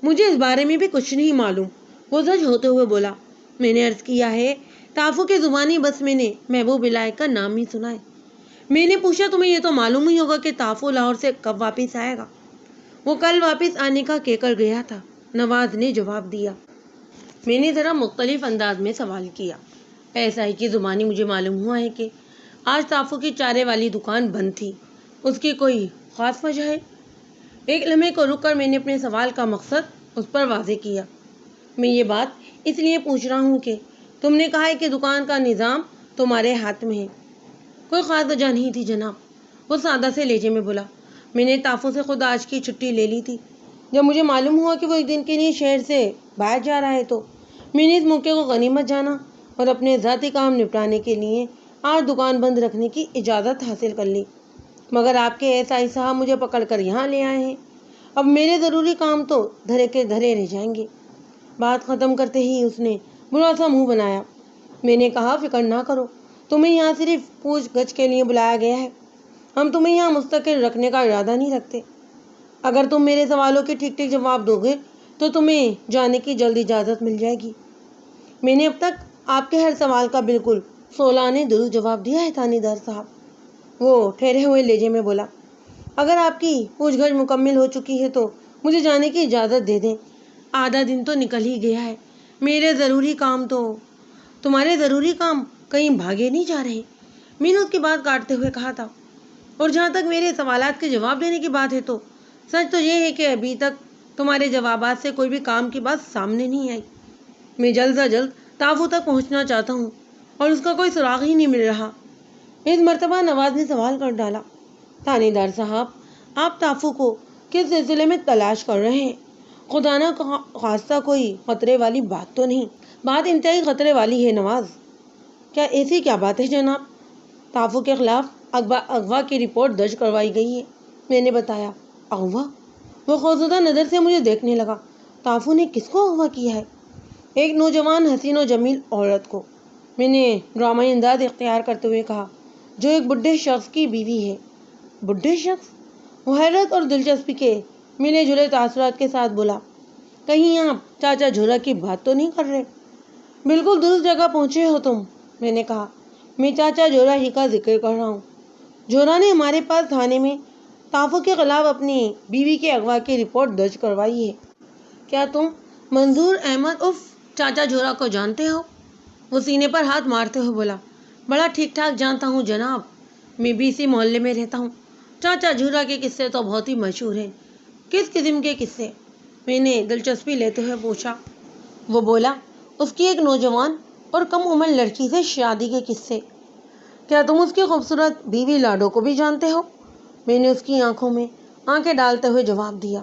مجھے اس بارے میں بھی کچھ نہیں معلوم، وہ زج ہوتے ہوئے بولا۔ میں نے عرض کیا ہے، تافو کی زبانی بس میں نے محبوب الہی کا نام ہی سنا ہے۔ میں نے پوچھا، تمہیں یہ تو معلوم ہی ہوگا کہ تافو لاہور سے کب واپس آئے گا؟ وہ کل واپس آنے کا کہہ کر گیا تھا، نواز نے جواب دیا۔ میں نے ذرا مختلف انداز میں سوال کیا، ایس آئی کی زبانی مجھے معلوم ہوا ہے کہ آج تافو کی چارے والی دکان بند تھی، اس کی کوئی خاص وجہ ہے؟ ایک لمحے کو رک کر میں نے اپنے سوال کا مقصد اس پر واضح کیا۔ میں یہ بات اس لیے پوچھ رہا ہوں کہ تم نے کہا ہے کہ دکان کا نظام تمہارے ہاتھ میں ہے۔ کوئی خاص وجہ نہیں تھی جناب، وہ سادہ سے لہجے میں بولا۔ میں نے تافو سے خود آج کی چھٹی لے لی تھی۔ جب مجھے معلوم ہوا کہ وہ ایک دن کے لیے شہر سے باہر جا رہا ہے تو میں نے اس موقع کو غنیمت جانا اور اپنے ذاتی کام نپٹانے کے لیے آج دکان بند رکھنے کی اجازت حاصل کر لی، مگر آپ کے ایس آئی صاحب مجھے پکڑ کر یہاں لے آئے ہیں، اب میرے ضروری کام تو دھرے کے دھرے رہ جائیں گے۔ بات ختم کرتے ہی اس نے برا سا منہ بنایا۔ میں نے کہا، فکر نہ کرو، تمہیں یہاں صرف پوچھ گچھ کے لیے بلایا گیا ہے، ہم تمہیں یہاں مستقل رکھنے کا ارادہ نہیں رکھتے۔ اگر تم میرے سوالوں کے ٹھیک ٹھیک جواب دو گے تو تمہیں جانے کی جلد اجازت مل جائے گی۔ میں نے اب تک آپ کے ہر سوال کا بالکل سوالانہ درست جواب دیا ہے تھانے دار صاحب۔ وہ ٹھہرے ہوئے لہجے میں بولا، اگر آپ کی پوچھ گچھ مکمل ہو چکی ہے تو مجھے جانے کی اجازت دے دیں۔ آدھا دن تو نکل ہی گیا ہے، تمہارے ضروری کام کہیں بھاگے نہیں جا رہے؟ میں نے اس کی بات کاٹتے ہوئے کہا تھا۔ اور جہاں تک میرے سوالات کے جواب دینے کی بات ہے تو سچ تو یہ ہے کہ ابھی تک تمہارے جوابات سے کوئی بھی کام کی بات سامنے نہیں آئی۔ میں جلد از جلد تافو تک پہنچنا چاہتا ہوں اور اس کا کوئی سراغ ہی نہیں مل رہا۔ اس مرتبہ نواز نے سوال کر ڈالا، تھانے دار صاحب، آپ تافو کو کس سلسلے میں تلاش کر رہے ہیں؟ خدا نہ خواستہ کوئی خطرے والی بات تو نہیں؟ بات انتہائی خطرے والی ہے نواز۔ کیا ایسی کیا بات ہے جناب؟ تافو کے خلاف اغوا کی رپورٹ درج کروائی گئی ہے، میں نے بتایا۔ اغوا؟ وہ خوفزدہ نظر سے مجھے دیکھنے لگا۔ تافو نے کس کو اغوا کیا ہے؟ ایک نوجوان حسین و جمیل عورت کو، میں نے ڈرامائی انداز اختیار کرتے ہوئے کہا، جو ایک بڈھے شخص کی بیوی ہے۔ بڈھے شخص؟ وہ حیرت اور دلچسپی کے ملے جلے تاثرات کے ساتھ بولا، کہیں آپ چاچا جھولا کی بات تو نہیں کر رہے؟ بالکل درست جگہ پہنچے ہو تم، میں نے کہا، میں چاچا جھولا ہی کا ذکر کر رہا ہوں۔ جھولا نے ہمارے پاس تھانے میں تافو کے خلاف اپنی بیوی کے اغوا کی رپورٹ درج کروائی ہے۔ کیا تم منظور احمد عرف چاچا جھولا کو جانتے ہو؟ وہ سینے پر ہاتھ مارتے ہوئے بولا، بڑا ٹھیک ٹھاک جانتا ہوں جناب، میں بھی اسی محلے میں رہتا ہوں۔ چاچا جھولا کے قصے تو بہت ہی مشہور ہیں۔ کس قسم کے قصے؟ میں نے دلچسپی لیتے ہوئے پوچھا۔ وہ بولا، اس کی ایک نوجوان اور کم عمر لڑکی سے شادی کے قصے۔ کیا تم اس کی خوبصورت بیوی لاڈو کو بھی جانتے ہو؟ میں نے اس کی آنکھوں میں آنکھیں ڈالتے ہوئے جواب دیا۔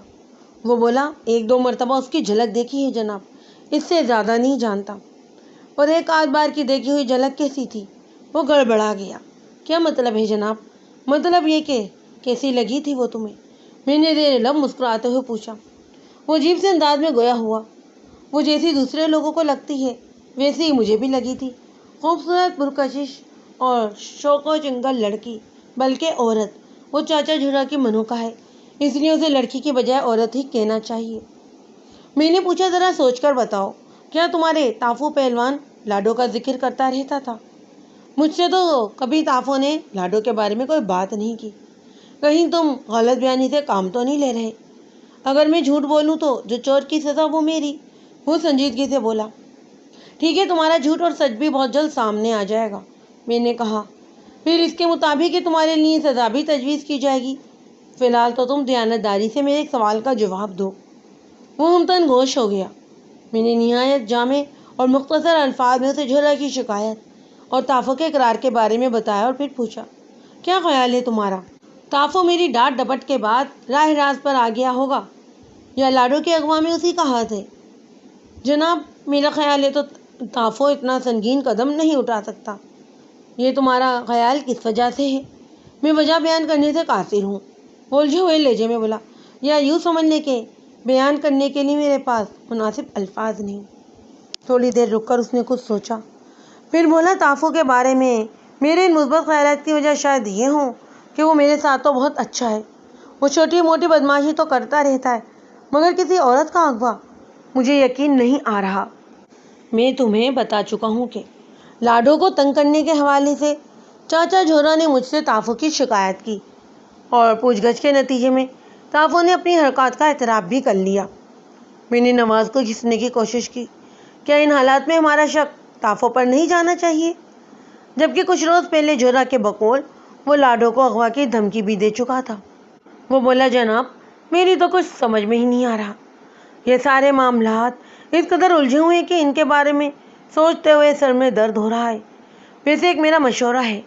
وہ بولا، ایک دو مرتبہ اس کی جھلک دیکھی ہے جناب، اس سے زیادہ نہیں جانتا۔ اور ایک آدھ بار کی دیکھی ہوئی جھلک کیسی تھی؟ وہ گڑبڑا گیا۔ کیا مطلب ہے جناب؟ مطلب یہ کہ کیسی لگی تھی وہ تمہیں؟ میں نے زیر لب مسکراتے ہوئے پوچھا۔ وہ عجیب سے انداز میں گویا ہوا، وہ جیسی دوسرے لوگوں کو لگتی ہے ویسی ہی مجھے بھی لگی تھی۔ خوبصورت، پرکشش اور شوق و چنگل لڑکی، بلکہ عورت۔ وہ چاچا جھولا کی منوکا ہے، اس لیے اسے لڑکی کی بجائے عورت ہی کہنا چاہیے۔ میں نے پوچھا، ذرا سوچ کر بتاؤ، کیا تمہارے تافو پہلوان لاڈو کا ذکر کرتا رہتا تھا؟ مجھ سے تو کبھی تافو نے لاڈو کے بارے میں کوئی بات نہیں کی۔ کہیں تم غلط بیانی سے کام تو نہیں لے رہے؟ اگر میں جھوٹ بولوں تو جو چور کی سزا وہ میری۔ وہ سنجیدگی سے بولا، ٹھیک ہے، تمہارا جھوٹ اور سچ بھی بہت جلد سامنے آ جائے گا، میں نے کہا، پھر اس کے مطابق ہی تمہارے لیے سزا بھی تجویز کی جائے گی۔ فی الحال تو تم دیانتداری سے میرے ایک سوال کا جواب دو۔ وہ ہمتن گوش ہو گیا۔ میں نے نہایت جامع اور مختصر الفاظ میں اسے جھولا کی شکایت اور تافو کے اقرار کے بارے میں بتایا اور پھر پوچھا، کیا خیال ہے تمہارا؟ تافو میری ڈانٹ ڈپٹ کے بعد راہ راست پر آ گیا ہوگا یا لاڈو کے اغوا میں اسی کا ہاتھ ہے؟ جناب، میرا خیال ہے تو تافو اتنا سنگین قدم نہیں اٹھا سکتا۔ یہ تمہارا خیال کس وجہ سے ہے؟ میں وجہ بیان کرنے سے قاصر ہوں، وہ الجھے ہوئے لہجے میں بولا، یا یوں سمجھ لے کہ بیان کرنے کے لیے میرے پاس مناسب الفاظ نہیں۔ تھوڑی دیر رک کر اس نے کچھ سوچا، پھر بولا، تافو کے بارے میں میرے ان مثبت خیالات کی وجہ شاید یہ ہوں کہ وہ میرے ساتھ تو بہت اچھا ہے۔ وہ چھوٹی موٹی بدماشی تو کرتا رہتا ہے، مگر کسی عورت کا اغوا مجھے یقین نہیں آ رہا۔ میں تمہیں بتا چکا ہوں کہ لاڈو کو تنگ کرنے کے حوالے سے چاچا جھولا نے مجھ سے تافو کی شکایت کی، اور پوچھ گچھ کے نتیجے میں تافو نے اپنی حرکات کا اعتراف بھی کر لیا۔ میں نے نواز کو گھسنے کی کوشش کی، کیا ان حالات میں ہمارا شک تافو پر نہیں جانا چاہیے؟ جبکہ کچھ روز پہلے جھولا کے بقول وہ لاڈو کو اغوا کی دھمکی بھی دے چکا تھا۔ وہ بولا، جناب، میری تو کچھ سمجھ میں ہی نہیں آ رہا۔ یہ سارے معاملات اس قدر الجھے ہوئے ہیں کہ ان کے بارے میں سوچتے ہوئے سر میں درد ہو رہا ہے۔ ویسے ایک میرا مشورہ ہے۔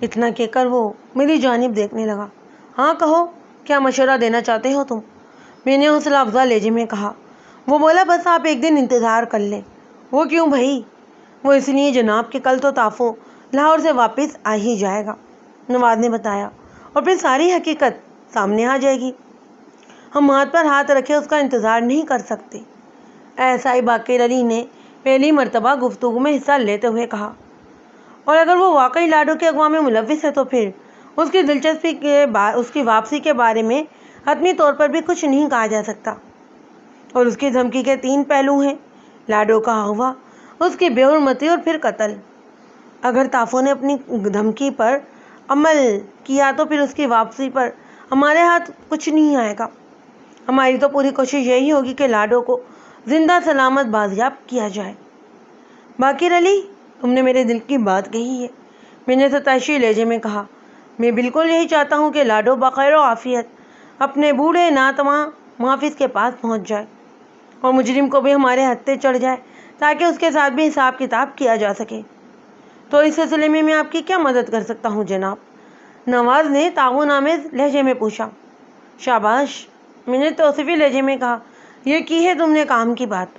اتنا کہہ کر وہ میری جانب دیکھنے لگا۔ ہاں کہو، کیا مشورہ دینا چاہتے ہو تم؟ میں نے حوصلہ افزا لہجے میں کہا۔ وہ بولا، بس آپ ایک دن انتظار کر لیں۔ وہ کیوں بھائی؟ وہ اس لیے جناب کہ کل تو تافو لاہور سے واپس آ ہی جائے گا، نواز نے بتایا، اور پھر ساری حقیقت سامنے آ جائے گی۔ ہم ہاتھ پر ہاتھ رکھے اس کا انتظار نہیں کر سکتے، ایسا ہی باقر علی نے پہلی مرتبہ گفتگو میں حصہ لیتے ہوئے کہا۔ اور اگر وہ واقعی لاڈو کے اغوا میں ملوث ہے تو پھر اس کی واپسی کے بارے میں حتمی طور پر بھی کچھ نہیں کہا جا سکتا۔ اور اس کی دھمکی کے 3 پہلو ہیں، لاڈو کا اغوا، اس کی بے حرمتی اور پھر قتل۔ اگر تافو نے اپنی دھمکی پر عمل کیا تو پھر اس کی واپسی پر ہمارے ہاتھ کچھ نہیں آئے گا۔ ہماری تو پوری کوشش یہی ہوگی کہ لاڈو کو زندہ سلامت بازیاب کیا جائے۔ باقر علی، تم نے میرے دل کی بات کہی ہے، میں نے ستائشی لہجے میں کہا۔ میں بالکل یہی چاہتا ہوں کہ لاڈو بخیر و عافیت اپنے بوڑھے ناتواں محافظ کے پاس پہنچ جائے اور مجرم کو بھی ہمارے ہتھے چڑھ جائے تاکہ اس کے ساتھ بھی حساب کتاب کیا جا سکے۔ تو اس سلسلے میں آپ کی کیا مدد کر سکتا ہوں جناب؟ نواز نے تعاون آمیز لہجے میں پوچھا۔ شاباش، میں نے توصیفی لہجے میں کہا، یہ کی ہے تم نے کام کی بات،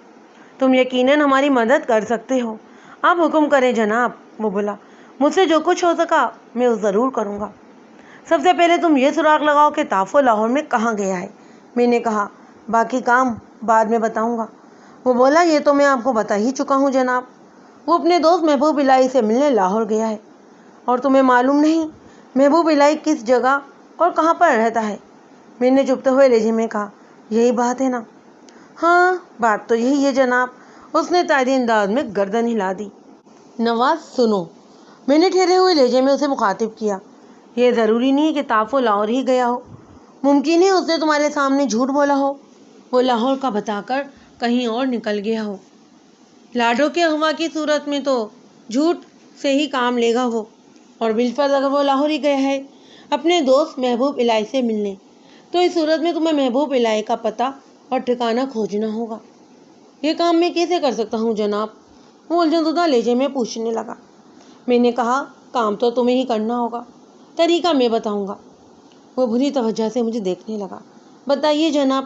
تم یقیناً ہماری مدد کر سکتے ہو۔ آپ حکم کریں جناب، وہ بولا۔ مجھ سے جو کچھ ہو سکا میں ضرور کروں گا۔ سب سے پہلے تم یہ سراغ لگاؤ کہ تافو لاہور میں کہاں گیا ہے، میں نے کہا۔ باقی کام بعد میں بتاؤں گا، وہ بولا۔ یہ تو میں آپ کو بتا ہی چکا ہوں جناب، وہ اپنے دوست محبوب الہی سے ملنے لاہور گیا ہے۔ اور تمہیں معلوم نہیں محبوب الہی کس جگہ اور کہاں پر رہتا ہے؟ میں نے چپتے ہوئے لہجے میں کہا۔ یہی بات ہے نا؟ ہاں، بات تو یہی ہے جناب، اس نے تائیدی انداز میں گردن ہلا دی۔ نواز سنو، میں نے ٹھہرے ہوئے لہجے میں اسے مخاطب کیا، یہ ضروری نہیں کہ تافو لاہور ہی گیا ہو، ممکن ہے اس نے تمہارے سامنے جھوٹ بولا ہو، وہ لاہور کا بتا کر کہیں اور نکل گیا ہو۔ لاڈو کے اغوا کی صورت میں تو جھوٹ سے ہی کام لے گا وہ، اور بالفرض اگر وہ لاہور ہی گیا ہے اپنے دوست محبوب الہی سے ملنے، تو اس صورت میں تمہیں محبوب الہی کا پتہ اور ٹھکانہ کھوجنا ہوگا۔ یہ کام میں کیسے کر سکتا ہوں جناب؟ وہ الجھن زدہ لہجے میں پوچھنے لگا۔ میں نے کہا، کام تو تمہیں ہی کرنا ہوگا، طریقہ میں بتاؤں گا۔ وہ بری توجہ سے مجھے دیکھنے لگا۔ بتائیے جناب،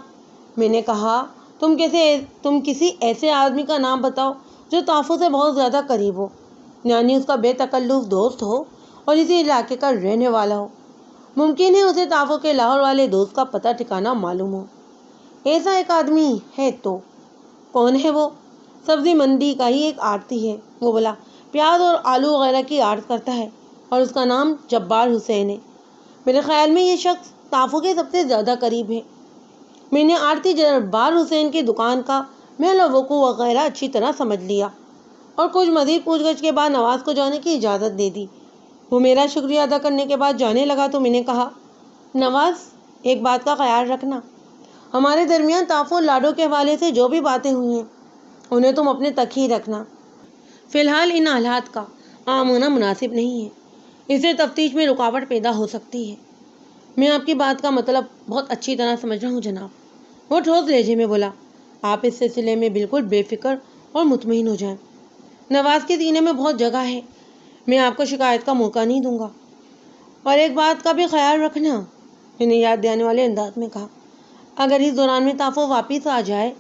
میں نے کہا۔ تم کسی ایسے آدمی کا نام بتاؤ جو تافو سے بہت زیادہ قریب ہو، یعنی اس کا بے تکلف دوست ہو اور اسی علاقے کا رہنے والا ہو۔ ممکن ہے اسے تافو کے لاہور والے دوست کا پتہ ٹھکانہ معلوم ہو۔ ایسا ایک آدمی ہے تو کون ہے وہ؟ سبزی منڈی کا ہی ایک آڑتی ہے، وہ بولا۔ پیاز اور آلو وغیرہ کی آڑت کرتا ہے اور اس کا نام جبار حسین ہے۔ میرے خیال میں یہ شخص تافو کے سب سے زیادہ قریب ہے۔ میں نے آڑتی جبار حسین کی دکان کا محل و وقوع وغیرہ اچھی طرح سمجھ لیا اور کچھ مزید پوچھ گچھ کے بعد نواز کو جانے کی اجازت دے دی۔ وہ میرا شکریہ ادا کرنے کے بعد جانے لگا تو میں نے کہا، نواز، ایک بات کا خیال رکھنا، ہمارے درمیان تافو اور لاڈو کے حوالے سے جو بھی باتیں ہوئی ہیں انہیں تم اپنے تک ہی رکھنا۔ فی الحال ان حالات کا عام ہونا مناسب نہیں ہے، اس سے تفتیش میں رکاوٹ پیدا ہو سکتی ہے۔ میں آپ کی بات کا مطلب بہت اچھی طرح سمجھ رہا ہوں جناب، وہ ٹھوس لہجے میں بولا۔ آپ اس سلسلے میں بالکل بے فکر اور مطمئن ہو جائیں، نواز کے سینے میں بہت جگہ ہے، میں آپ کو شکایت کا موقع نہیں دوں گا۔ اور ایک بات کا بھی خیال رکھنا، میں نے یاد دلانے والے انداز میں کہا، اگر اس دوران میں تافو واپس آ جائے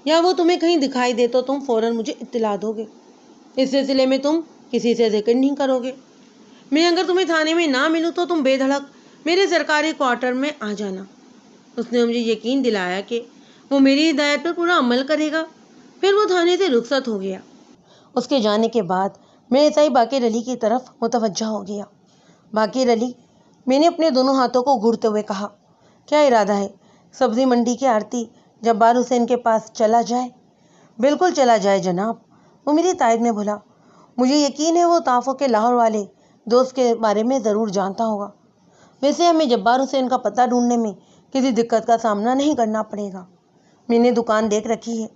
یا وہ تمہیں کہیں دکھائی دے تو تم فوراً مجھے اطلاع دو گے، اس سلسلے میں تم کسی سے ذکر نہیں کرو گے۔ میں اگر تمہیں تھانے میں نہ ملوں تو تم بے دھڑک میرے سرکاری کوارٹر میں آ جانا۔ اس نے مجھے یقین دلایا کہ وہ میری ہدایت پر پورا عمل کرے گا، پھر وہ تھانے سے رخصت ہو گیا۔ اس کے جانے کے بعد میں ایسا ہی باقر علی کی طرف متوجہ ہو گیا۔ باقر علی، میں نے اپنے دونوں ہاتھوں کو گھڑتے ہوئے کہا، کیا ارادہ ہے؟ سبزی منڈی کے آڑتی جبار حسین کے پاس چلا جائے؟ بالکل چلا جائے جناب، وہ میری تائید میں بولا۔ مجھے یقین ہے وہ تافو کے لاہور والے دوست کے بارے میں ضرور جانتا ہوگا۔ ویسے ہمیں جبار حسین کا پتہ ڈھونڈنے میں کسی دقت کا سامنا نہیں کرنا پڑے گا۔ میں نے دکان دیکھ رکھی ہے،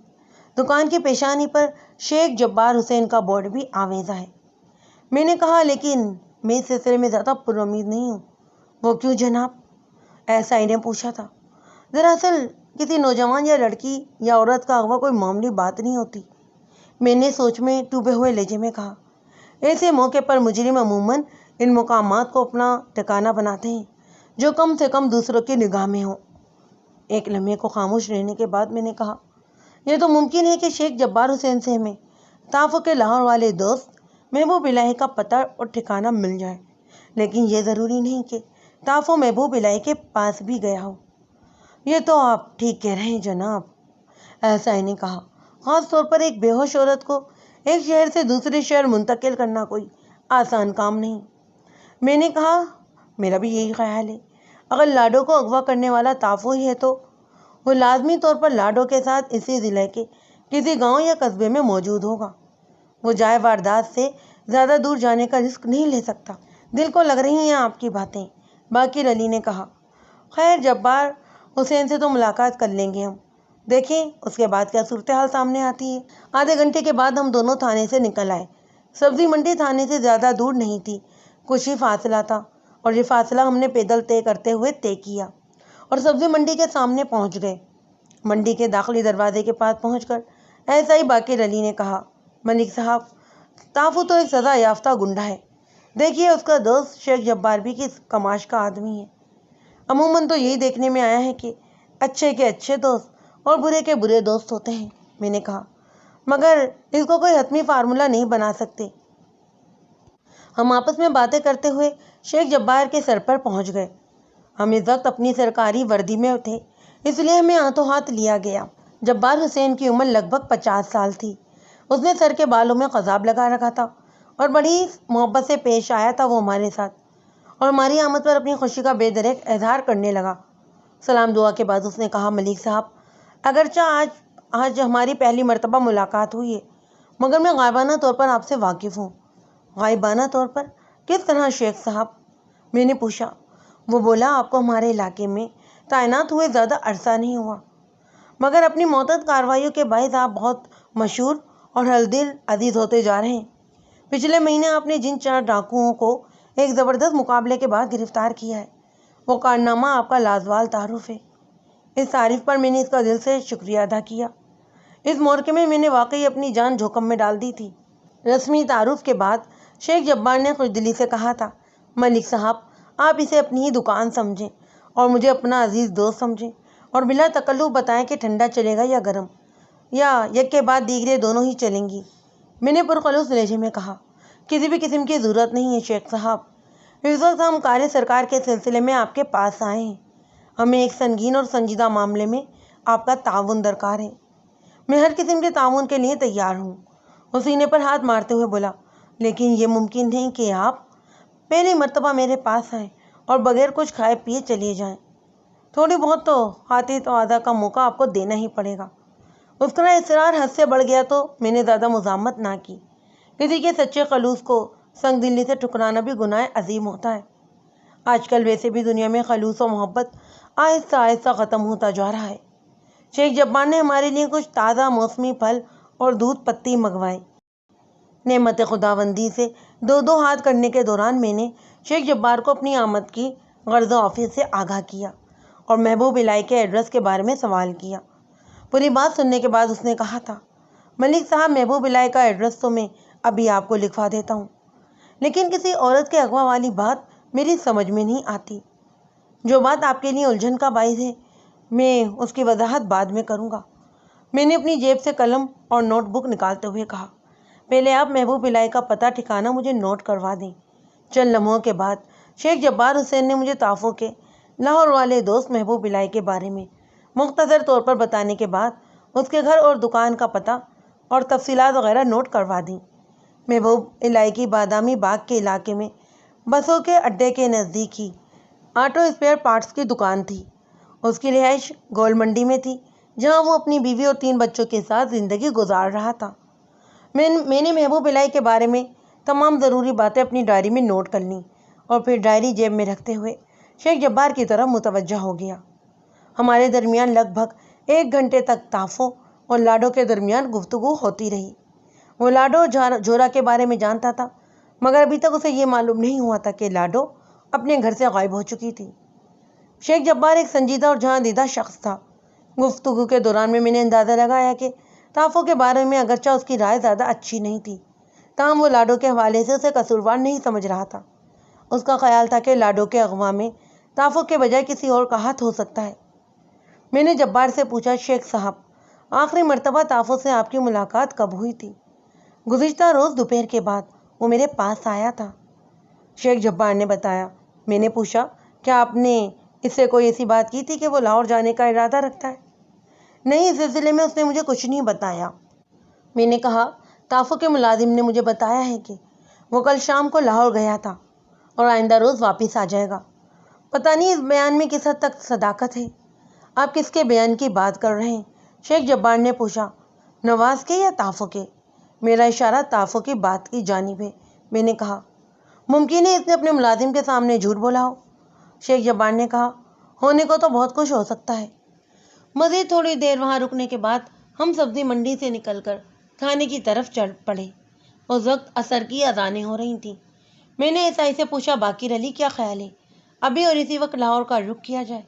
دکان کی پیشانی پر شیخ جبار حسین کا بورڈ بھی آویزہ ہے۔ میں نے کہا، لیکن میں اس سلسلے میں زیادہ پر امید نہیں ہوں۔ وہ کیوں جناب؟ ایسائی نے پوچھا تھا۔ دراصل کسی نوجوان یا لڑکی یا عورت کا اغوا کوئی معمولی بات نہیں ہوتی، میں نے سوچ میں ڈوبے ہوئے لہجے میں کہا۔ ایسے موقع پر مجرم عموماً ان مقامات کو اپنا ٹھکانہ بناتے ہیں جو کم سے کم دوسروں کی نگاہ میں ہوں۔ ایک لمحے کو خاموش رہنے کے بعد میں نے کہا، یہ تو ممکن ہے کہ شیخ جبار حسین سے ہمیں تافو کے لاہور والے دوست محبوب الہی کا پتہ اور ٹھکانہ مل جائے، لیکن یہ ضروری نہیں کہ تافو محبوب الہی کے پاس بھی گیا ہو۔ یہ تو آپ ٹھیک کہہ رہے ہیں جناب، ایسائی نے کہا۔ خاص طور پر ایک بے ہوش عورت کو ایک شہر سے دوسرے شہر منتقل کرنا کوئی آسان کام نہیں۔ میں نے کہا، میرا بھی یہی خیال ہے۔ اگر لاڈو کو اغوا کرنے والا تافو ہی ہے تو وہ لازمی طور پر لاڈو کے ساتھ اسی ضلع کے کسی گاؤں یا قصبے میں موجود ہوگا۔ وہ جائے واردات سے زیادہ دور جانے کا رسک نہیں لے سکتا۔ دل کو لگ رہی ہیں آپ کی باتیں، باقر علی نے کہا۔ خیر، جبار حسین سے تو ملاقات کر لیں گے ہم، دیکھیں اس کے بعد کیا صورتحال سامنے آتی ہے۔ آدھے گھنٹے کے بعد ہم دونوں تھانے سے نکل آئے۔ سبزی منڈی تھانے سے زیادہ دور نہیں تھی، کچھ ہی فاصلہ تھا، اور یہ فاصلہ ہم نے پیدل طے کرتے ہوئے طے کیا اور سبزی منڈی کے سامنے پہنچ گئے۔ منڈی کے داخلی دروازے کے پاس پہنچ کر ایسا ہی باقر علی نے کہا، ملک صاحب، تافو تو ایک سزا یافتہ گنڈا ہے، دیکھیے اس کا دوست شیخ جبار بھی کس کماش کا آدمی ہے۔ عموماً تو یہی دیکھنے میں آیا ہے کہ اچھے کے اچھے دوست اور برے کے برے دوست ہوتے ہیں، میں نے کہا، مگر اس کو کوئی حتمی فارمولہ نہیں بنا سکتے۔ ہم آپس میں باتیں کرتے ہوئے شیخ جبار کے سر پر پہنچ گئے۔ ہم اس وقت اپنی سرکاری وردی میں تھے، اس لیے ہمیں ہاتھوں ہاتھ لیا گیا۔ جبار حسین کی عمر لگ بھگ 50 سال تھی۔ اس نے سر کے بالوں میں قضاب لگا رکھا تھا اور بڑی محبت سے پیش آیا تھا وہ ہمارے ساتھ، اور ہماری آمد پر اپنی خوشی کا بے دریغ اظہار کرنے لگا۔ سلام دعا کے بعد اس نے کہا، ملک صاحب، اگرچہ آج ہماری پہلی مرتبہ ملاقات ہوئی ہے، مگر میں غائبانہ طور پر آپ سے واقف ہوں۔ غائبانہ طور پر؟ کس طرح شیخ صاحب؟ میں نے پوچھا۔ وہ بولا، آپ کو ہمارے علاقے میں تعینات ہوئے زیادہ عرصہ نہیں ہوا، مگر اپنی معتد کارروائیوں کے باعث آپ بہت مشہور اور دل عزیز ہوتے جا رہے ہیں۔ پچھلے مہینے آپ نے جن 4 ڈاکوؤں کو ایک زبردست مقابلے کے بعد گرفتار کیا ہے، وہ کارنامہ آپ کا لازوال تعارف ہے۔ اس تعریف پر میں نے اس کا دل سے شکریہ ادا کیا۔ اس موقع میں نے واقعی اپنی جان جوخم میں ڈال دی تھی۔ رسمی تعارف کے بعد شیخ جبار نے خوش دلی سے کہا تھا، ملک صاحب، آپ اسے اپنی ہی دکان سمجھیں اور مجھے اپنا عزیز دوست سمجھیں، اور بلا تکلف بتائیں کہ ٹھنڈا چلے گا یا گرم، یا یک کے بعد دیگرے دونوں ہی چلیں گی۔ میں نے پرخلوص لہجے میں کہا، کسی بھی قسم کی ضرورت نہیں ہے شیخ صاحب، اس وقت ہم کار سرکار کے سلسلے میں آپ کے پاس آئے ہیں۔ ہمیں ایک سنگین اور سنجیدہ معاملے میں آپ کا تعاون درکار ہے۔ میں ہر قسم کے تعاون کے لیے تیار ہوں۔ وہ سینے پر ہاتھ مارتے ہوئے بولا، لیکن یہ ممکن نہیں کہ آپ پہلی مرتبہ میرے پاس آئیں اور بغیر کچھ کھائے پیے چلے جائیں۔ تھوڑی بہت تو خاطر تواضع کا موقع آپ کو دینا ہی پڑے گا۔ اس کا اصرار حد سے بڑھ گیا تو میں نے زیادہ مزاحمت نہ کی۔ کسی کے سچے خلوص کو سنگ دلی سے ٹھکرانا بھی گناہ عظیم ہوتا ہے۔ آج کل ویسے بھی دنیا میں خلوص و محبت آہستہ آہستہ ختم ہوتا جا رہا ہے۔ شیخ جبار نے ہمارے لیے کچھ تازہ موسمی پھل اور دودھ پتی منگوائے۔ نعمت خداوندی سے 2 ہاتھ کرنے کے دوران میں نے شیخ جبار کو اپنی آمد کی غرض آفس سے آگاہ کیا اور محبوب الہی کے ایڈریس کے بارے میں سوال کیا۔ پوری بات سننے کے بعد اس نے کہا تھا، ملک صاحب، محبوب الہی کا ایڈریس تو میں ابھی آپ کو لکھوا دیتا ہوں، لیکن کسی عورت کے اغوا والی بات میری سمجھ میں نہیں آتی۔ جو بات آپ کے لیے الجھن کا باعث ہے، میں اس کی وضاحت بعد میں کروں گا۔ میں نے اپنی جیب سے قلم اور نوٹ بک نکالتے ہوئے کہا، پہلے آپ محبوب الہی کا پتہ ٹھکانہ مجھے نوٹ کروا دیں۔ چند لمحوں کے بعد شیخ جبار حسین نے مجھے تافو کے لاہور والے دوست محبوب الہی کے بارے میں مختصر طور پر بتانے کے بعد اس کے گھر اور دکان کا پتہ اور تفصیلات وغیرہ نوٹ کروا دیں۔ محبوب الہی کی بادامی باغ کے علاقے میں بسوں کے اڈے کے نزدیک ہی آٹو اسپیئر پارٹس کی دکان تھی۔ اس کی رہائش گول منڈی میں تھی، جہاں وہ اپنی بیوی اور 3 بچوں کے ساتھ زندگی گزار رہا تھا۔ میں نے محبوب الہی کے بارے میں تمام ضروری باتیں اپنی ڈائری میں نوٹ کر لیں اور پھر ڈائری جیب میں رکھتے ہوئے شیخ جبار کی طرف متوجہ ہو گیا۔ ہمارے درمیان لگ بھگ 1 گھنٹے تک تافو اور لاڈو کے درمیان گفتگو ہوتی رہی۔ وہ لاڈو جورا کے بارے میں جانتا تھا، مگر ابھی تک اسے یہ معلوم نہیں ہوا تھا کہ لاڈو اپنے گھر سے غائب ہو چکی تھی۔ شیخ جبار ایک سنجیدہ اور جہاں دیدہ شخص تھا۔ گفتگو کے دوران میں نے اندازہ لگایا کہ تافو کے بارے میں اگرچہ اس کی رائے زیادہ اچھی نہیں تھی، تاہم وہ لاڈو کے حوالے سے اسے قصوروار نہیں سمجھ رہا تھا۔ اس کا خیال تھا کہ لاڈو کے اغوا میں تافو کے بجائے کسی اور کا ہاتھ ہو سکتا ہے۔ میں نے جبار سے پوچھا، شیخ صاحب، آخری مرتبہ تافو سے آپ کی ملاقات کب ہوئی تھی؟ گزشتہ روز دوپہر کے بعد وہ میرے پاس آیا تھا، شیخ جبار نے بتایا۔ میں نے پوچھا، کیا آپ نے اس سے کوئی ایسی بات کی تھی کہ وہ لاہور جانے کا ارادہ رکھتا ہے؟ نہیں، اس سلسلے میں اس نے مجھے کچھ نہیں بتایا۔ میں نے کہا، تافو کے ملازم نے مجھے بتایا ہے کہ وہ کل شام کو لاہور گیا تھا اور آئندہ روز واپس آ جائے گا۔ پتہ نہیں اس بیان میں کس حد تک صداقت ہے۔ آپ کس کے بیان کی بات کر رہے ہیں؟ شیخ جبار نے پوچھا، نواز کے یا تافو کے؟ میرا اشارہ تافو کی بات کی جانب ہے۔ میں نے کہا، ممکن ہے اس نے اپنے ملازم کے سامنے جھوٹ بولا ہو، شیخ جبار نے کہا۔ ہونے کو تو بہت کچھ ہو سکتا ہے۔ مزید تھوڑی دیر وہاں رکنے کے بعد ہم سبزی منڈی سے نکل کر تھانے کی طرف چل پڑے۔ اس وقت عصر کی اذانیں ہو رہی تھیں۔ میں نے ایس آئی سے پوچھا، باقر علی کیا خیال ہے ابھی اور اسی وقت لاہور کا رخ کیا جائے؟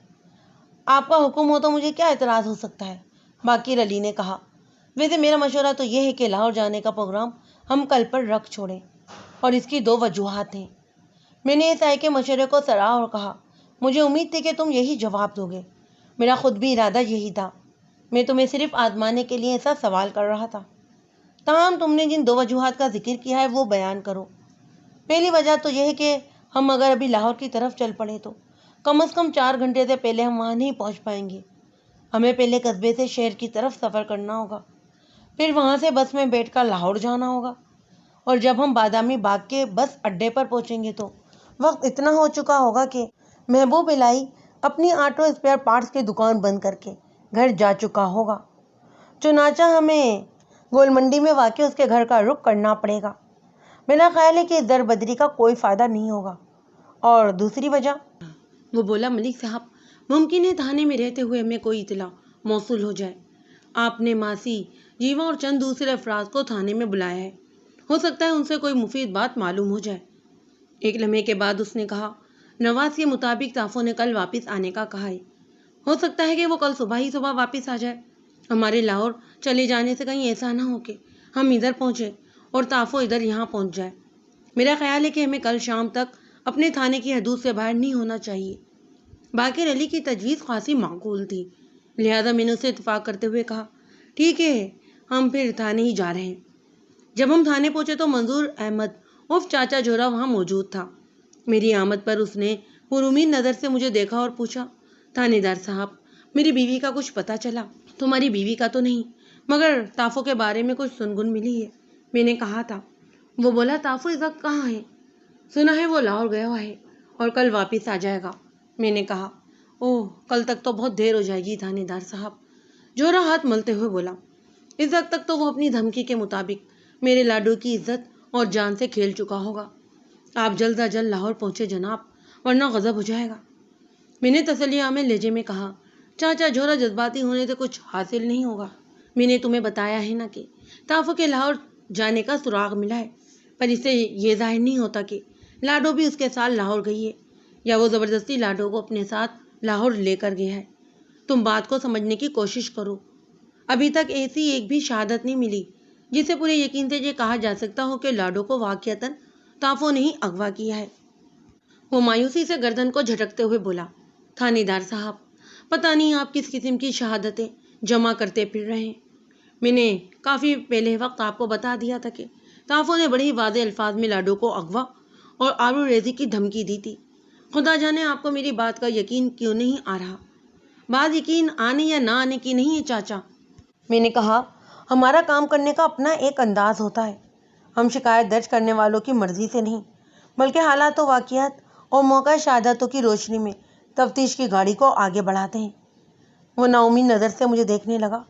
آپ کا حکم ہو تو مجھے کیا اعتراض ہو سکتا ہے، باقر علی نے کہا۔ ویسے میرا مشورہ تو یہ ہے کہ لاہور جانے کا پروگرام ہم کل پر رکھ چھوڑیں، اور اس کی 2 وجوہات ہیں۔ میں نے ایس آئی کے مشورے کو سراہا اور کہا، مجھے امید تھی کہ تم یہی جواب دو گے۔ میرا خود بھی ارادہ یہی تھا۔ میں تمہیں صرف آزمانے کے لیے ایسا سوال کر رہا تھا۔ تاہم تم نے جن 2 وجوہات کا ذکر کیا ہے وہ بیان کرو۔ پہلی وجہ تو یہ ہے کہ ہم اگر ابھی لاہور کی طرف چل پڑے تو کم از کم 4 گھنٹے سے پہلے ہم وہاں نہیں پہنچ پائیں گے۔ ہمیں پہلے قصبے سے شہر کی طرف سفر کرنا ہوگا، پھر وہاں سے بس میں بیٹھ کر لاہور جانا ہوگا، اور جب ہم بادامی باغ کے بس اڈے پر پہنچیں گے تو وقت اتنا ہو چکا ہوگا کہ محبوب الہی اپنی آٹو اسپیئر پارٹس کی دکان بند کر کے گھر جا چکا ہوگا۔ چنانچہ ہمیں گول منڈی میں واقع اس کے گھر کا رخ کرنا پڑے گا۔ میرا خیال ہے کہ اس در بدری کا کوئی فائدہ نہیں ہوگا۔ اور دوسری وجہ، وہ بولا، ملک صاحب، ممکن ہے تھانے میں رہتے ہوئے ہمیں کوئی اطلاع موصول ہو جائے۔ آپ نے ماسی، جیوا اور چند دوسرے افراد کو تھانے میں بلایا ہے، ہو سکتا ہے ان سے کوئی مفید بات معلوم ہو جائے۔ ایک لمحے کے بعد اس نے کہا، نواز کے مطابق طافو نے کل واپس آنے کا کہا ہے۔ ہو سکتا ہے کہ وہ کل صبح واپس آ جائے۔ ہمارے لاہور چلے جانے سے کہیں ایسا نہ ہو کہ ہم ادھر پہنچے اور طافو ادھر یہاں پہنچ جائے۔ میرا خیال ہے کہ ہمیں کل شام تک اپنے تھانے کی حدود سے باہر نہیں ہونا چاہیے۔ باقر علی کی تجویز خاصی معقول تھی، لہذا میں نے اسے اتفاق کرتے ہوئے کہا، ٹھیک ہے، ہم پھر تھانے ہی جا رہے ہیں۔ جب ہم تھانے پہنچے تو منظور احمد عرف چاچا جوہرا وہاں موجود تھا۔ میری آمد پر اس نے پرامید نظر سے مجھے دیکھا اور پوچھا، تھانے دار صاحب، میری بیوی کا کچھ پتہ چلا؟ تمہاری بیوی کا تو نہیں، مگر طافو کے بارے میں کچھ سنگن ملی ہے، میں نے کہا تھا۔ وہ بولا، طافو اس وقت کہاں ہے؟ سنا ہے وہ لاہور گیا ہوا ہے اور کل واپس آ جائے گا، میں نے کہا۔ اوہ، کل تک تو بہت دیر ہو جائے گی تھانے دار صاحب، جوہرا ہاتھ ملتے ہوئے بولا۔ اس وقت تک تو وہ اپنی دھمکی کے مطابق میرے لاڈو کی عزت اور جان سے کھیل چکا ہوگا۔ آپ جلد از جلد لاہور پہنچے جناب، ورنہ غضب ہو جائے گا، میں نے تسلی آمیز لہجے میں کہا۔ چاچا جوہرا، جذباتی ہونے سے کچھ حاصل نہیں ہوگا۔ میں نے تمہیں بتایا ہے نا کہ طافو کے لاہور جانے کا سراغ ملا ہے، پر اس سے یہ ظاہر نہیں ہوتا کہ لاڈو بھی اس کے ساتھ لاہور گئی ہے یا وہ زبردستی لاڈو کو اپنے ساتھ لاہور لے کر گیا ہے۔ تم بات کو سمجھنے کی کوشش کرو۔ ابھی تک ایسی ایک بھی شہادت نہیں ملی جس سے پورے یقین سے یہ کہا جا سکتا ہو کہ لاڈو کو واقعتاً طافو نے ہی اغوا کیا ہے۔ وہ مایوسی سے گردن کو جھٹکتے ہوئے بولا، تھانے دار صاحب، پتہ نہیں آپ کس قسم کی شہادتیں جمع کرتے پھر رہے ہیں۔ میں نے کافی پہلے وقت آپ کو بتا دیا تھا کہ طافو نے بڑی واضح الفاظ میں لاڈو کو اغوا اور آبرو ریزی کی دھمکی دی تھی۔ خدا جانے آپ کو میری بات کا یقین کیوں نہیں آ رہا۔ بات یقین آنے یا نہ آنے کی نہیں ہے چاچا، میں نے کہا، ہمارا کام کرنے کا اپنا ایک انداز ہوتا ہے۔ ہم شکایت درج کرنے والوں کی مرضی سے نہیں، بلکہ حالات و واقعات اور موقع شہادتوں کی روشنی میں تفتیش کی گاڑی کو آگے بڑھاتے ہیں۔ وہ نا امید نظر سے مجھے دیکھنے لگا۔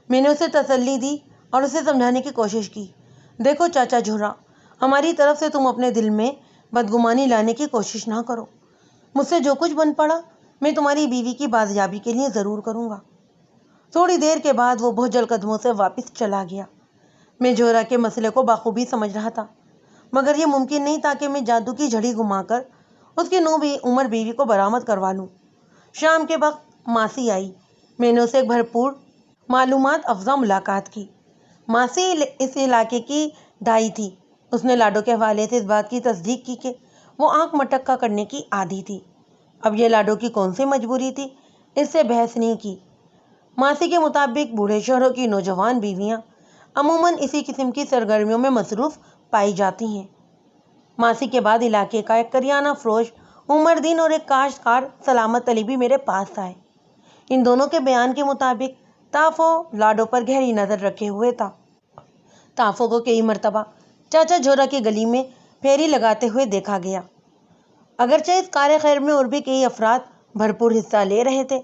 میں نے اسے تسلی دی اور اسے سمجھانے کی کوشش کی، دیکھو چاچا جوہرا، ہماری طرف سے تم اپنے دل میں بدگمانی لانے کی کوشش نہ کرو۔ مجھ سے جو کچھ بن پڑا میں تمہاری بیوی کی بازیابی کے لیے ضرور کروں گا۔ تھوڑی دیر کے بعد وہ بہت جلد قدموں سے واپس چلا گیا۔ میں جوہرا کے مسئلے کو بخوبی سمجھ رہا تھا، مگر یہ ممکن نہیں تھا کہ میں جادو کی جھڑی گھما کر اس کی نو عمر بیوی کو برآمد کروا لوں۔ شام کے وقت ماسی آئی۔ میں نے اسے ایک بھرپور معلومات افزا ملاقات کی۔ ماسی اس علاقے کی دائی تھی۔ اس نے لاڈو کے حوالے سے اس بات کی تصدیق کی کہ وہ آنکھ مٹکا کرنے کی عادی تھی۔ اب یہ لاڈو کی کون سی مجبوری تھی، اس سے بحث نہیں کی۔ ماسی کے مطابق بوڑھے شوہروں کی نوجوان بیویاں عموماً اسی قسم کی سرگرمیوں میں مصروف پائی جاتی ہیں۔ ماسی کے بعد علاقے کا ایک کریانہ فروش عمر دین اور ایک کاشتکار سلامت علی بھی میرے پاس آئے۔ ان دونوں کے بیان کے مطابق طافو لاڈو پر گہری نظر رکھے ہوئے تھا۔ طافو کو کئی مرتبہ چاچا جوہرا کی گلی میں پھیری لگاتے ہوئے دیکھا گیا۔ اگرچہ اس کار خیر میں اور بھی کئی افراد بھرپور حصہ لے رہے تھے،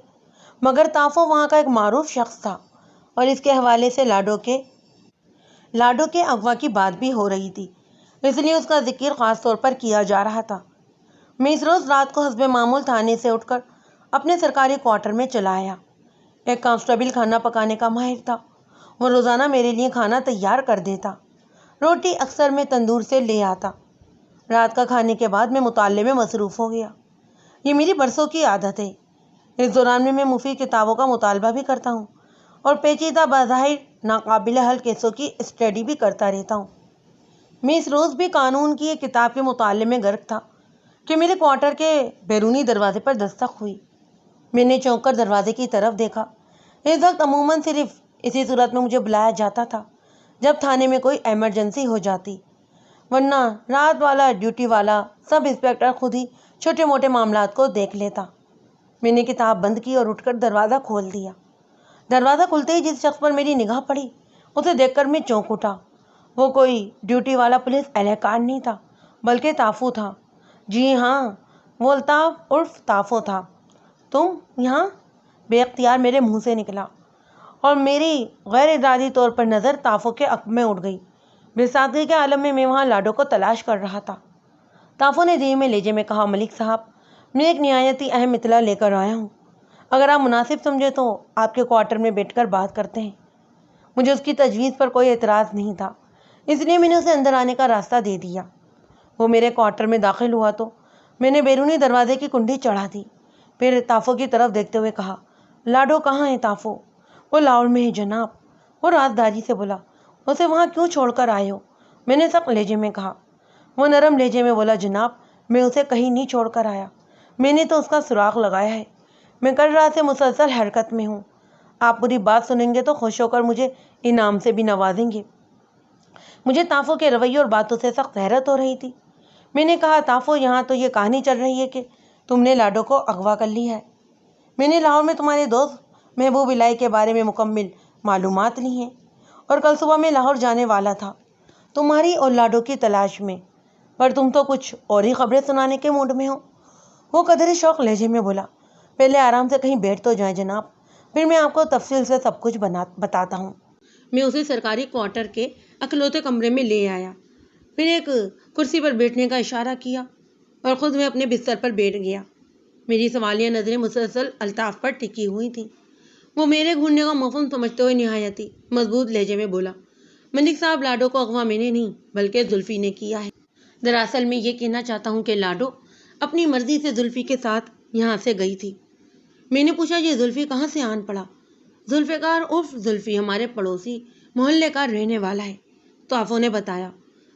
مگر طافو وہاں کا ایک معروف شخص تھا اور اس کے حوالے سے لاڈو کے اغوا کی بات بھی ہو رہی تھی۔ اس لیے اس کا ذکر خاص طور پر کیا جا رہا تھا۔ مس روز رات کو حسب معمول تھانے سے اٹھ کر اپنے سرکاری کوارٹر میں چلا آیا۔ ایک کانسٹیبل کھانا پکانے کا ماہر تھا۔ وہ روزانہ میرے لیے کھانا تیار کر دیتا، روٹی اکثر میں تندور سے لے آتا۔ رات کا کھانے کے بعد میں مطالعے میں مصروف ہو گیا۔ یہ میری برسوں کی عادت ہے۔ اس دوران میں مفید کتابوں کا مطالبہ بھی کرتا ہوں اور پیچیدہ بظاہر ناقابل حل کیسوں کی اسٹڈی بھی کرتا رہتا ہوں۔ مس روز بھی قانون کی ایک کتاب کے مطالعے میں غرق تھا کہ میرے کوارٹر کے بیرونی دروازے پر دستک ہوئی۔ میں نے چونک کر دروازے کی طرف دیکھا۔ اس وقت عموماً صرف اسی صورت میں مجھے بلایا جاتا تھا جب تھانے میں کوئی ایمرجنسی ہو جاتی، ورنہ رات والا ڈیوٹی والا سب انسپکٹر خود ہی چھوٹے موٹے معاملات کو دیکھ لیتا۔ میں نے کتاب بند کی اور اٹھ کر دروازہ کھول دیا۔ دروازہ کھلتے ہی جس شخص پر میری نگاہ پڑی اسے دیکھ کر میں چونک اٹھا۔ وہ کوئی ڈیوٹی والا پولیس اہلکار نہیں تھا بلکہ تافو تھا۔ جی ہاں، وہ الطاف عرف تافو تھا۔ تم یہاں؟ بے اختیار میرے منہ سے نکلا اور میری غیر ارادی طور پر نظر تافو کے عقب میں اٹھ گئی۔ بے ساختگی کے عالم میں وہاں لاڈو کو تلاش کر رہا تھا۔ تافو نے دھیمے لہجے میں کہا، ملک صاحب، میں ایک نہایت ہی اہم اطلاع لے کر آیا ہوں۔ اگر آپ مناسب سمجھے تو آپ کے کوارٹر میں بیٹھ کر بات کرتے ہیں۔ مجھے اس کی تجویز پر کوئی اعتراض نہیں تھا، اس لیے میں نے اسے اندر آنے کا راستہ دے دیا۔ وہ میرے کوارٹر میں داخل ہوا تو میں نے بیرونی دروازے کی کنڈی چڑھا دی، پھر تافو کی طرف دیکھتے ہوئے کہا، لاڈو کہاں ہے تافو؟ وہ لاہور میں ہے جناب۔ وہ رازداری سے بولا۔ اسے وہاں کیوں چھوڑ کر آئے ہو؟ میں نے سخت لہجے میں کہا۔ وہ نرم لہجے میں بولا، جناب میں اسے کہیں نہیں چھوڑ کر آیا، میں نے تو اس کا سراغ لگایا ہے۔ میں کل رات سے مسلسل حرکت میں ہوں۔ آپ پوری بات سنیں گے تو خوش ہو کر مجھے انعام سے بھی نوازیں گے۔ مجھے تافو کے رویے اور باتوں سے سخت حیرت ہو رہی تھی۔ میں نے کہا، تافو یہاں تو یہ کہانی چل رہی ہے کہ تم نے لاڈو کو اغوا کر لیا ہے۔ میں نے لاہور میں تمہارے دوست محبوب الہی کے بارے میں مکمل معلومات لی ہیں اور کل صبح میں لاہور جانے والا تھا تمہاری اور لاڈو کی تلاش میں، پر تم تو کچھ اور ہی خبریں سنانے کے موڈ میں ہو۔ وہ قدر شوق لہجے میں بولا، پہلے آرام سے کہیں بیٹھ تو جائیں جناب، پھر میں آپ کو تفصیل سے سب کچھ بتاتا ہوں۔ میں اسے سرکاری کوارٹر کے اکلوتے کمرے میں لے آیا، پھر ایک کرسی پر بیٹھنے کا اشارہ کیا اور خود میں اپنے بستر پر بیٹھ گیا۔ میری سوالیہ نظریں مسلسل الطاف پر ٹکی ہوئی تھیں۔ وہ میرے گھورنے کا مفہوم سمجھتے ہوئے نہایت ہی مضبوط لہجے میں بولا، ملک صاحب، لاڈو کو اغوا میں نے نہیں بلکہ زلفی نے کیا ہے۔ دراصل میں یہ کہنا چاہتا ہوں کہ لاڈو اپنی مرضی سے زلفی کے ساتھ یہاں سے گئی تھی۔ میں نے پوچھا، یہ زلفی کہاں سے آن پڑا؟ ذوالفقار عرف زلفی ہمارے پڑوسی محلے کا رہنے والا ہے، تافو نے بتایا۔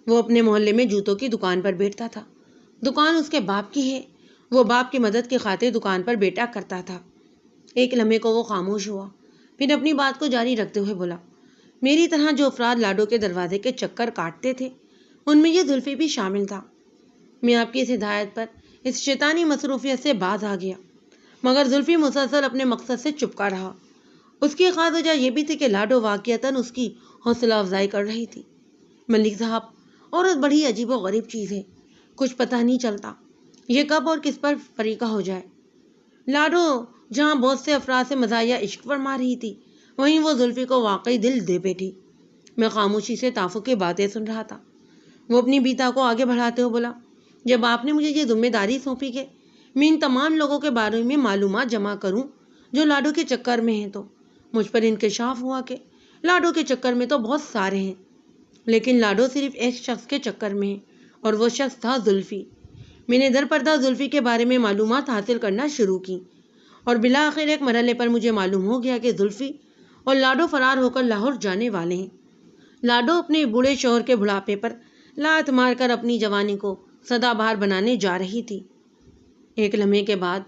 وہ اپنے محلے میں جوتوں کی دکان پر بیٹھتا تھا۔ دکان اس کے باپ کی ہے، وہ باپ کی مدد کی خاطر دکان پر بیٹھا کرتا تھا۔ ایک لمحے کو وہ خاموش ہوا، پھر اپنی بات کو جاری رکھتے ہوئے بولا، میری طرح جو افراد لاڈو کے دروازے کے چکر کاٹتے تھے ان میں یہ زلفی بھی شامل تھا۔ میں آپ کی اس ہدایت پر اس شیطانی مصروفیت سے باز آ گیا، مگر زلفی مسلسل اپنے مقصد سے چپکا رہا۔ اس کی خاص وجہ یہ بھی تھی کہ لاڈو واقعتاً اس کی حوصلہ افزائی کر رہی تھی۔ ملک صاحب، عورت بڑی عجیب و غریب چیز ہے، کچھ پتہ نہیں چلتا یہ کب اور کس پر فریقہ ہو جائے۔ لاڈو جہاں بہت سے افراد سے مزاحیہ عشق فرما رہی تھی، وہیں وہ زلفی کو واقعی دل دے بیٹھی۔ میں خاموشی سے تافو کی باتیں سن رہا تھا۔ وہ اپنی بیتا کو آگے بڑھاتے ہوئے بولا، جب آپ نے مجھے یہ ذمہ داری سونپی کہ میں ان تمام لوگوں کے بارے میں معلومات جمع کروں جو لاڈو کے چکر میں ہیں، تو مجھ پر انکشاف ہوا کہ لاڈو کے چکر میں تو بہت سارے ہیں، لیکن لاڈو صرف ایک شخص کے چکر میں ہے اور وہ شخص تھا زلفی۔ میں نے در پردہ زلفی کے بارے میں معلومات حاصل کرنا شروع کی اور بالآخر ایک مرحلے پر مجھے معلوم ہو گیا کہ زلفی اور لاڈو فرار ہو کر لاہور جانے والے ہیں۔ لاڈو اپنے بوڑھے شوہر کے بڑھاپے پر لات مار کر اپنی جوانی کو سدا بہار بنانے جا رہی تھی۔ ایک لمحے کے بعد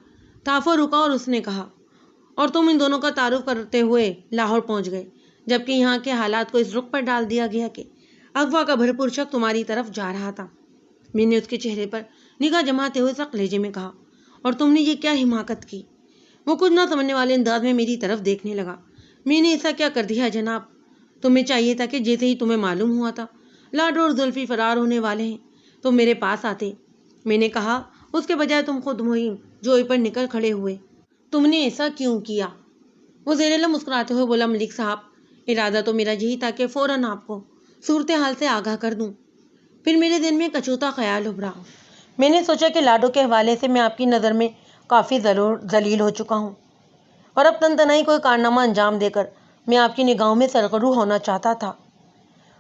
تافو رکا اور اس نے کہا، اور تم ان دونوں کا تعارف کرتے ہوئے لاہور پہنچ گئے، جبکہ یہاں کے حالات کو اس رخ پر ڈال دیا گیا کہ اغوا کا بھرپور شک تمہاری طرف جا رہا تھا۔ میں نے اس کے چہرے پر نگاہ جماتے ہوئے سخت لہجے میں کہا، اور تم نے یہ کیا حماقت کی؟ وہ کچھ نہ سمجھنے والے انداز میں میری طرف دیکھنے لگا۔ میں نے ایسا کیا کر دیا جناب؟ تمہیں چاہیے تھا کہ جیسے ہی تمہیں معلوم ہوا تھا لاڈو اور زلفی فرار ہونے والے ہیں تم میرے پاس آتے۔ میں نے کہا، اس کے بجائے تم خود مہم جوئی پر نکل کھڑے ہوئے۔ تم نے ایسا کیوں کیا؟ وہ زیر لب مسکراتے ہوئے بولا، ملک صاحب، ارادہ تو میرا یہی تھا کہ فوراً آپ کو صورتحال سے آگاہ کر دوں۔ پھر میرے دل میں ایک اچھوتا خیال ابھرا۔ میں نے سوچا کہ لاڈو کے حوالے سے میں آپ کی نظر میں کافی ذلیل ہو چکا ہوں، اور اب تنہائی کوئی کارنامہ انجام دے کر میں آپ کی نگاہوں میں سرخرو ہونا چاہتا تھا۔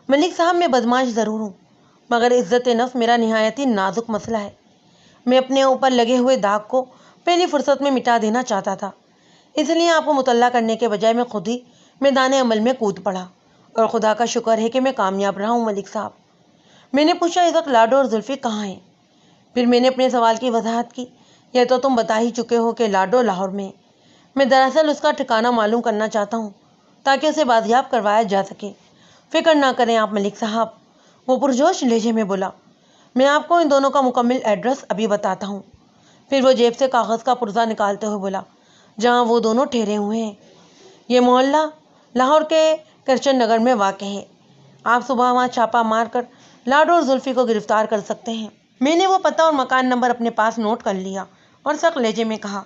ملک صاحب، میں بدماش ضرور ہوں، مگر عزت نفس میرا نہایت ہی نازک مسئلہ ہے۔ میں اپنے اوپر لگے ہوئے داغ کو پہلی فرصت میں مٹا دینا چاہتا تھا، اس لیے آپ کو مطلع کرنے کے بجائے میں خود ہی میدان عمل میں کود پڑا، اور خدا کا شکر ہے کہ میں کامیاب رہا ہوں ملک صاحب۔ میں نے پوچھا، اس وقت لاڈو اور زلفی کہاں ہیں؟ پھر میں نے اپنے سوال کی وضاحت کی، یہ تو تم بتا ہی چکے ہو کہ لاڈو لاہور میں ہے۔ میں دراصل اس کا ٹھکانہ معلوم کرنا چاہتا ہوں تاکہ اسے بازیاب کروایا جا سکے۔ فکر نہ کریں آپ ملک صاحب، وہ پرجوش لہجے میں بولا، میں آپ کو ان دونوں کا مکمل ایڈریس ابھی بتاتا ہوں۔ پھر وہ جیب سے کاغذ کا پرزہ نکالتے ہوئے بولا، جہاں وہ دونوں ٹھہرے ہوئے ہیں یہ محلہ لاہور کے کرچن نگر میں واقع ہے۔ آپ صبح وہاں چھاپہ مار کر لاڈو اور زلفی کو گرفتار کر سکتے ہیں۔ میں نے وہ پتہ اور مکان نمبر اپنے پاس نوٹ کر لیا اور سخت لہجے میں کہا،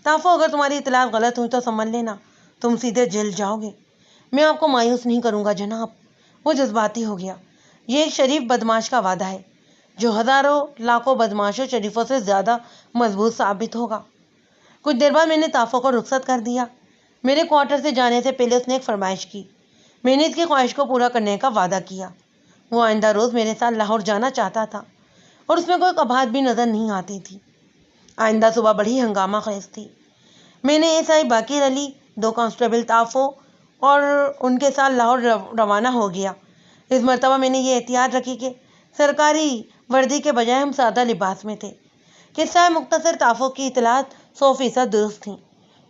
تافو، اگر تمہاری اطلاعات غلط ہوئی تو سمجھ لینا تم سیدھے جیل جاؤ گے۔ میں آپ کو مایوس نہیں کروں گا جناب۔ وہ جذباتی ہو گیا۔ یہ ایک شریف بدماش کا وعدہ ہے جو ہزاروں لاکھوں بدماشوں شریفوں سے زیادہ مضبوط ثابت ہوگا۔ کچھ دیر بعد میں نے تافو کو رخصت کر دیا۔ میرے کوارٹر سے جانے سے پہلے اس نے ایک فرمائش کی۔ میں نے اس کی خواہش کو پورا کرنے کا وعدہ کیا۔ وہ آئندہ روز میرے ساتھ لاہور جانا چاہتا تھا، اور اس میں کوئی قباحت بھی نظر نہیں آتی تھی۔ آئندہ صبح بڑی ہنگامہ خیز تھی۔ میں نے S I Baqir Ali, 2 constable تافو اور ان کے ساتھ لاہور روانہ ہو گیا۔ اس مرتبہ میں نے یہ احتیاط رکھی کہ سرکاری وردی کے بجائے ہم سادہ لباس میں تھے۔ قصہ مختصر، تافو کی اطلاعات 100% درست تھیں۔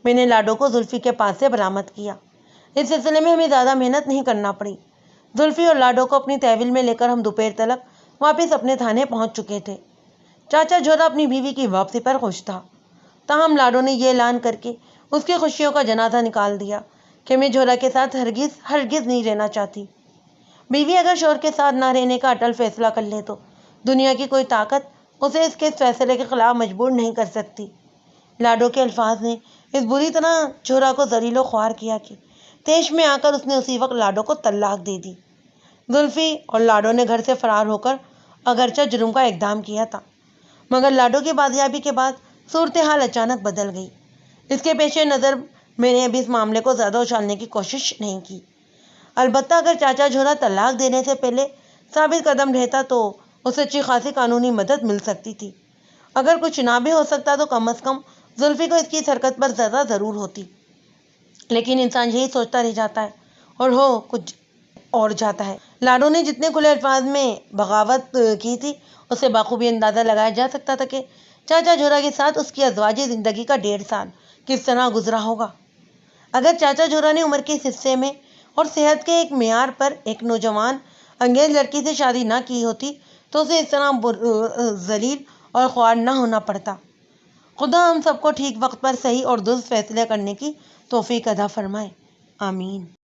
میں نے لاڈو کو زلفی کے پاس سے برآمد کیا۔ اس سلسلے میں ہمیں زیادہ محنت نہیں کرنا پڑی۔ زلفی اور لاڈو کو اپنی تحویل میں لے کر ہم دوپہر تلک واپس اپنے تھانے پہنچ چکے تھے۔ چاچا جھولا اپنی بیوی کی واپسی پر خوش تھا، تاہم لاڈو نے یہ اعلان کر کے اس کی خوشیوں کا جنازہ نکال دیا کہ میں جھولا کے ساتھ ہرگز نہیں رہنا چاہتی۔ بیوی اگر شوہر کے ساتھ نہ رہنے کا اٹل فیصلہ کر لے تو دنیا کی کوئی طاقت اسے اس کے فیصلے کے خلاف مجبور نہیں کر سکتی۔ لاڈو کے الفاظ نے اس بری طرح جھولا کو ذلیل و خوار کیا کہ طیش میں آ کر اس نے اسی وقت لاڈو کو طلاق دے دی۔ زلفی اور لاڈو نے گھر سے فرار ہو کر اگرچہ جرم کا اقدام کیا تھا، مگر لاڈو کی بازیابی کے بعد صورتحال اچانک بدل گئی۔ اس کے پیش نظر میں نے ابھی اس معاملے کو زیادہ اچھالنے کی کوشش نہیں کی۔ البتہ اگر چاچا جھولا طلاق دینے سے پہلے ثابت قدم رہتا تو اسے اچھی خاصی قانونی مدد مل سکتی تھی۔ اگر کچھ نہ بھی ہو سکتا تو کم از کم زلفی کو اس کی اس حرکت پر سزا ضرور ہوتی۔ لیکن انسان یہی سوچتا رہ جاتا ہے اور ہو کچھ اور جاتا ہے۔ لاڈو نے جتنے کھلے الفاظ میں بغاوت کی تھی، اس سے بخوبی اندازہ لگایا جا سکتا تھا کہ چاچا جھولا کے ساتھ اس کی ازواجی زندگی کا 1.5 سال کس طرح گزرا ہوگا۔ اگر چاچا جھولا نے عمر کے اس حصے میں اور صحت کے ایک معیار پر ایک نوجوان انگیز لڑکی سے شادی نہ کی ہوتی تو اسے اس طرح ذلیل اور خوار نہ ہونا پڑتا۔ خدا ہم سب کو ٹھیک وقت پر صحیح اور درست فیصلے کرنے کی توفیق عطا فرمائے، آمین۔